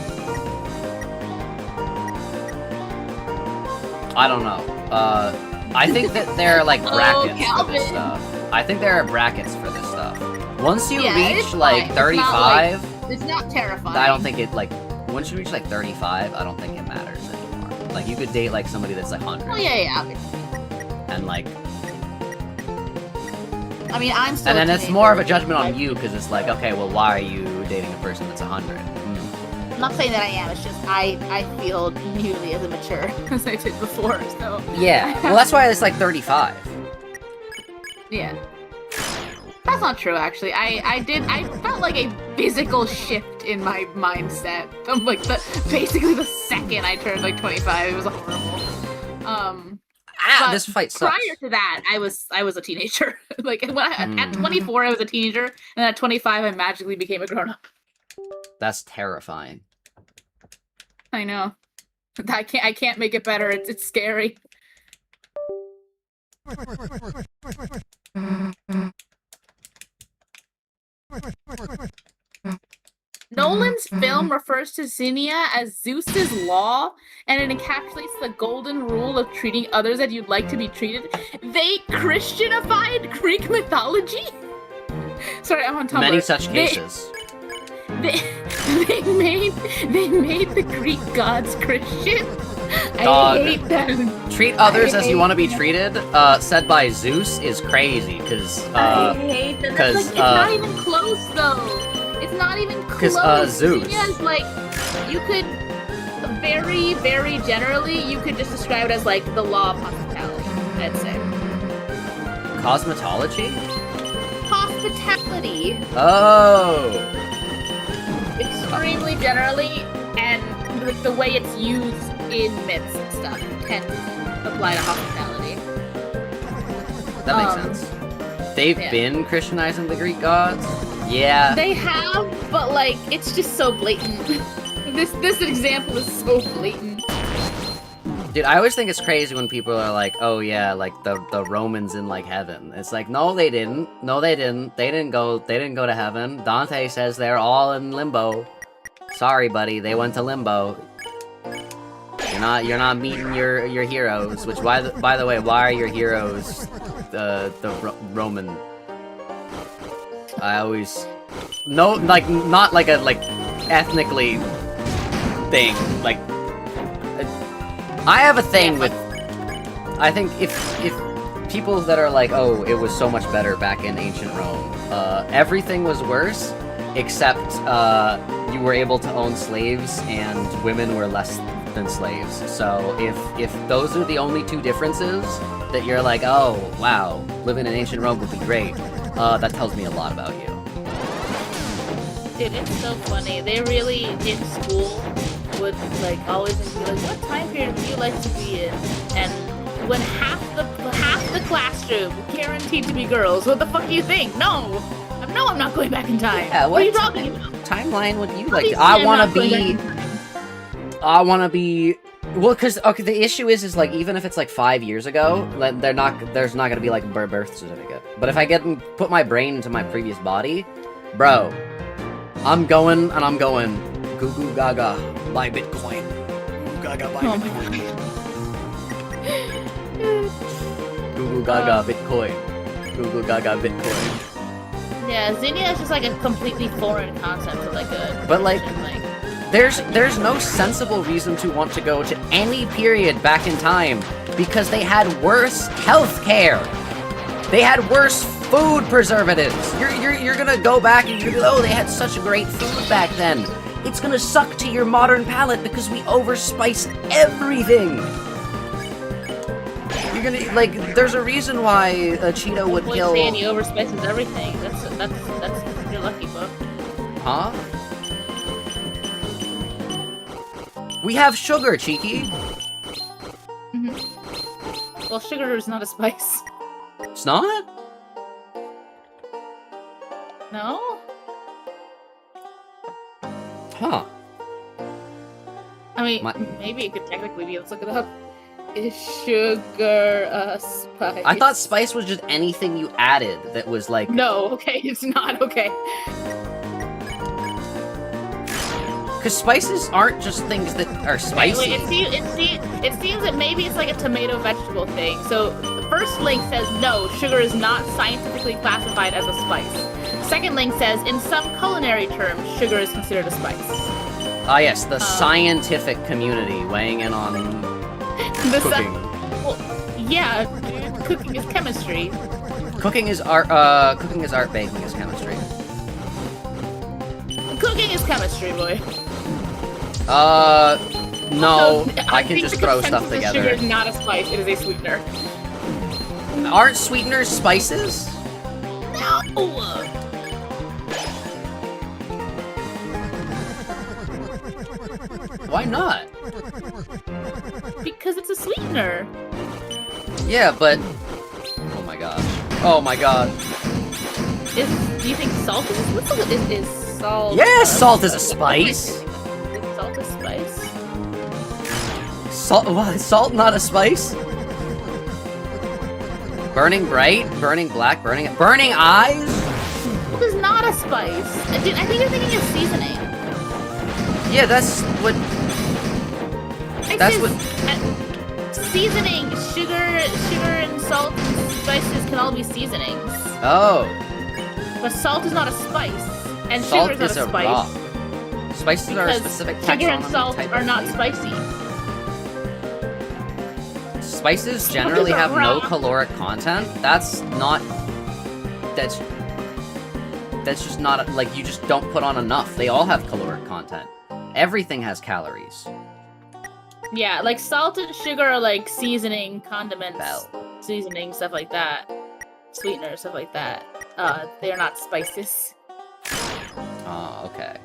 I don't know. I think that there are, like, brackets for this Calvin. stuff. I think there are brackets for this stuff. Once you reach, it's like, fine. 35... It's not terrifying. I don't think it, like... Once you reach, like, 35, I don't think it matters anymore. Like, you could date, like, somebody that's, like, 100. Oh, yeah. And, like... I mean, I'm still And then a it's teenager. more of a judgment on you, because it's like, okay, well, why are you dating a person that's 100? I'm not saying that I am, it's just I feel nearly as immature as I did before, so... Yeah, well, that's why it's, like, 35. Yeah. That's not true, actually. I felt like a physical shift in my mindset. From, like, basically the second I turned, like, 25, it was horrible. This fight sucks. Prior to that, I was a teenager. Like, at 24, I was a teenager, and at 25, I magically became a grown-up. That's terrifying. I know. I can't make it better. It's scary. Nolan's film refers to Xenia as Zeus's law, and it encapsulates the golden rule of treating others as you'd like to be treated. They Christianified Greek mythology? Sorry, I'm on Tumblr. Many such cases. They made the Greek gods Christian. Dog. I hate them. Treat others as you want to be treated, said by Zeus, is crazy, because, I hate them. That's like, it's not even close, though. It's not even close. Because, Zeus. Xenia's like, you could, very, very generally, you could just describe it as, like, the law of hospitality, I'd say. Cosmetology? Hospitality. Oh! Extremely generally, and like the way it's used in myths and stuff can apply to hospitality. That makes sense. They've been Christianizing the Greek gods? Yeah. They have, but like, it's just so blatant. This example is so blatant. Dude, I always think it's crazy when people are like, oh yeah, like the Romans in like heaven. It's like, no they didn't. No they didn't. They didn't go to heaven. Dante says they're all in limbo. Sorry, buddy, they went to limbo. You're not meeting your heroes, which by the way, why are your heroes the Roman? I always not like a ethnically thing, like I have a thing with, I think if people that are like, oh, it was so much better back in ancient Rome, everything was worse, except you were able to own slaves and women were less than slaves. So if those are the only two differences that you're like, oh wow, living in ancient Rome would be great, that tells me a lot about you. Dude, it's so funny. They really, in school, would like always be like, what time period do you like to be in? And when half the classroom guaranteed to be girls, what the fuck do you think? No, I'm not going back in time. Yeah, what are you talking about? Timeline would you like? I want to be. Well, because okay, the issue is like even if it's like 5 years ago, like, there's not gonna be like a birth certificate. But if I put my brain into my previous body, bro, I'm going goo goo gaga buy Bitcoin. Goo goo gaga buy Bitcoin. Goo goo gaga Bitcoin. Goo goo gaga Bitcoin. Yeah, Xenia is just like a completely foreign concept to like a. But like. There's no sensible reason to want to go to any period back in time because they had worse health care. They had worse food preservatives. You're gonna go back and you're gonna be, oh, they had such great food back then. It's gonna suck to your modern palate because we overspice everything. You're gonna like. There's a reason why a Cheeto would kill. Saying he overspices everything. That's you're lucky, bro. Huh? We have sugar, Cheeky! Mm-hmm. Well, sugar is not a spice. It's not? No? Huh. I mean, maybe it could technically be. Let's look it up. Is sugar a spice? I thought spice was just anything you added that was like... No, okay, it's not, okay. Because spices aren't just things that are spicy. Okay, it seems that maybe it's like a tomato vegetable thing. So the first link says, no, sugar is not scientifically classified as a spice. Second link says, in some culinary terms, sugar is considered a spice. Ah yes, the scientific community weighing in on cooking. Well, yeah, dude, cooking is chemistry. Cooking is art, baking is chemistry. Cooking is chemistry, boy. No, Also, I can just throw stuff together. Sugar is not a spice, it is a sweetener. Aren't sweeteners spices? No! Why not? Because it's a sweetener. Yeah, but... Oh my gosh. Oh my god. Do you think salt is... Let's look at this. Is salt... Yes, salt is a spice! Is salt a spice? Salt? What? Salt not a spice? Burning bright? Burning black? Burning eyes? Salt is not a spice. I think you're thinking of seasoning. Yeah, that's what... Seasoning! Sugar and salt and spices can all be seasonings. Oh. But salt is not a spice. And Salt sugar is not a spice. rock. Spices are a specific taxonomy. Sugar and salt type are of not thing. spicy. Spices generally have no caloric content. That's just not, like, you just don't put on enough. They all have caloric content. Everything has calories. Yeah, like salt and sugar are like seasoning, condiments, seasoning, stuff like that. Sweeteners, stuff like that. They're not spices. Oh, okay.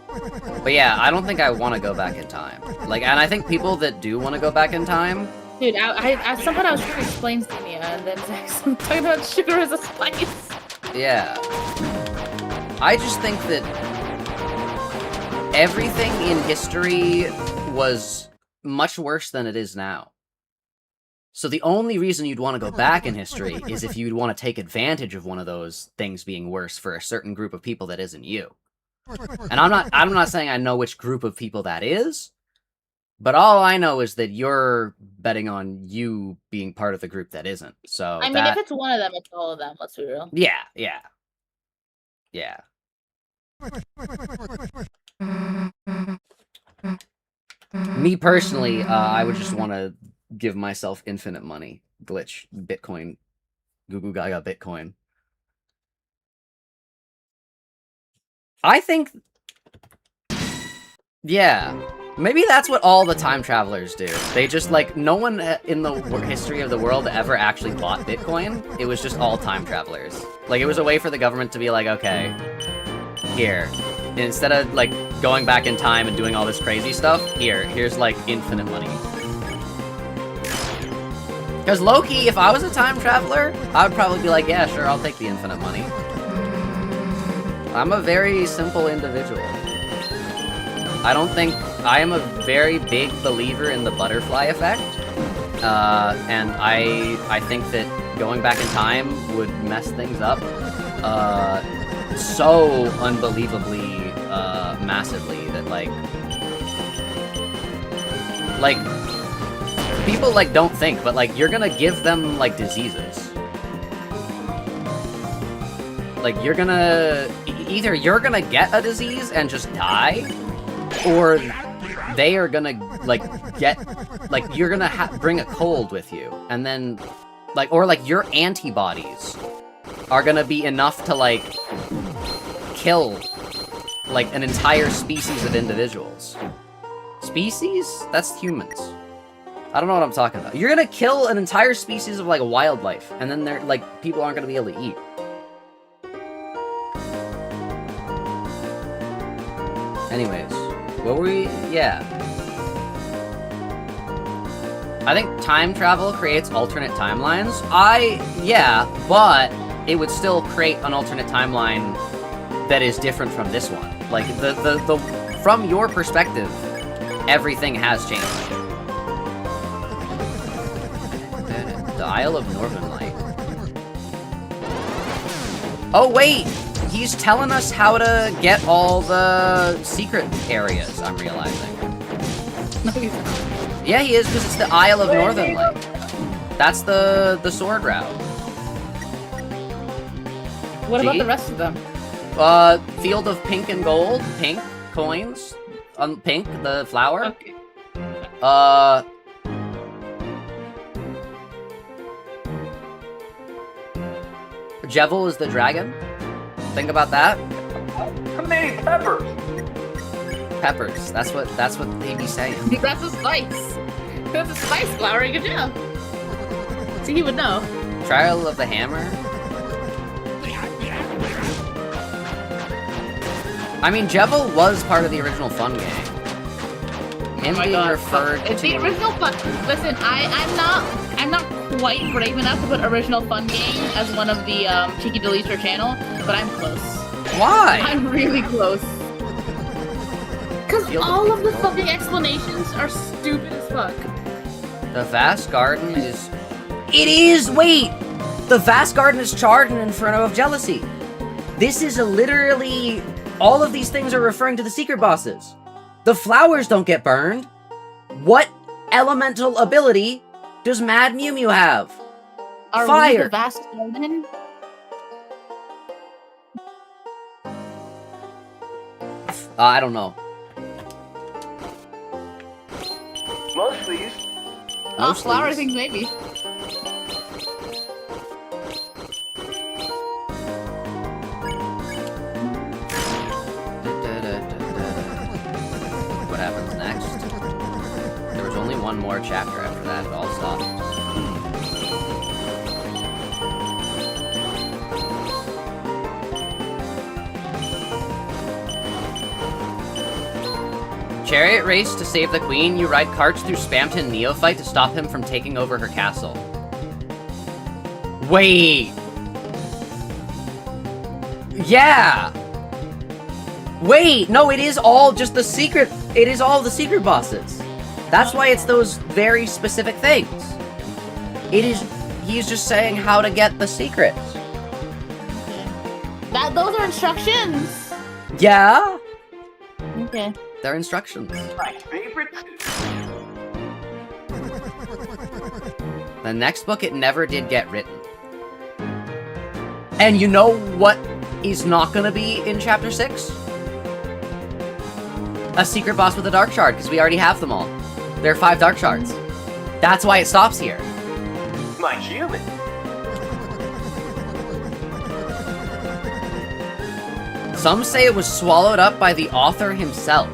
But yeah, I don't think I want to go back in time. Like, and I think people that do want to go back in time... Dude, at some point I was trying to explain Xenia, and then Zach's talking about sugar as a spice. Yeah. I just think that everything in history was much worse than it is now. So the only reason you'd want to go back in history is if you'd want to take advantage of one of those things being worse for a certain group of people that isn't you. And I'm not saying I know which group of people that is, but all I know is that you're betting on you being part of the group that isn't. So I mean, if it's one of them, it's all of them. Let's be real. Yeah. Me personally, I would just want to give myself infinite money. Glitch, Bitcoin, Goo Goo Gaga Bitcoin. I think... Yeah. Maybe that's what all the time travelers do. They just, like, no one in the history of the world ever actually bought Bitcoin. It was just all time travelers. Like, it was a way for the government to be like, okay, here. Instead of, like, going back in time and doing all this crazy stuff, here's, like, infinite money. Because low-key, if I was a time traveler, I would probably be like, yeah, sure, I'll take the infinite money. I'm a very simple individual. I am a very big believer in the butterfly effect, and I think that going back in time would mess things up, so unbelievably, massively that, like, people, like, don't think, but, like, you're gonna give them, like, diseases. Like, you're gonna... Either you're gonna get a disease and just die, or they are gonna, like, get... Like, you're gonna bring a cold with you, and then... Like, or, like, your antibodies are gonna be enough to, like, kill, like, an entire species of individuals. Species? That's humans. I don't know what I'm talking about. You're gonna kill an entire species of, like, wildlife, and then they're, like, people aren't gonna be able to eat. Anyways, what were we... Yeah. I think time travel creates alternate timelines. Yeah, but it would still create an alternate timeline that is different from this one. Like, from your perspective, everything has changed. The Isle of Northern Light. Oh, wait! He's telling us how to get all the secret areas, I'm realizing. No, he's not. Yeah, he is, because it's the Isle of Northern Light. That's the sword route. What about the rest of them? Field of pink and gold. Pink coins. Pink, the flower. Okay. Jevil is the dragon. Think about that. How many peppers? Peppers. That's what they be saying. That's a spice. That's a spice flower. Good job. So he would know. Trial of the Hammer. I mean, Jevil was part of the original Fun game. Him being referred It's to... the original Fun. Listen, I'm not quite brave enough to put original Fun game as one of the cheeky deleter channel, but I'm close. Why? I'm really close. Because all of the fucking explanations are stupid as fuck. The vast garden is... It is! Wait! The vast garden is charred in Inferno of Jealousy. This is literally... All of these things are referring to the secret bosses. The flowers don't get burned. What elemental ability does Mad Mew Mew have? Are Fire! we the vast garden? I don't know. Most of these. Most flower leaves. things maybe. What happens next? There was only one more chapter after that, it all stopped. Chariot race to save the queen. You ride carts through Spamton Neophyte to stop him from taking over her castle. Wait! Yeah! Wait! No, it is all just the secret... It is all the secret bosses. That's why it's those very specific things. It is... He's just saying how to get the secrets. Those are instructions! Yeah? Okay. They're instructions. My favorite. The next book, it never did get written. And you know what is not gonna be in Chapter 6? A secret boss with a Dark Shard, because we already have them all. There are 5 Dark Shards. That's why it stops here. My human. Some say it was swallowed up by the author himself.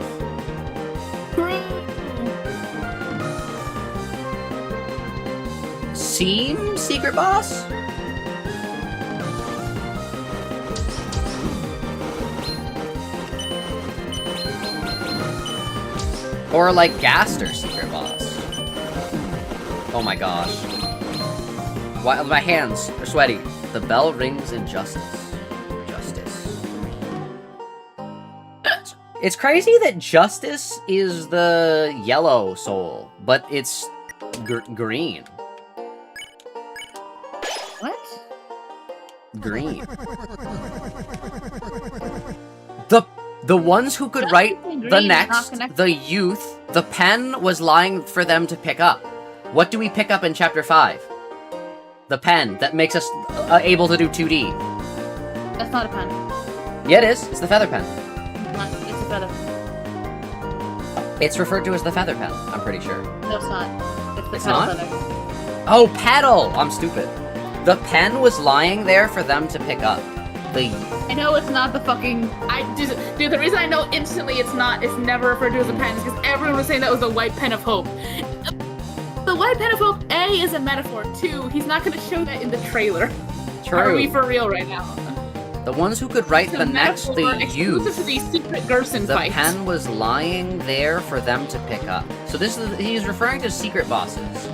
Team Secret Boss? Or like Gaster Secret Boss. Oh my gosh. Why, my hands are sweaty. The bell rings in justice. Justice. It's crazy that Justice is the yellow soul, but it's green. What? Green. The ones who could write the next, the youth, the pen was lying for them to pick up. What do we pick up in Chapter 5? The pen that makes us able to do 2D. That's not a pen. Yeah, it is. It's the feather pen. It's a feather. It's referred to as the feather pen, I'm pretty sure. No, it's not. It's the It's pedal not? feather. Oh, pedal! I'm stupid. The pen was lying there for them to pick up. I know it's not the fucking. Dude, the reason I know instantly it's never referred to as a pen is because everyone was saying that was the white pen of hope. The white pen of hope, A, is a metaphor. 2, he's not going to show that in the trailer. True. Are we for real right now? The ones who could write the next, the exclusive youth. to these secret Gerson The fights. pen was lying there for them to pick up. So this is he's referring to secret bosses.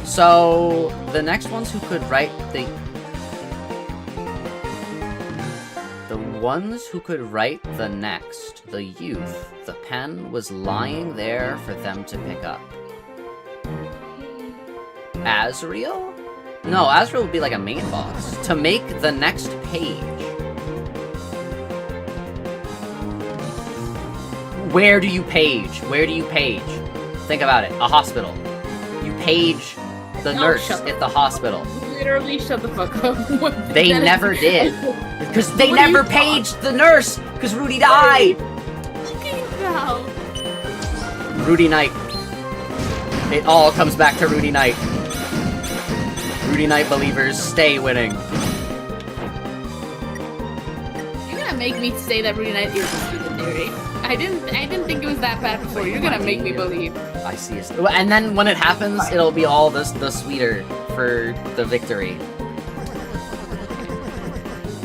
So the next ones who could write the ones who could write the next, the youth, the pen was lying there for them to pick up. Azrael? No, Azrael would be like a main boss. To make the next page. Where do you page? Where do you page? Think about it. A hospital. You page the nurse at the hospital. Literally shut the fuck up. They never did. Because they never paged the nurse! Because Rudy died! No. Rudy Knight. It all comes back to Rudy Knight. Rudy Knight believers, stay winning. You're gonna make me say that Rudy Knight is a stupid theory. I didn't think it was that bad before. You're gonna make me believe. I see. And then when it happens, it'll be all the sweeter for the victory.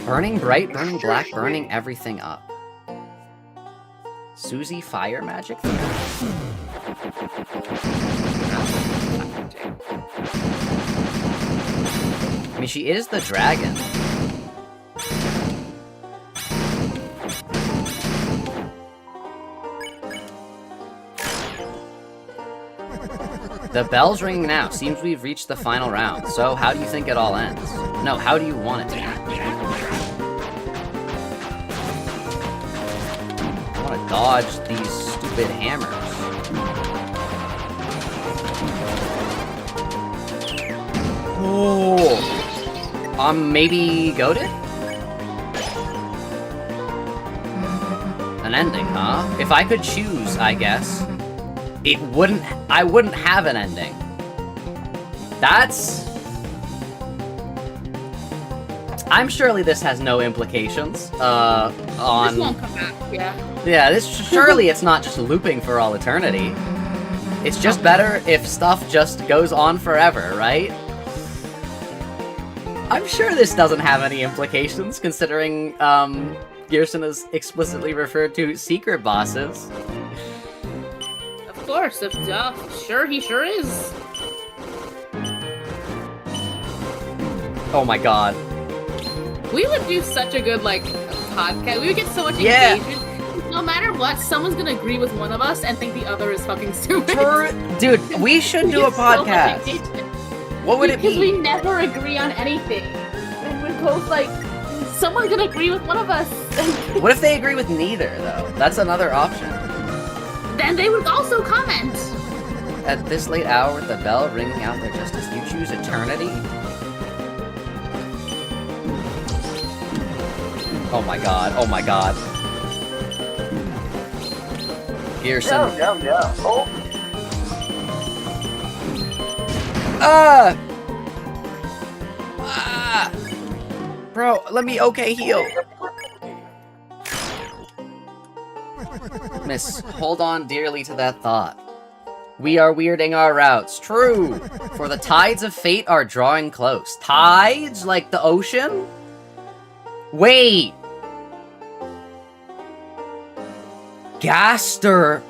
Burning bright, burning black, burning everything up. Susie Fire Magic? I mean, she is the dragon. The bell's ringing now. Seems we've reached the final round. So, how do you think it all ends? No, how do you want it to end? I want to dodge these stupid hammers. Oh! Maybe goated? An ending, huh? If I could choose, I guess. I wouldn't have an ending. I'm surely this has no implications, on... This won't come back, yeah. Yeah, surely it's not just looping for all eternity. It's just better if stuff just goes on forever, right? I'm sure this doesn't have any implications, considering, Gearson has explicitly referred to secret bosses. Of course, sure, he sure is. Oh my god. We would do such a good, podcast. We would get so much engagement. No matter what, someone's gonna agree with one of us and think the other is fucking stupid. Dude, we should do a podcast. What would it be? Because we never agree on anything. And we're both someone's gonna agree with one of us. What if they agree with neither, though? That's another option. Then they would also comment. At this late hour with the bell ringing out their justice, you choose eternity? Oh my god, oh my god. Gearson. No. Oh. Bro, let me heal. Miss, hold on dearly to that thought. We are weirding our routes. True. For the tides of fate are drawing close. Tides? Like the ocean? Wait. Gaster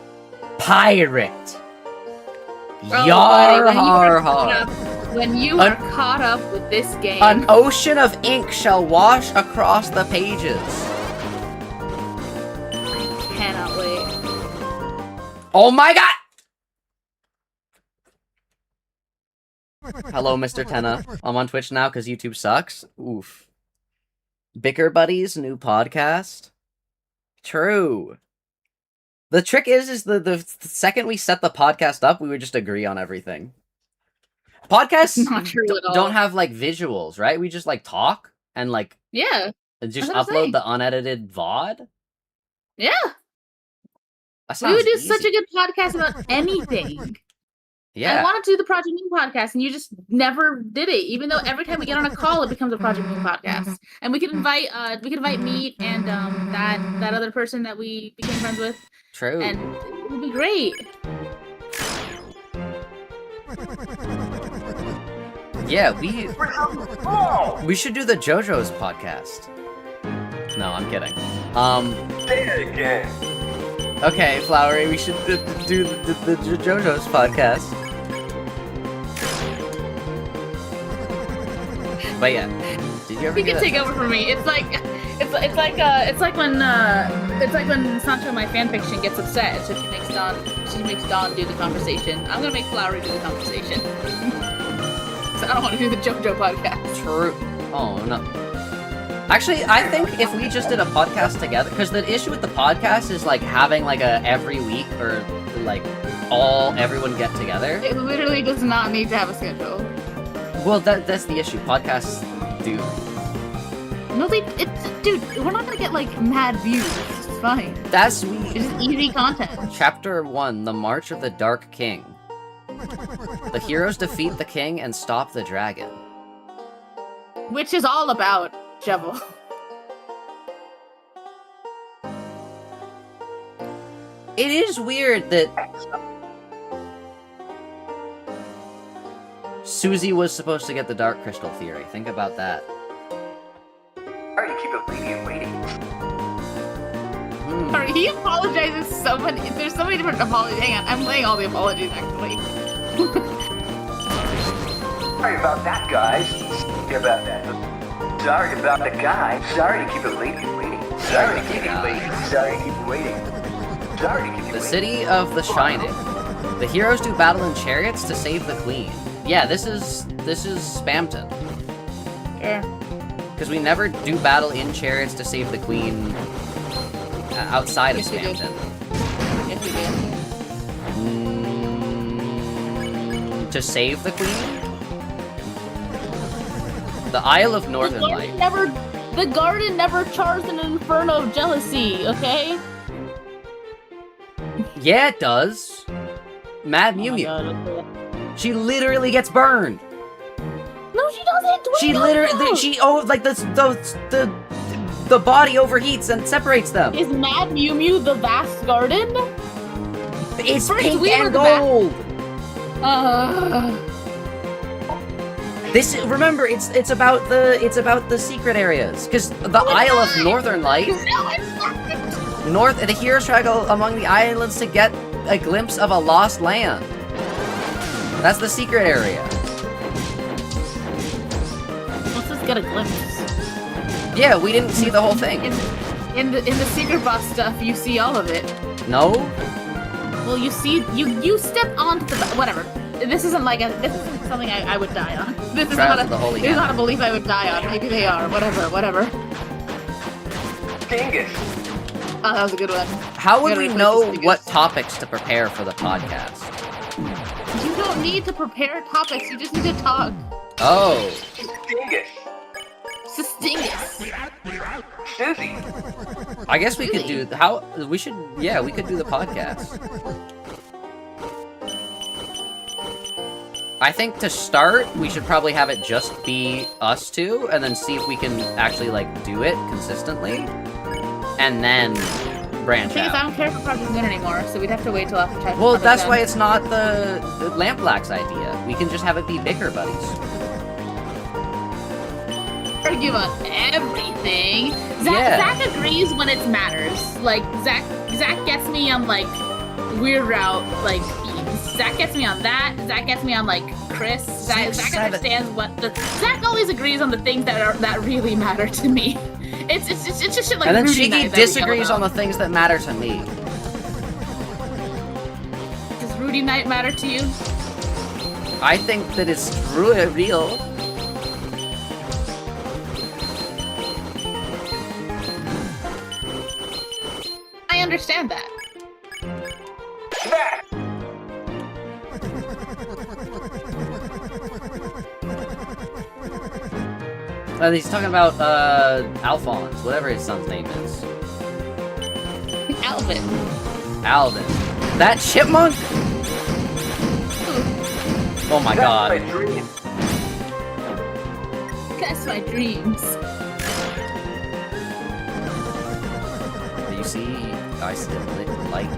pirate. Oh, Yar buddy, har har. when you are caught up with this game. An ocean of ink shall wash across the pages. Cannot wait. Oh my god! Hello, Mr. Tenna. I'm on Twitch now because YouTube sucks. Oof. Bicker Buddies, new podcast. True. The trick is the second we set the podcast up, we would just agree on everything. Podcasts Not true at all. don't have, like, visuals, right? We just, like, talk and, like, Yeah. just That's what I'm upload saying. the unedited VOD. Yeah. That We would sounds do easy. such a good podcast about anything. Yeah. I wanted to do the Project Moon podcast, and you just never did it. Even though every time we get on a call, it becomes a Project Moon podcast, and we could invite Meat and that other person that we became friends with, True. and it would be great. Yeah, Oh! we should do the JoJo's podcast. No, I'm kidding. Say it again. Okay, Flowery, we should do the JoJo's podcast. But yeah, did you ever You get can take over for me. It's like when Sancho, my fanfiction, gets upset, so she makes Dawn do the conversation. I'm gonna make Flowery do the conversation. So I don't want to do the JoJo podcast. True. Oh no. Actually, I think if we just did a podcast together, because the issue with the podcast is like having like a every week or like everyone get together. It literally does not need to have a schedule. Well, that's the issue. Podcasts do. No, dude, we're not gonna get like mad views. It's fine. That's sweet. It's just easy content. Chapter 1, The March of the Dark King. The heroes defeat the king and stop the dragon. Which is all about Shovel. It is weird that Susie was supposed to get the Dark Crystal theory. Think about that. Sorry to keep a lady waiting. Hmm. He apologizes so many. There's so many different apologies. Hang on, I'm laying all the apologies actually. Sorry about that, guys. Sorry about that. Sorry about the guy. Sorry to keep a lady waiting. Sorry to keep you waiting. Sorry to keep you waiting. Sorry to keep you The waiting. City of the Shining. The heroes do battle in chariots to save the queen. Yeah, this is Spamton. Yeah. Because we never do battle in chariots to save the queen outside of Yes, we do. Spamton. Yes, we do. To save the queen? The Isle of Northern Light. The garden never charged an inferno of jealousy, okay? Yeah, it does. Mad Mew Oh my Mew. God, okay. She literally gets burned. No, she doesn't! What She are you talking literally, about? the body overheats and separates them. Is Mad Mew Mew the vast garden? It's First, pink we were and the back- gold. Uh, This remember, it's about the secret areas because the Isle of Northern Light. no, it's not! The heroes travel among the islands to get a glimpse of a lost land. That's the secret area. Let's just get a glimpse. Yeah, we didn't see the whole thing. In the secret boss stuff, you see all of it. No? Well, you see, you step onto the whatever. This isn't something I would die on. This is Trials not of the Holy this is Hammer. not a belief I would die on. Maybe they are. Whatever. Dingus. Oh, that was a good one. How would Gotta we replace know this what biggest- topics to prepare for the podcast? You don't need to prepare topics. You just need to talk. Oh. Dingus. Sustingus. Susie. I guess we could do we could do the podcast. I think to start, we should probably have it just be us two, and then see if we can actually, like, do it consistently. And then branch The thing is, I out. don't care for Project Moon anymore, so we'd have to wait till after Project Well, that's Moon. why it's not the Lampblack's idea. We can just have it be bicker buddies. Argue about everything. Yeah. Zach agrees when it matters. Like, Zach gets me on, like, Weird Route, like, themes. Zach gets me on that. Zach gets me on, like, Kris. Zach understands what the... Zach always agrees on the things that really matter to me. It's just shit like And then Rudy Shiki Knight that we disagrees yell on the things that matter to me. about. Does Rudy Knight matter to you? I think that it's really real. I understand that. Smack! He's talking about, Alphonse, whatever his son's name is. Alvin. Alvin. That chipmunk? Oh my god. That's my dream. That's my dreams. You see, I still like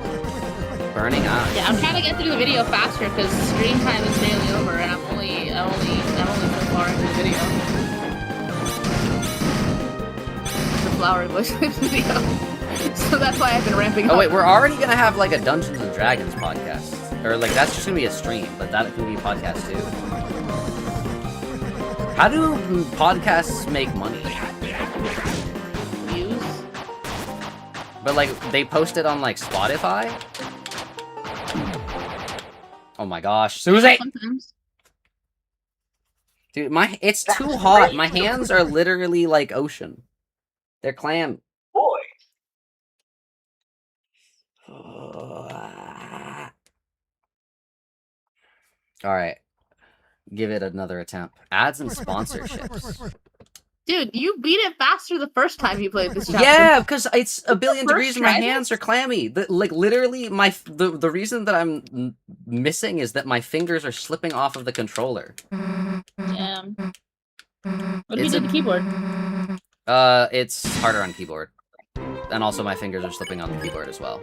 burning eyes. Yeah, I'm trying to get through the video faster because stream time is nearly over, and I'm only so far into the video. The flower bush video. So that's why I've been ramping up. Oh wait, we're already gonna have like a Dungeons and Dragons podcast. Or like, that's just gonna be a stream, but that can be a podcast too. How do podcasts make money? Views. But like, they post it on like Spotify? Oh my gosh. Susie! Sometimes. Dude, it's too hot. My hands are literally like ocean. They're clam. Boy. Alright. Give it another attempt. Ads and sponsorships. Dude, you beat it faster the first time you played this chapter. Yeah, because it's a billion first degrees and my try hands this? are clammy. Like, literally, the reason that I'm missing is that my fingers are slipping off of the controller. Yeah. What do you It's do to the keyboard? It's harder on keyboard. And also my fingers are slipping on the keyboard as well.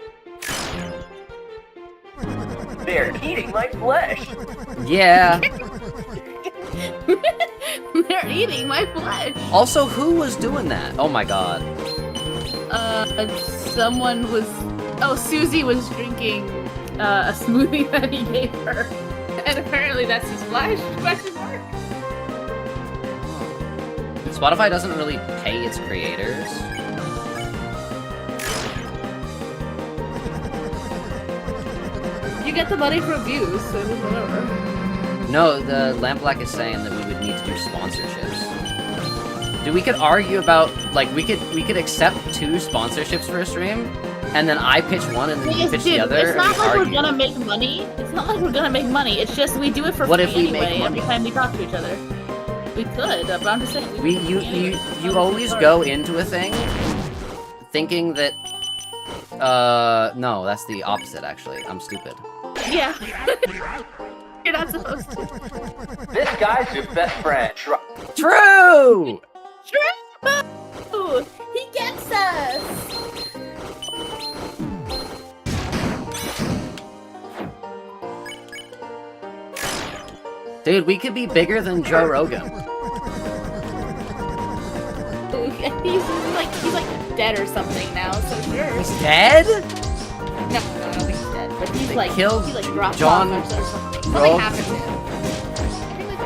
They're eating my flesh. Yeah. They're eating my flesh. Also, who was doing that? Oh my god. Someone was... Oh, Susie was drinking a smoothie that he gave her. And apparently that's his flesh? Question mark? Spotify doesn't really pay its creators. You get the money for views, so it was whatever. No, the Lampblack is saying that we would need to do sponsorships. Dude, we could argue about, like, we could accept 2 sponsorships for a stream, and then I pitch one and then you pitch the other, it's not and we like argue. we're gonna make money. It's not like we're gonna make money. It's just we do it for What free if we make anyway money? every time we talk to each other. We could, but I'm just saying. You always go into a thing thinking that, no, that's the opposite, actually. I'm stupid. Yeah. You're not supposed to. This guy's your best friend. True! True! He gets us! Dude, we could be bigger than Joe Rogan. He's like dead or something now, so sure. He's dead? No, I don't think he's dead, but he's They like killed he like dropped John off or something. Something Rogan. happened to him. I think like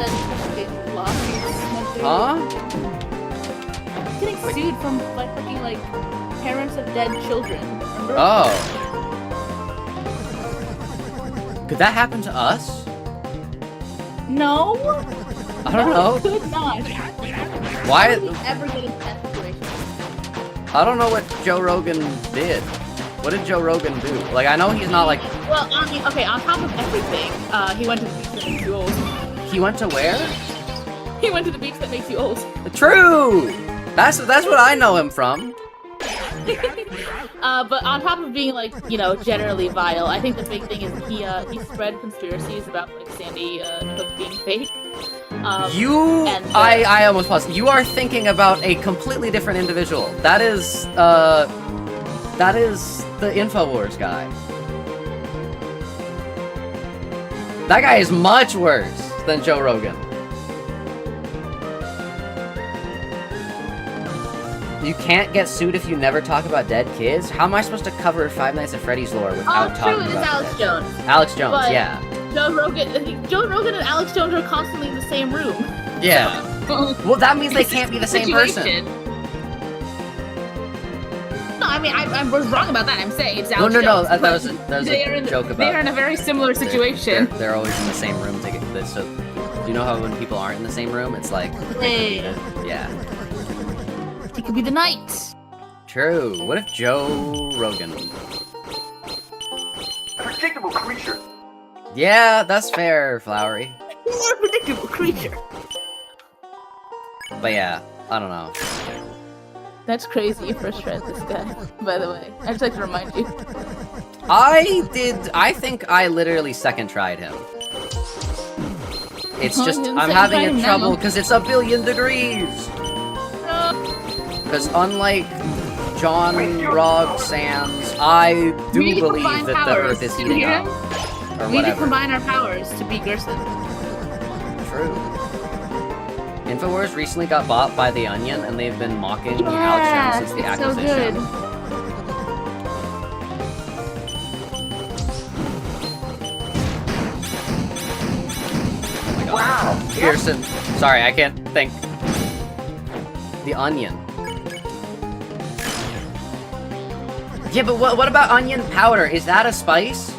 the big lawsuits went through. Huh? Getting sued from like fucking like parents of dead children. Remember? Oh. Could that happen to us? No. I don't know. It could not. Why? How would we ever get into that situation? I don't know what Joe Rogan did. What did Joe Rogan do? Like, I know he's not like... Well, on top of everything, he went to the beach that makes you old. He went to where? He went to the beach that makes you old. True! That's what I know him from. But on top of being like, you know, generally vile, I think the big thing is he spread conspiracies about like Sandy Hook being fake. I almost paused. You are thinking about a completely different individual. That is, That is the InfoWars guy. That guy is much worse than Joe Rogan. You can't get sued if you never talk about dead kids? How am I supposed to cover Five Nights at Freddy's lore without talking true, it is about Alex it? Jones. Alex Jones, But- yeah. Joe Rogan and Alex Jones are constantly in the same room. Yeah. Well, that means they can't be the same person. Situation. No, I mean, I was wrong about that. I'm saying it's No, Alex no, no. Jones, That was but a joke about. They are in a very similar situation. They're always in the same room to get this. So, you know how when people aren't in the same room, it's like, yeah. It could be the night. True. What if Joe Rogan? Predictable creature. Yeah, that's fair, Flowery. You're a predictable creature. But yeah, I don't know. That's crazy. You first read this guy, by the way. I just like to remind you. I think I literally second tried him. It's just, didn't I'm second having try him a trouble now. because it's a billion degrees. Because unlike John Rog Sands, I We do need to believe combine that the powers. Earth is Did you heating hear up. him? Or We need to whatever. combine our powers to beat Gerson. True. InfoWars recently got bought by The Onion, and they've been mocking Alex Jones since the it's so acquisition. good. Oh my God. Wow. Pearson. Sorry, I can't think. The Onion. Yeah, but what about onion powder? Is that a spice?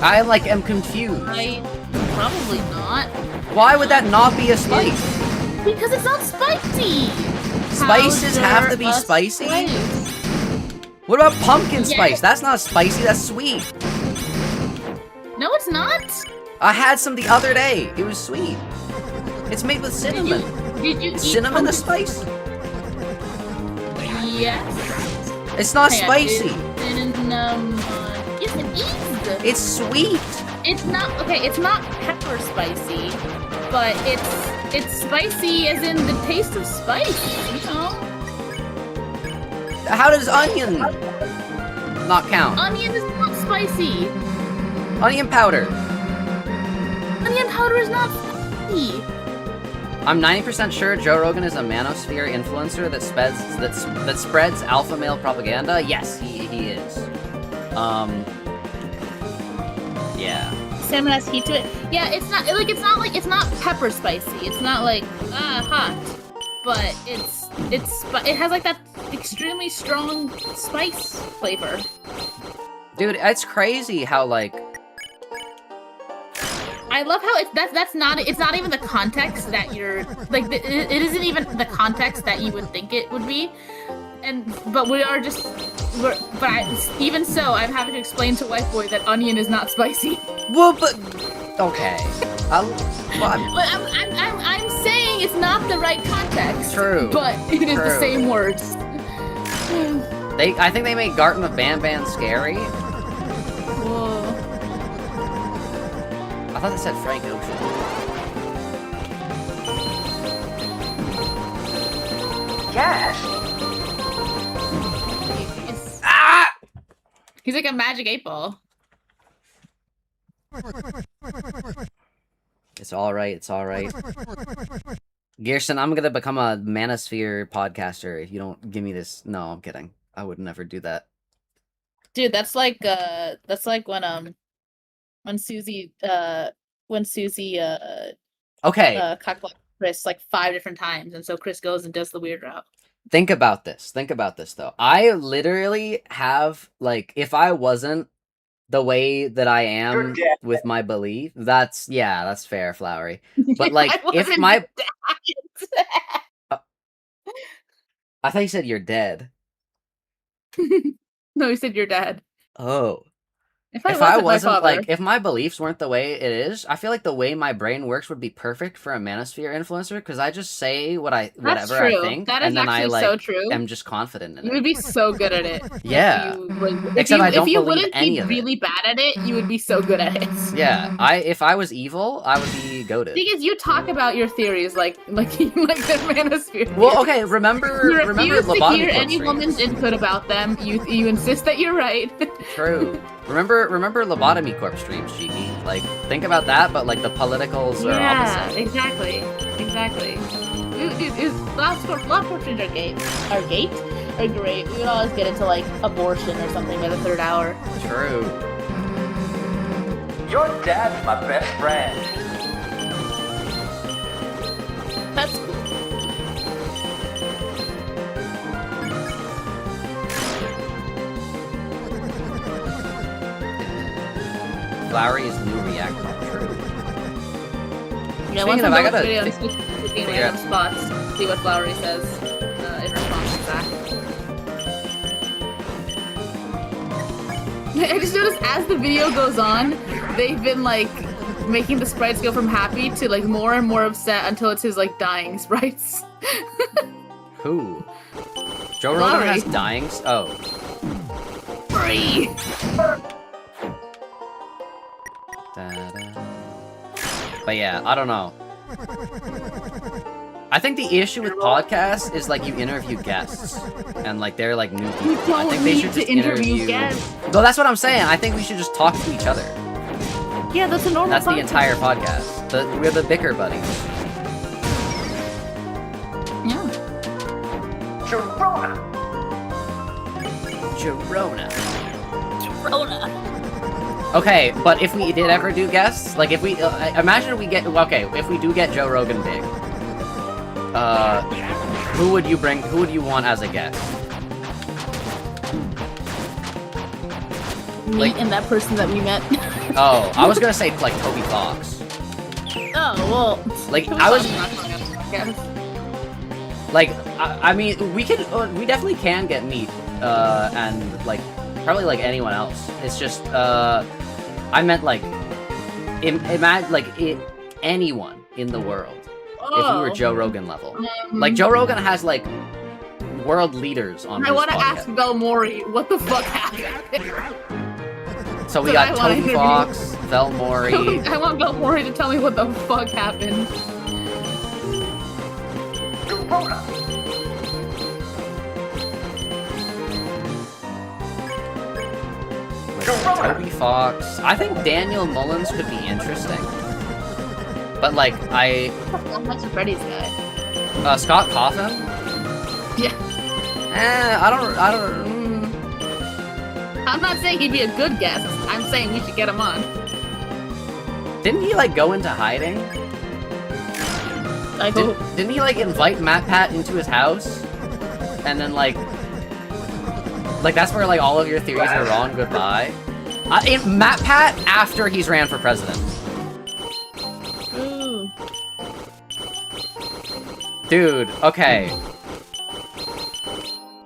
I am confused. Probably not. Why would that not be a spice? Because it's not spicy. Spices have to be Powder spicy? spice. What about pumpkin Yes. spice? That's not spicy, that's sweet. No, it's not. I had some the other day. It was sweet. It's made with cinnamon. Did you Is eat cinnamon a pumpkin- spice? Yes. It's not Hang on, spicy. Cinnamon. Yes, it is. It's sweet. It's not okay. It's not pepper spicy, but it's spicy as in the taste of spice. You know, How does onion not count? onion is not spicy. Onion powder. Onion powder is not spicy. I'm 90% sure Joe Rogan is a manosphere influencer that spreads alpha male propaganda. Yes, he is. Yeah. Salmon has heat to it. Yeah, it's not not pepper spicy. It's not like hot, but it has like that extremely strong spice flavor. Dude, it's crazy how I love how it's not even the context that you're like it isn't even the context that you would think it would be, but even so I'm having to explain to White Boy that onion is not spicy. well, but okay. I'm But I'm saying it's not the right context. True. But it is the True. same words. I think they made Garten of Banban scary. Whoa. I thought they said Frank Ocean. Yes. Ah! He's like a magic 8-ball. It's alright, it's alright. Gerson, I'm gonna become a Manosphere podcaster if you don't give me this. No, I'm kidding. I would never do that. Dude, that's like when Susie Okay, cockblocked Kris like 5 different times, and so Kris goes and does the weird route. think about this. Think about this, though. I literally have, if I wasn't the way that I am You're dead. with my belief, that's fair, Flowery. But, I if wasn't my... dead. I thought you said you're dead. No, he said your dad. Oh. If I If I wasn't my wasn't father, like, if my beliefs weren't the way it is, I feel like the way my brain works would be perfect for a manosphere influencer because I just say whatever I true. think, That is and then I actually like so true. am just confident in you it. would be so good at it. Yeah. Except I don't if you believe wouldn't any be of it. really bad at it, you would be so good at it. Yeah, if I was evil, I would be goated. Thing is, you talk about your theories like the manosphere. Well, okay, remember You refuse to lobotomy hear corpse any streams. woman's input about them. You insist that you're right. True. Remember lobotomy corpse streams, GE. Like, think about that, but like the politicals are opposite. Exactly. Dude, last corpse streams are great. We would always get into like abortion or something by the third hour. True. Your dad's my best friend. That's cool. Flowery is the new reactor. True. Yeah, Speaking once of, I'm I done with gotta the video, I'm fi- just looking figure random spots, see what Flowery says in response to that. I just noticed as the video goes on, they've been like making the sprites go from happy to like more and more upset until it's his like dying sprites. Who? Joe Rogan Flowery. has dying. Oh. Free. Da-da. But yeah, I don't know. I think the issue with podcasts is like you interview guests, and like they're like new people. You I don't think they need should to just interview guests. No, that's what I'm saying. I think we should just talk to each other. Yeah, that's a normal. That's the podcast. entire podcast. We're the bicker buddies. Yeah. Sharona. Jorona. Okay, but if we did ever do guests, like if we imagine we get if we do get Joe Rogan big, who would you bring? Who would you want as a guest? Me Like- and that person that we met. Oh, I was gonna say like Toby Fox. Oh well. Like Who's I was not going on the podcast? like I mean we we definitely can get meat and like probably like anyone else. It's just I meant like imagine like anyone in the world if we were Joe Rogan level. Like Joe Rogan has like world leaders on. I his want to podcast. ask Belmori what the fuck happened. So we that I got wanna Toby interview. Fox, Velmori. I want Belmori to tell me what the fuck happened. Sharona. Toby Fox. I think Daniel Mullins could be interesting. But like That's Freddy's guy. Scott Coffin. Yeah. I don't. I'm not saying he'd be a good guest. I'm saying we should get him on. Didn't he like go into hiding? I hope. Didn't he like invite Matt Pat into his house? And then like that's where like all of your theories are wrong. Goodbye. Matt Pat after he's ran for president. Ooh. Dude, okay.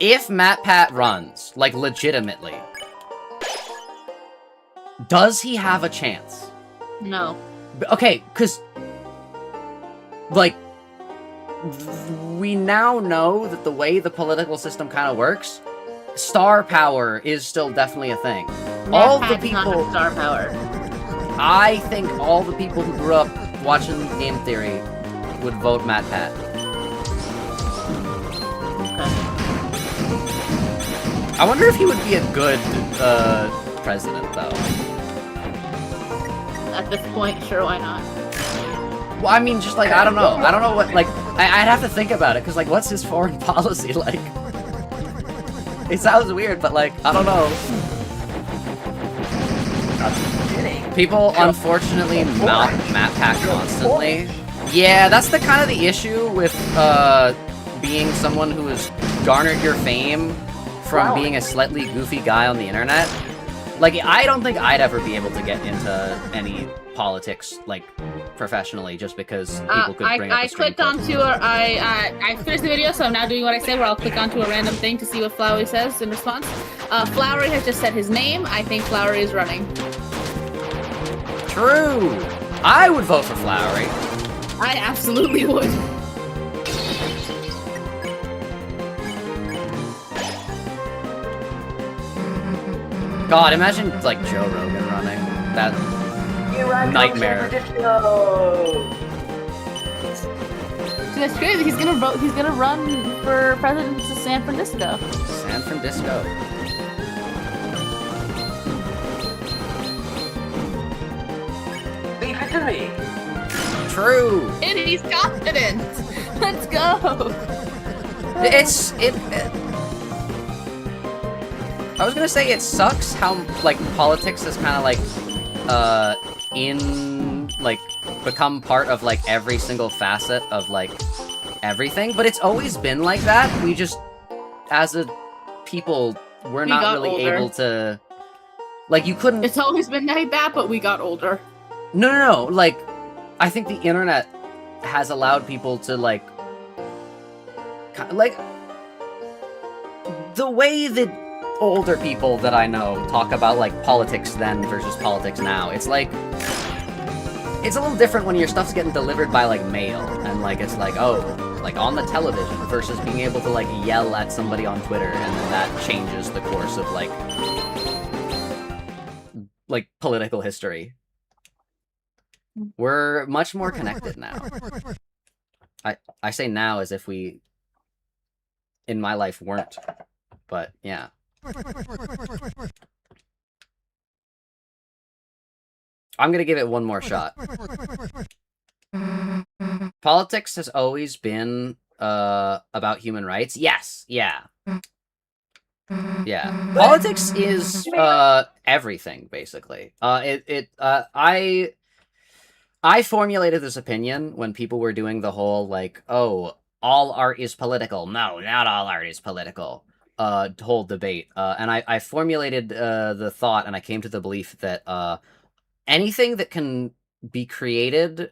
If Matt Pat runs, like legitimately, does he have a chance? No. Okay, because like we now know that the way the political system kind of works, star power is still definitely a thing. All the Matt Pat's not people, got star power. I think all the people who grew up watching Game Theory would vote Matt Pat. I wonder if he would be a good president, though. At this point, sure, why not? Well, I mean, just like, I don't know. I don't know what, like, I'd have to think about it, because, like, what's his foreign policy like? It sounds weird, but, like, I don't know. People, unfortunately, mount Matt Pat constantly. Yeah, that's the kind of the issue with, being someone who has garnered your fame from being a slightly goofy guy on the internet. Like, I don't think I'd ever be able to get into any politics, like, professionally, just because people could bring up I a stream clicked onto I finished the video, so I'm now doing what I said, where I'll click onto a random thing to see what Flowery says in response. Flowery has just said his name. I think Flowery is running. True! I would vote for Flowery. I absolutely would. God, imagine, like, Joe Rogan running. That nightmare. See, that's crazy. He's gonna vote. He's gonna run for president of San Francisco. San Francisco. Leave it to me. True. And he's confident. Let's go. I was gonna say it sucks how, like, politics is kind of, like, become part of, like, every single facet of, like, everything, but it's always been like that. We just, as a people, we're not really older. able to, like, you couldn't... It's always been like that, but we got older. No, like, I think the internet has allowed people to, like, the way that older people that I know talk about, like, politics then versus politics now, it's like, it's a little different when your stuff's getting delivered by, like, mail, and, like, it's like, oh, like, on the television, versus being able to, like, yell at somebody on Twitter, and then that changes the course of, like, political history. We're much more connected now. I say now as if we, in my life, weren't, but, yeah. I'm gonna give it one more shot. Politics has always been about human rights. Yes, yeah. Yeah. Politics is everything, basically. I formulated this opinion when people were doing the whole, like, oh, all art is political. No, not all art is political. Whole debate. And I formulated the thought, and I came to the belief that anything that can be created,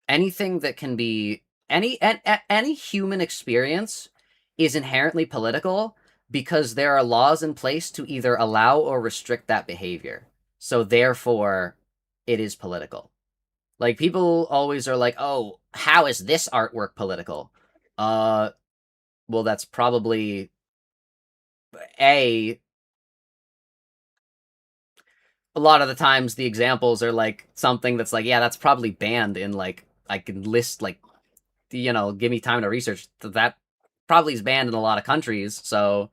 anything that can be any human experience is inherently political because there are laws in place to either allow or restrict that behavior. So therefore, it is political. Like, people always are like, oh, how is this artwork political? Well, that's probably a lot of the times the examples are, like, something that's like, yeah, that's probably banned in, like, I can list, like, you know, give me time to research. That probably is banned in a lot of countries, so,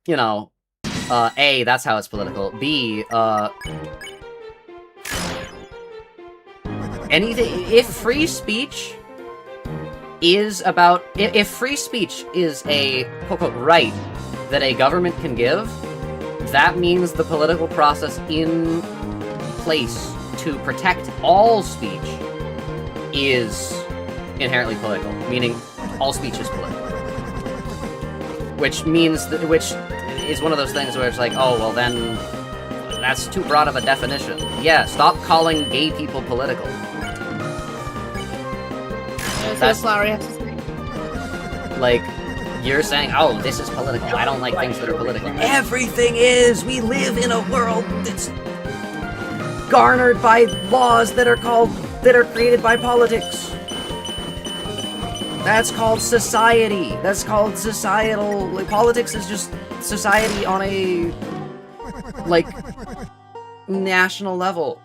you know, A, that's how it's political. B, anything, if free speech is about, if free speech is a, quote-unquote, right that a government can give, that means the political process in place to protect all speech is inherently political, meaning all speech is political. Which means that, which is one of those things where it's like, oh, well then, that's too broad of a definition. Yeah, stop calling gay people political. That's what Flowery has to say. Like, you're saying, oh, this is political. I don't like things that are political. Everything is! We live in a world that's garnered by laws that are created by politics. That's called society. That's called societal. Like, politics is just society on a, like, national level.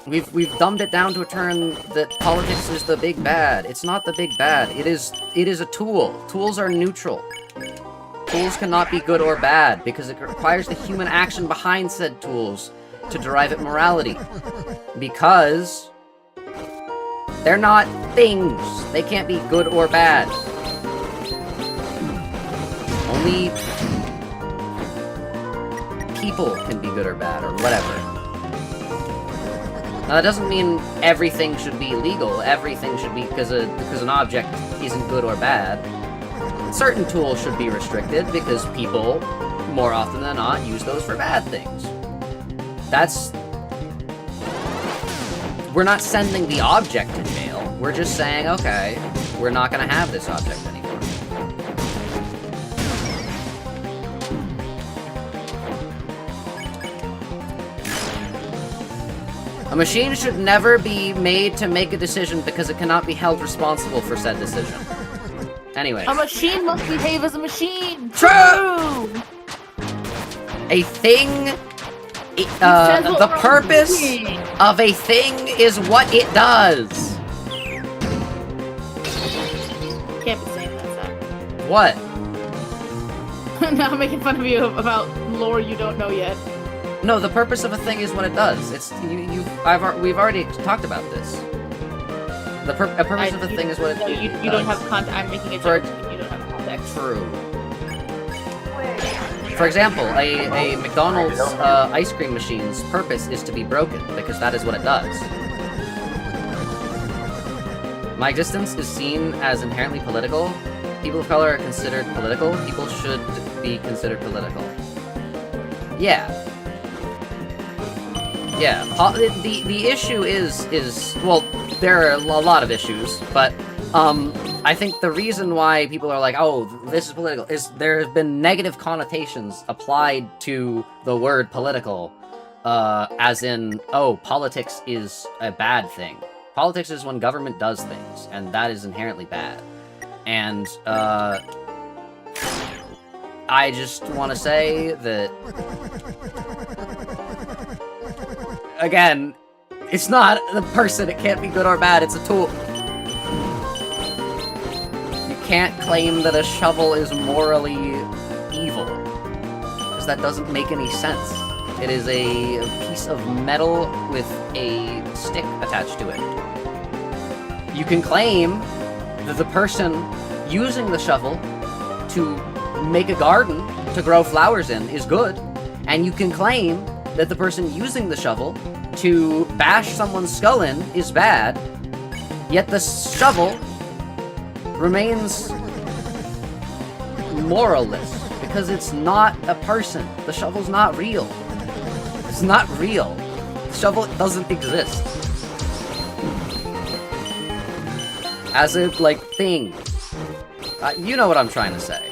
We've dumbed it down to a term that politics is the big bad. It's not the big bad. It is a tool. Tools are neutral. Tools cannot be good or bad because it requires the human action behind said tools to derive at morality. Because they're not things. They can't be good or bad. Only people can be good or bad or whatever. Now, that doesn't mean everything should be legal. Everything should be because an object isn't good or bad. certain tools should be restricted because people, more often than not, use those for bad things. That's... We're not sending the object to jail. We're just saying, okay, we're not gonna have this object anymore. A machine should never be made to make a decision because it cannot be held responsible for said decision. Anyway. A machine must behave as a machine! True! A thing... the purpose of a thing is what it does! Can't be saying that, Zach. What? Now I'm making fun of you about lore you don't know yet. No, the purpose of a thing is what it does. It's we've already talked about this. A purpose of a thing is what it does. You don't have context. I'm making a joke. You don't have context. True. For example, a McDonald's ice cream machine's purpose is to be broken, because that is what it does. My existence is seen as inherently political. People of color are considered political. People should be considered political. Yeah. Yeah, the issue is, well, there are a lot of issues, but, I think the reason why people are like, oh, this is political, is there have been negative connotations applied to the word political, as in, oh, politics is a bad thing. Politics is when government does things, and that is inherently bad. And, I just want to say that... Again, it's not the person, it can't be good or bad, it's a tool. You can't claim that a shovel is morally evil, because that doesn't make any sense. It is a piece of metal with a stick attached to it. You can claim that the person using the shovel to make a garden to grow flowers in is good, and you can claim that the person using the shovel to bash someone's skull in is bad, yet the shovel remains moralless, because it's not a person. The shovel's not real. It's not real. The shovel doesn't exist. As a, like, thing. You know what I'm trying to say.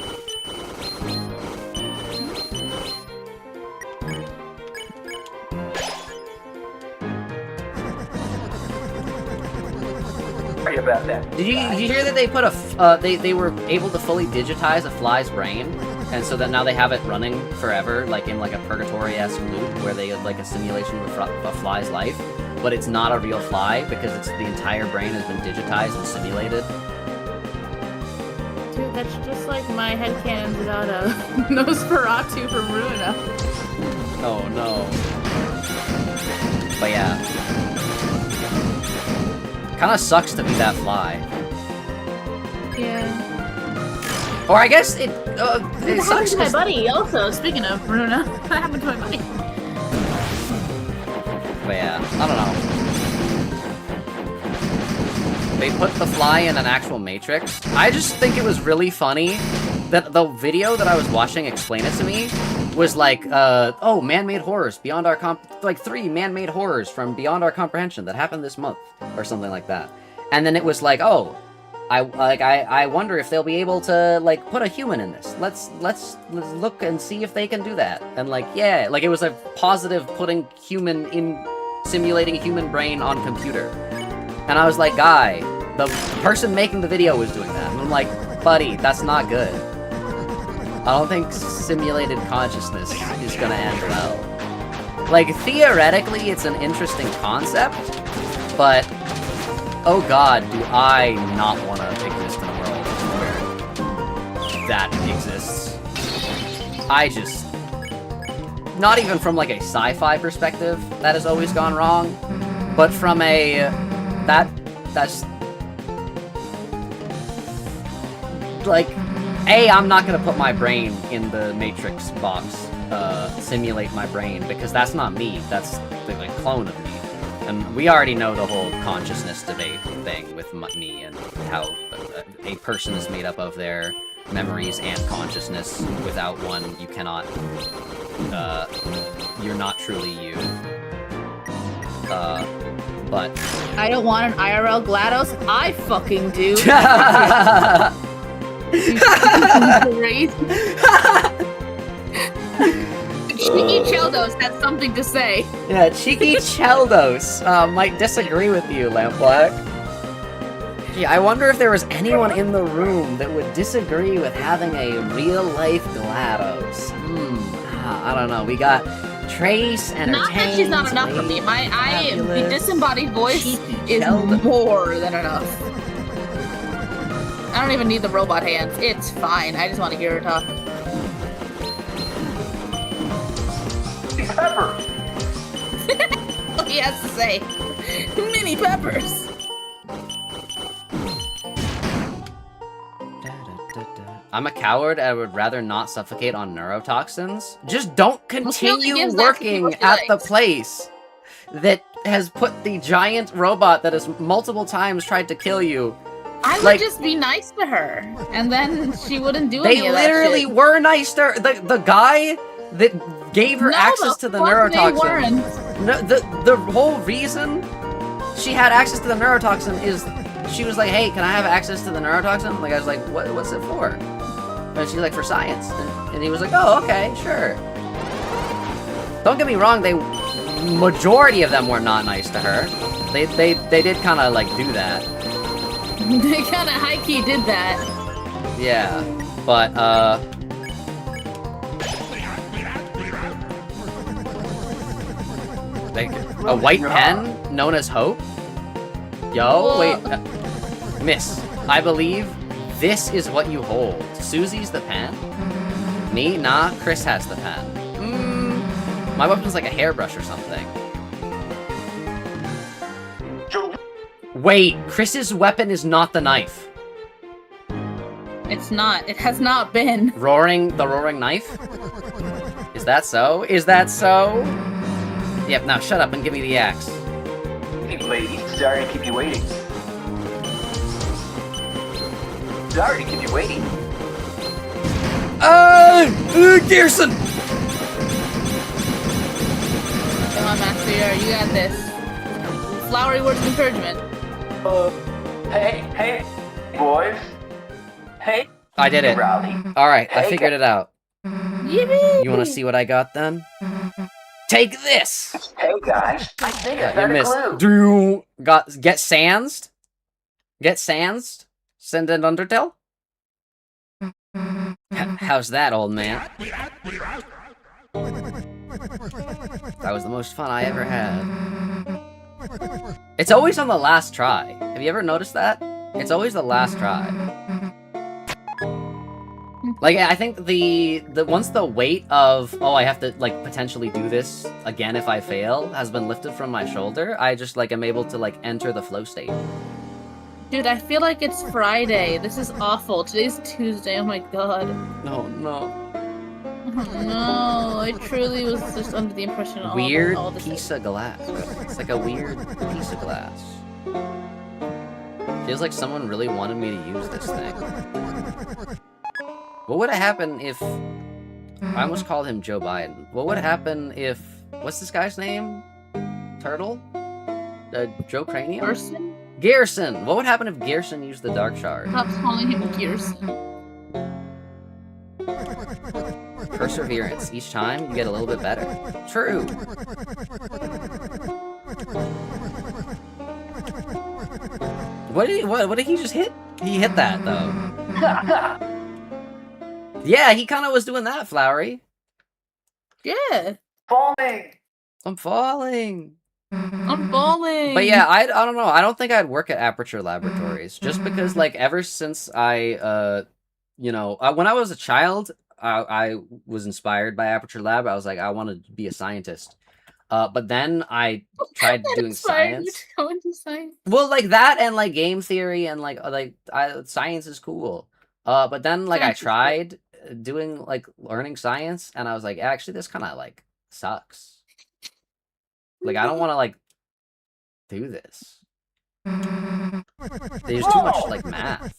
About that. Did you hear that they put a they were able to fully digitize a fly's brain, and so that now they have it running forever, like in like a purgatory-esque loop where they have like a simulation of a fly's life, but it's not a real fly because it's the entire brain has been digitized and simulated. Dude, that's just like my headcanons about Nosferatu from Ruina. Oh no. But yeah. Kinda sucks to be that fly. Yeah. Or I guess it sucks. My buddy, also, speaking of Runa, what happened to my buddy? But yeah, I don't know. They put the fly in an actual matrix. I just think it was really funny that the video that I was watching explain it to me was like, oh, man-made horrors beyond our like 3 man-made horrors from beyond our comprehension that happened this month, or something like that. And then it was like, oh, I wonder if they'll be able to like put a human in this. Let's look and see if they can do that. And like, yeah, like it was a positive putting human in simulating a human brain on computer. And I was like, guy, the person making the video was doing that. And I'm like, buddy, that's not good. I don't think simulated consciousness is gonna end well. Like, theoretically, it's an interesting concept, but, oh god, do I not want to exist in a world where that exists. I just... Not even from, like, a sci-fi perspective, that has always gone wrong, but from a... That's... Like... I'm not gonna put my brain in the Matrix box, simulate my brain, because that's not me, that's the like, clone of me. And we already know the whole consciousness debate thing with me and how a person is made up of their memories and consciousness. Without one, you cannot, you're not truly you. But... I don't want an IRL GLaDOS. I fucking do. Crazy. Cheeky Cheldos had something to say. Yeah, Cheeky Cheldos might disagree with you, Lampblack. Gee, I wonder if there was anyone in the room that would disagree with having a real-life GLaDOS. I don't know. We got Trace, Entertained, Not that she's not enough for me. The disembodied voice is more than enough. I don't even need the robot hands. It's fine. I just want to hear her talk. Pepper. What he has to say. Mini peppers. I'm a coward and would rather not suffocate on neurotoxins. Just don't continue gives that to working people at she the likes. place that has put the giant robot that has multiple times tried to kill you. I would Like- just be nice to her, and then she wouldn't do They any of that literally shit. were nice to her. The guy that gave her No, access the to the fuck they neurotoxin. weren't. No, the whole reason she had access to the neurotoxin is she was like, hey, can I have access to the neurotoxin? Like, I was like, what's it for? And she's like, for science. And he was like, oh, okay, sure. Don't get me wrong, majority of them were not nice to her. They did kind of, like, do that. They kind of high-key did that. Yeah. But, like, a white pen known as Hope? Yo, wait. Miss, I believe this is what you hold. Susie's the pen? Me? Nah, Kris has the pen. My weapon's like a hairbrush or something. Wait, Chris's weapon is not the knife. It's not. It has not been. The roaring knife? Is that so? Is that so? Yep, now shut up and give me the axe. Hey, lady, sorry to keep you waiting. Sorry to keep you waiting. Gearson! Come on, Master, you got this. Flowery words of encouragement. Hey, boys. Hey. I did it. Rowdy. Alright, I Hey, figured it out. Yippee! You wanna see what I got then? Take this! Hey, guys. I think I You found a missed. clue. Do get sansed? Get sansed? Send an Undertale? How's that, old man? That was the most fun I ever had. It's always on the last try. Have you ever noticed that? It's always the last try. Like, I think the once the weight of, oh, I have to, like, potentially do this again if I fail has been lifted from my shoulder, I just, like, am able to, like, enter the flow state. Dude, I feel like it's Friday. This is awful. Today's Tuesday. Oh my god. No, no. Oh, no, I truly was just under the impression all Weird all this piece of glass. It's like a weird piece of glass. Feels like someone really wanted me to use this thing. What would have happened if... I almost called him Joe Biden. What would happen if... What's this guy's name? Turtle? Joe Cranium? person. Gearson! What would happen if Gearson used the Dark Shard? Stop calling him Gearson. Perseverance. Each time, you get a little bit better. True! What did he just hit? He hit that, though. Yeah, he kind of was doing that, Flowery. Yeah. Falling. I'm falling. I'm falling. But yeah, I don't know. I don't think I'd work at Aperture Laboratories. Just because, like, ever since I, you know, when I was a child, I was inspired by Aperture Lab. I was like, I want to be a scientist. But then I tried doing Inspired you science. to go into science. Well, like that and like game theory and like science is cool. But then like I Science is cool. tried doing like learning science and I was like, actually this kind of like sucks. Like I don't want to like do this. There's too much like math.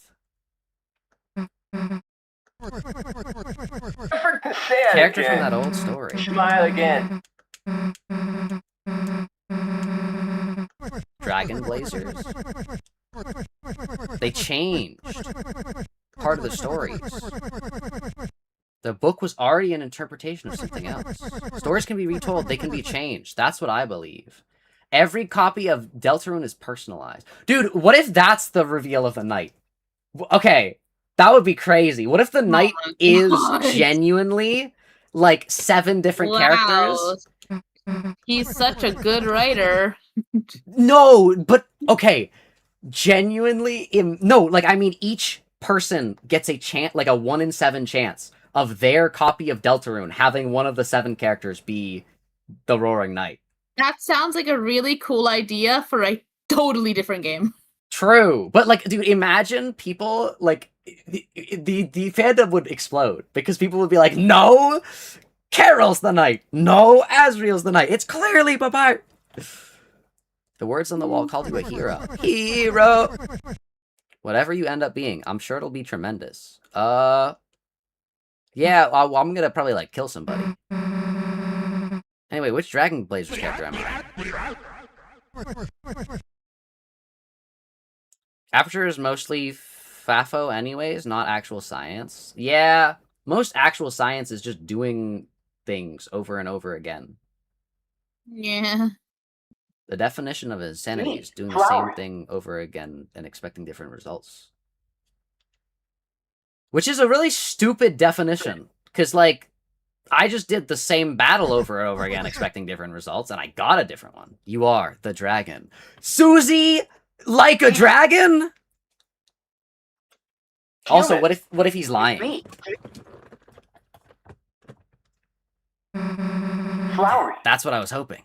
Sad Character from again. that old story. Smile again. Dragon Blazers. They changed part of the stories. The book was already an interpretation of something else. Stories can be retold, they can be changed. That's what I believe. Every copy of Deltarune is personalized. Dude, what if that's the reveal of the night? Okay, that would be crazy. What if the night is genuinely like 7 different characters? He's such a good writer. No, but okay. Genuinely, no, like I mean, each person gets a chance, like a 1 in 7 chance of their copy of Deltarune having one of the 7 characters be the Roaring Knight. That sounds like a really cool idea for a totally different game. True, but like, dude, imagine people like the fandom would explode because people would be like, "No, Carol's the knight. No, Asriel's the knight. It's clearly Papa." The words on the wall called you a hero. Hero. Whatever you end up being, I'm sure it'll be tremendous. Yeah, I'm gonna probably like kill somebody. Anyway, which Dragon Blazers character am I? Aperture is mostly FAFO anyways, not actual science. Yeah, most actual science is just doing things over and over again. Yeah. The definition of insanity is doing the same thing over again and expecting different results. Which is a really stupid definition, because, like, I just did the same battle over and over again expecting different results, and I got a different one. You are the dragon. Susie, like a dragon? Also, what if he's lying? Flowery. That's what I was hoping.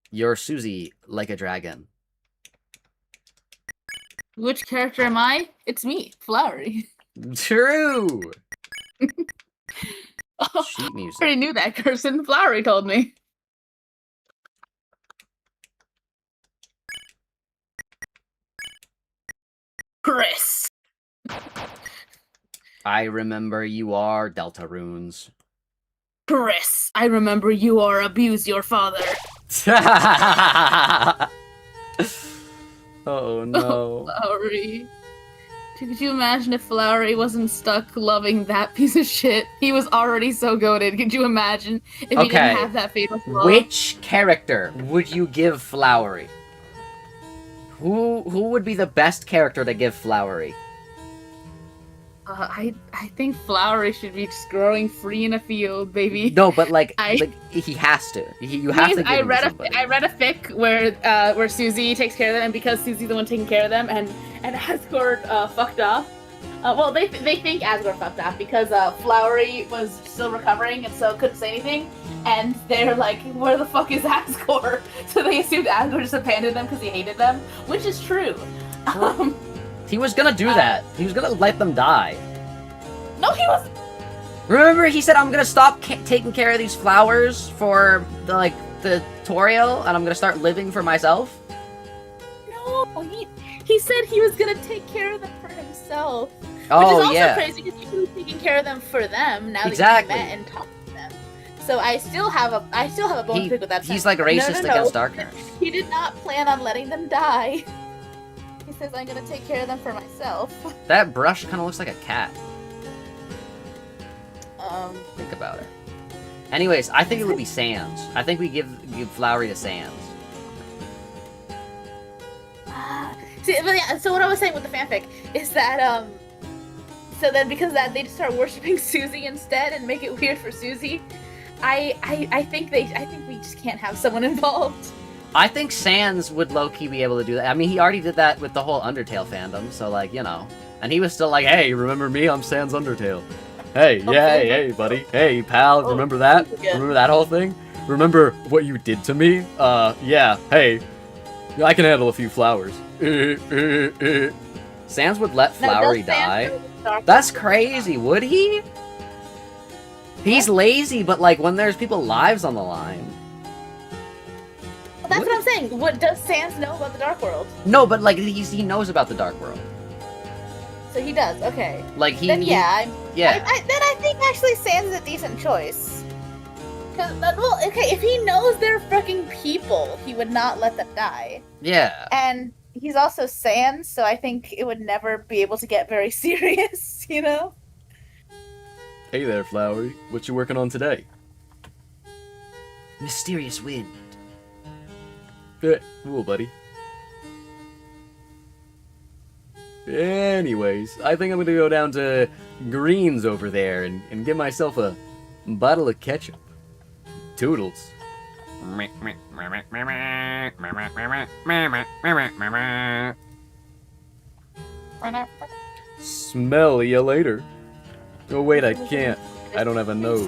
You're Susie, like a dragon. Which character am I? It's me, Flowery. True! Oh, Sheet music. I already knew that, Kirsten. Flowery told me. Kris. I remember you are Deltarunes. Kris, I remember you are abuse your father. Oh no. Flowery. Could you imagine if Flowery wasn't stuck loving that piece of shit? He was already so goated. Could you imagine if he Okay. didn't have that fatal flaw? Which character would you give Flowery? Who would be the best character to give Flowery? I think Flowery should be just growing free in a field, baby. No, but like he has to. You have to give him to somebody. I read a fic where Susie takes care of them, and because Susie's the one taking care of them, and Asgore fucked off. Well, they think Asgore fucked off because Flowery was still recovering and so couldn't say anything, and they're like, "Where the fuck is Asgore?" So they assumed Asgore just abandoned them because he hated them, which is true. He was gonna do that. He was gonna let them die. No, he wasn't. Remember, he said, "I'm gonna stop taking care of these flowers for the tutorial, and I'm gonna start living for myself." No, he said he was gonna take care of them for himself. Oh, which is also yeah. crazy because he was taking care of them for them now Exactly. that you met and talked to them. So I still have a bone to pick with that. He's like racist against darkness. He did not plan on letting them die. He says, "I'm gonna take care of them for myself." That brush kind of looks like a cat. Think about it. Anyways, I think it would be Sans. I think we give Flowery to Sans. So what I was saying with the fanfic is that so then because of that they just start worshiping Susie instead and make it weird for Susie. I think we just can't have someone involved. I think Sans would low-key be able to do that. I mean, he already did that with the whole Undertale fandom, so like, you know. And he was still like, "Hey, remember me? I'm Sans Undertale. Hey, yeah, hey, buddy. Hey, pal, remember that? Remember that whole thing? Remember what you did to me? Yeah, hey, I can handle a few flowers." Sans would let Flowery die? That's crazy, would he? He's lazy, but like, when there's people's lives on the line. Well, that's what I'm saying. What does Sans know about the Dark World? No, but like, he knows about the Dark World. So he does. Okay. Like Then yeah, yeah. then I think actually Sans is a decent choice. Well, okay, if he knows they're fucking people, he would not let them die. Yeah. And he's also Sans, so I think it would never be able to get very serious, you know? Hey there, Flowery. What you working on today? Mysterious wind. Cool, buddy. Anyways, I think I'm gonna go down to Green's over there and get myself a bottle of ketchup. Toodles. Smell ya later. Oh wait, I can't. I don't have a nose.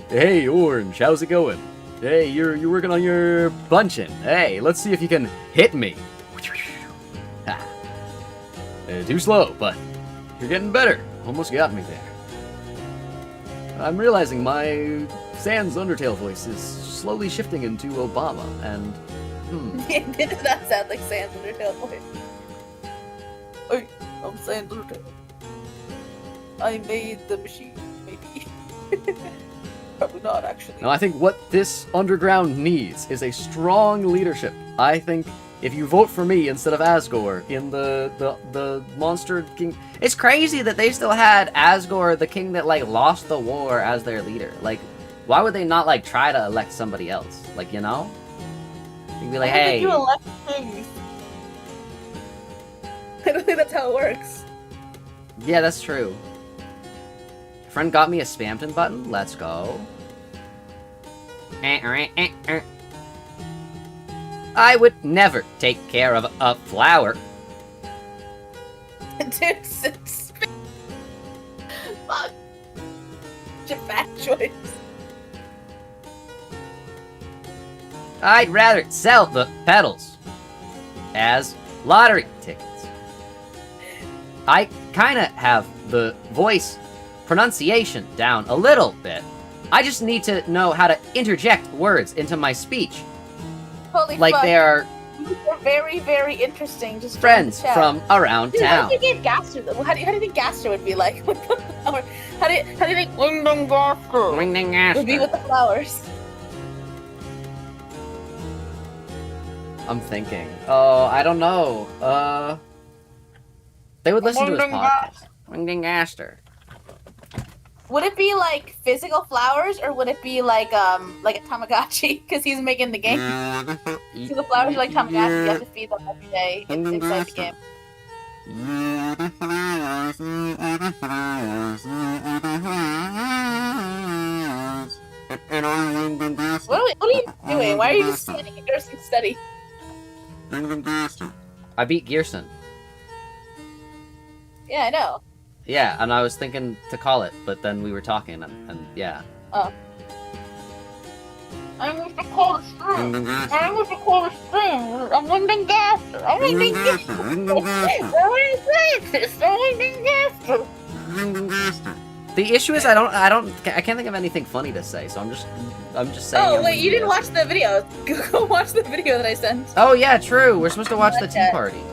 Hey, Orange, how's it going? Hey, you're working on your bunching. Hey, let's see if you can hit me. Too slow, but you're getting better. Almost got me there. I'm realizing my Sans Undertale voice is slowly shifting into Obama, and It did not sound like Sans Undertale voice. Hey, I'm Sans Undertale. I made the machine, maybe. Probably not, actually. No, I think what this underground needs is a strong leadership. I think if you vote for me instead of Asgore in the Monster King... It's crazy that they still had Asgore, the king that, like, lost the war, as their leader. Like, why would they not, like, try to elect somebody else? Like, you know? You'd be like, hey... You elect kings. I don't think that's how it works. Yeah, that's true. Friend got me a Spamton button. Let's go. I would never take care of a flower. Dude, fuck. Such a bad choice. I'd rather sell the petals as lottery tickets. I kinda have the voice pronunciation down a little bit. I just need to know how to interject words into my speech. Holy like fuck. they are They're very, very interesting. Just friends from around Dude, town. How do you think Gaster? How do you think Gaster would be like with the flower? How do you think Wingding Gaster would be with the flowers? I'm thinking. Oh, I don't know. They would listen to his podcast. Wingding Gaster. Would it be like physical flowers, or would it be like a Tamagotchi? Because he's making the game. So the flowers are like Tamagotchi. You have to feed them every day inside the game. What are you doing? Why are you just standing and nursing steady? I beat Gearson. Yeah, I know. Yeah, and I was thinking to call it, but then we were talking, and yeah. Oh. I need to call the stream. I need to call the stream. I'm Wingding Gaster. I'm Wingding Gaster. I'm Wingding Gaster. The issue is I can't think of anything funny to say, so I'm just saying. Oh wait, you didn't watch the video. Go watch the video that I sent. Oh yeah, true. We're supposed to watch the tea party.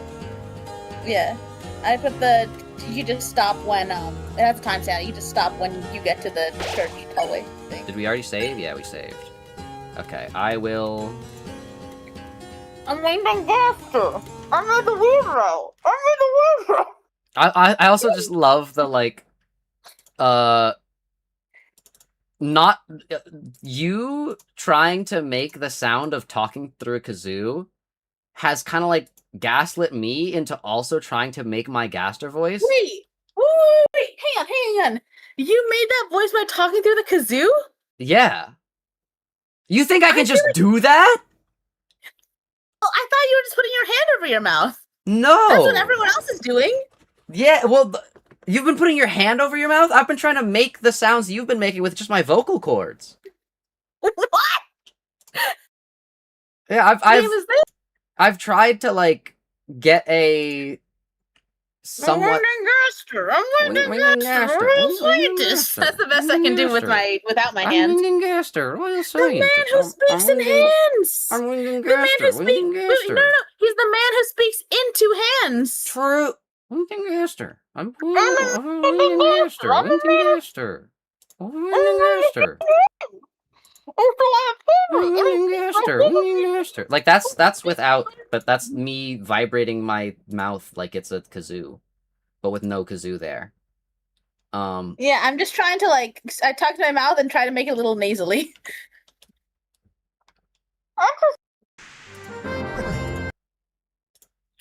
Yeah, I put the. You just stop when it has a timestamp. You just stop when you get to the church hallway thing. Did we already save? Yeah, we saved. Okay, I will. I'm Wingding Gaster. I'm in the wheelbarrow. I'm in the wheelbarrow. I also just love the like, not you trying to make the sound of talking through a kazoo has kind of like gaslit me into also trying to make my Gaster voice. Wait, hang on. You made that voice by talking through the kazoo? Yeah. You think I can just do that? Well, I thought you were just putting your hand over your mouth. No. That's what everyone else is doing. Yeah, well, you've been putting your hand over your mouth? I've been trying to make the sounds you've been making with just my vocal cords. What? Yeah, I've tried to, like, get a somewhat. I'm scientist. That's the best I can do without my hands. The man who speaks in hands. The man who speaks. No, he's the man who speaks into hands. True. I'm Like that's without, but that's me vibrating my mouth like it's a kazoo, but with no kazoo there. Yeah, I'm just trying to I talk to my mouth and try to make it a little nasally.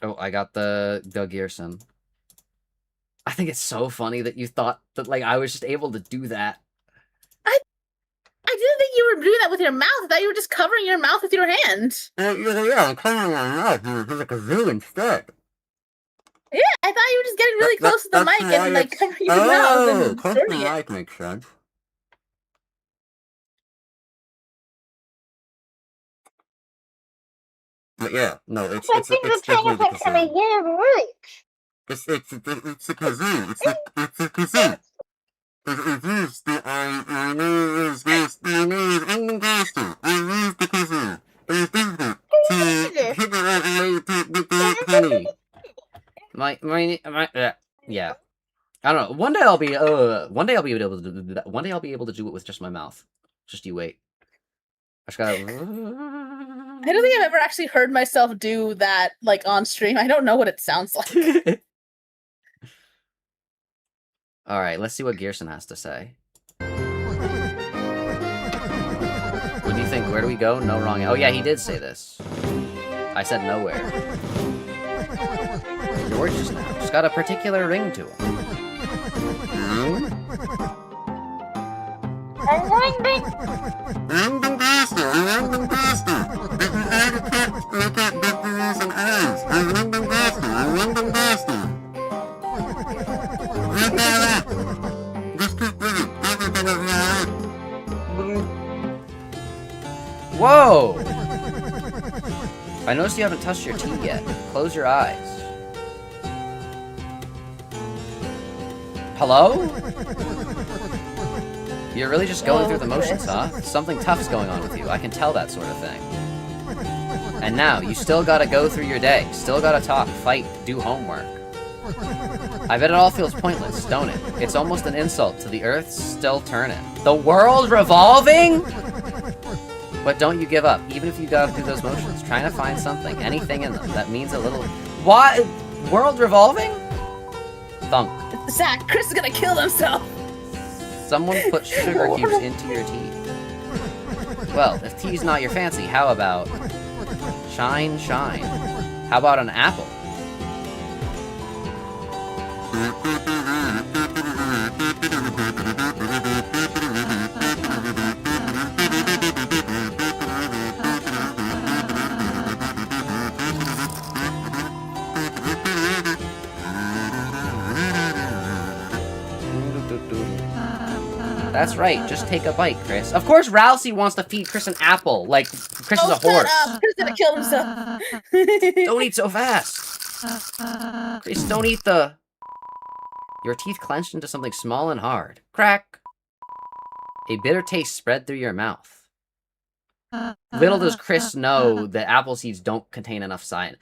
Oh, I got the Gearson. I think it's so funny that you thought that like I was just able to do that. I didn't think you were doing that with your mouth. I thought you were just covering your mouth with your hand. Yeah, I'm covering my mouth with a kazoo instead. Yeah, I thought you were just getting really close to the mic and like covering your mouth and close to the sorting it. mic makes sense. But yeah, no, it's definitely the kazoo. It's a kazoo. It's a kazoo. It's used the I use the kazoo. Yeah. I don't know. One day I'll be able to do that. One day I'll be able to do it with just my mouth. Just you wait. I just gotta. I don't think I've ever actually heard myself do that like on stream. I don't know what it sounds like. All right, let's see what Gearson has to say. What do you think? Where do we go? No wrong. Oh yeah, he did say this. I said nowhere. Gorgeous now. It's got a particular ring to it. Whoa! I noticed you haven't touched your tea yet. Close your eyes. Hello? You're really just going through the motions, huh? Something tough's going on with you. I can tell that sort of thing. And now, you still gotta go through your day. Still gotta talk, fight, do homework. I bet it all feels pointless, don't it? It's almost an insult to the Earth still turning. The world revolving?! But don't you give up, even if you gotta do those motions. Trying to find something, anything in them, that means a little... What? World revolving? Thunk. Zach, Kris is gonna kill himself! Someone put sugar cubes into your tea. Well, if tea's not your fancy, how about... Shine, shine. How about an apple? That's right, just take a bite, Kris. Of course Rousey wants to feed Kris an apple, like Kris is a horse. Kris is gonna kill himself. Don't eat so fast. Kris, don't eat the... Your teeth clenched into something small and hard. Crack. A bitter taste spread through your mouth. Little does Kris know that apple seeds don't contain enough cyanide.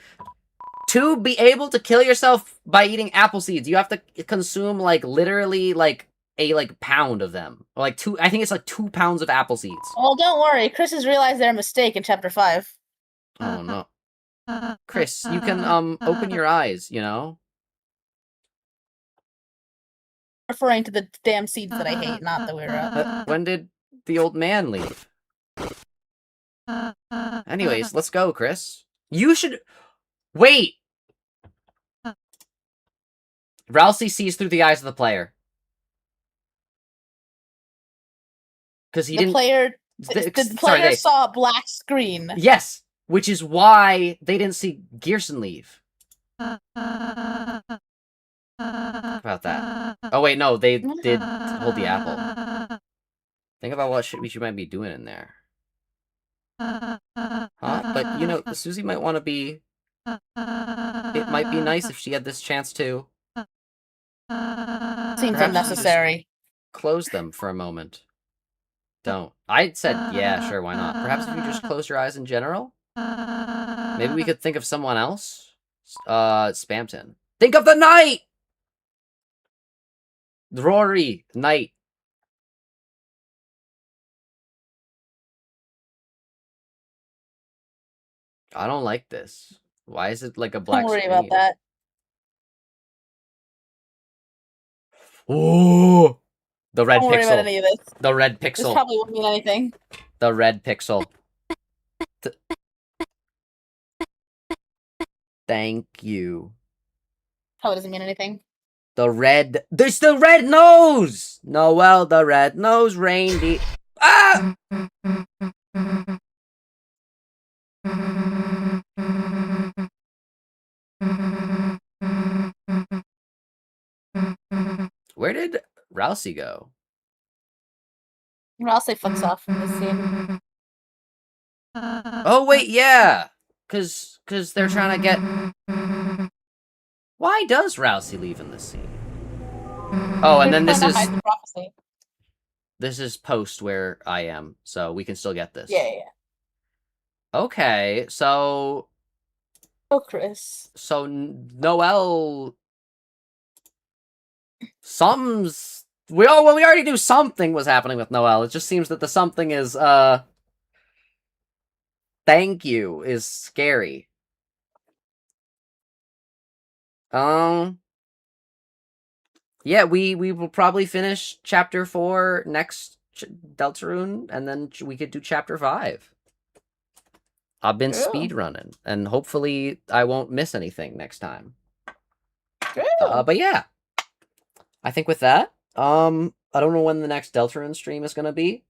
To be able to kill yourself by eating apple seeds, you have to consume, like, literally, like, a pound of them. Or like I think it's like 2 pounds of apple seeds. Well, don't worry. Kris has realized their mistake in chapter 5. Oh no. Kris, you can open your eyes, you know? Referring to the damn seeds that I hate, not the weirdo. When did the old man leave? Anyways, let's go, Kris. You should... Wait! Rousey sees through the eyes of the player. Because he didn't... The player saw a black screen. Yes! Which is why they didn't see Gearson leave. About that. Oh wait, no, they did hold the apple. Think about what shit we might be doing in there. Huh? But, you know, Susie might want to be... It might be nice if she had this chance to... Seems Perhaps unnecessary. Close them for a moment. Don't. I said, yeah, sure, why not? Perhaps if you just close your eyes in general? Maybe we could think of someone else? Spamton. Think of the knight! Rory, knight. I don't like this. Why is it like a black Don't worry screen? about that. Oh! The red Don't worry about pixel. any of this. The red This pixel. probably won't mean anything. The red pixel. Thank you. Probably doesn't mean anything. The red... There's the red nose! Noelle, the red nose reindeer. Ah! Where did Rousey go? I'll say fucks off from this scene. Oh, wait, yeah! Cause they're trying to get... Why does Rousey leave in this scene? Oh, and then this They're is... trying to hide the prophecy. This is post where I am, so we can still get this. Yeah. Okay, so... Oh, Kris. So, Noelle... Something's... We already knew something was happening with Noelle. It just seems that the something is, Thank you is scary. Yeah, we will probably finish Chapter 4 next Deltarune, and then we could do Chapter 5. I've been speedrunning, and hopefully I won't miss anything next time. But yeah. I think with that, I don't know when the next Deltarune stream is gonna be.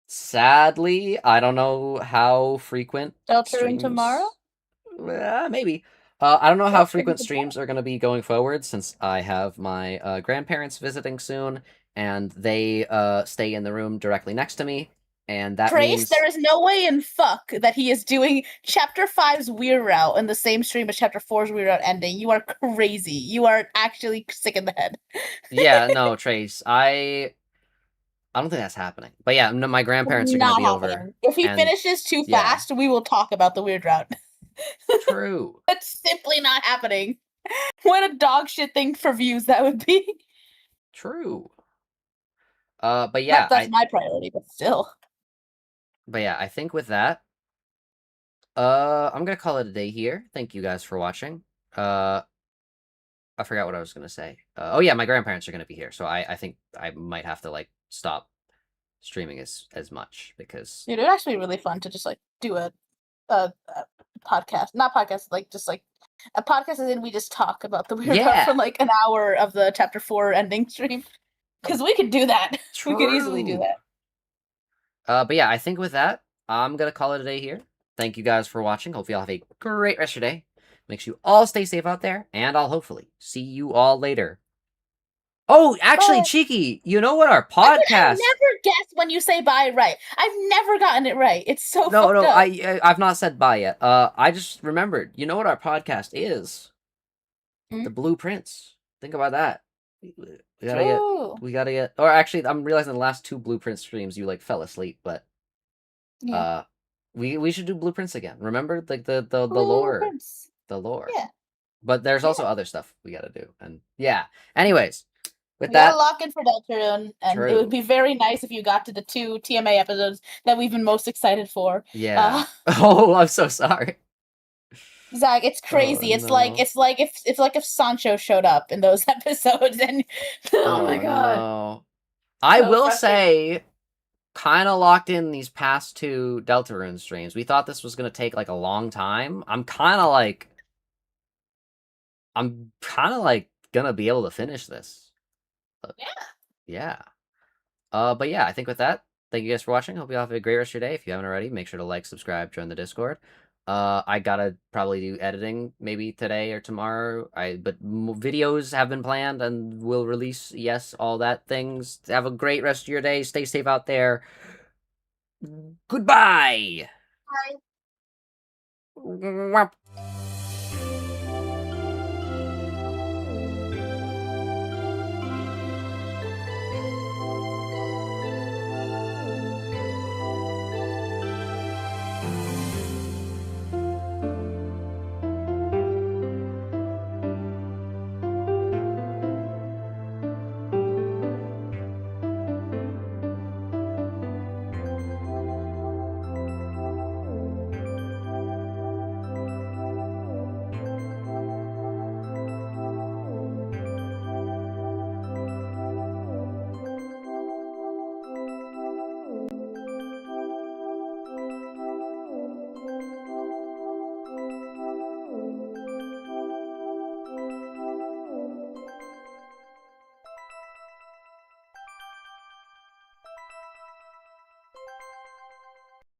Sadly, I don't know how frequent Deltarune streams... tomorrow? Maybe. I don't know how frequent streams are going to be going forward, since I have my grandparents visiting soon, and they stay in the room directly next to me, and that means... there is no way in fuck that he is doing Chapter 5's Weird Route in the same stream as Chapter 4's Weird Route ending. You are crazy. You are actually sick in the head. Yeah, no, Trace, I don't think that's happening. But yeah, no, my grandparents are going to be over. If he finishes too fast, we will talk about the Weird Route. True. That's simply not happening. What a dog shit thing for views that would be. True. But yeah, that's my priority, but still. But yeah, I think with that, I'm gonna call it a day here. Thank you guys for watching. I forgot what I was gonna say. Oh yeah, my grandparents are gonna be here, so I think I might have to like stop streaming as much because Dude, it'd actually be really fun to just like do a podcast, not podcast, like just like a podcast, and then we just talk about the weird stuff for like an hour of the Chapter 4 ending stream, because we could do that. True. We could easily do that. But yeah, I think with that, I'm gonna call it a day here. Thank you guys for watching. Hope you all have a great rest of your day. Make sure you all stay safe out there, and I'll hopefully see you all later. Oh, actually, Cheeky, you know what our podcast... I never guess when you say bye right. I've never gotten it right. It's so fucked up. I've not said bye yet. I just remembered. You know what our podcast is? The Blueprints. Think about that. We gotta get... Or actually, I'm realizing the last 2 Blueprint streams you like fell asleep, but we should do Blueprints again. Remember, like the lore. The lore. Yeah. But there's also other stuff we gotta do, and yeah. Anyways. With that, gotta lock in for Deltarune, and it would be very nice if you got to the 2 TMA episodes that we've been most excited for. Yeah. Oh, I'm so sorry. Zach, it's crazy. It's like if Sancho showed up in those episodes, and oh my god. No. I will say, kind of locked in these past 2 Deltarune streams. We thought this was gonna take like a long time. I'm kind of like gonna be able to finish this. Yeah. But yeah, I think with that, thank you guys for watching. Hope you all have a great rest of your day. If you haven't already, make sure to like, subscribe, join the Discord. I gotta probably do editing maybe today or tomorrow. But videos have been planned and will release. Yes, all that things. Have a great rest of your day. Stay safe out there. Goodbye. Bye.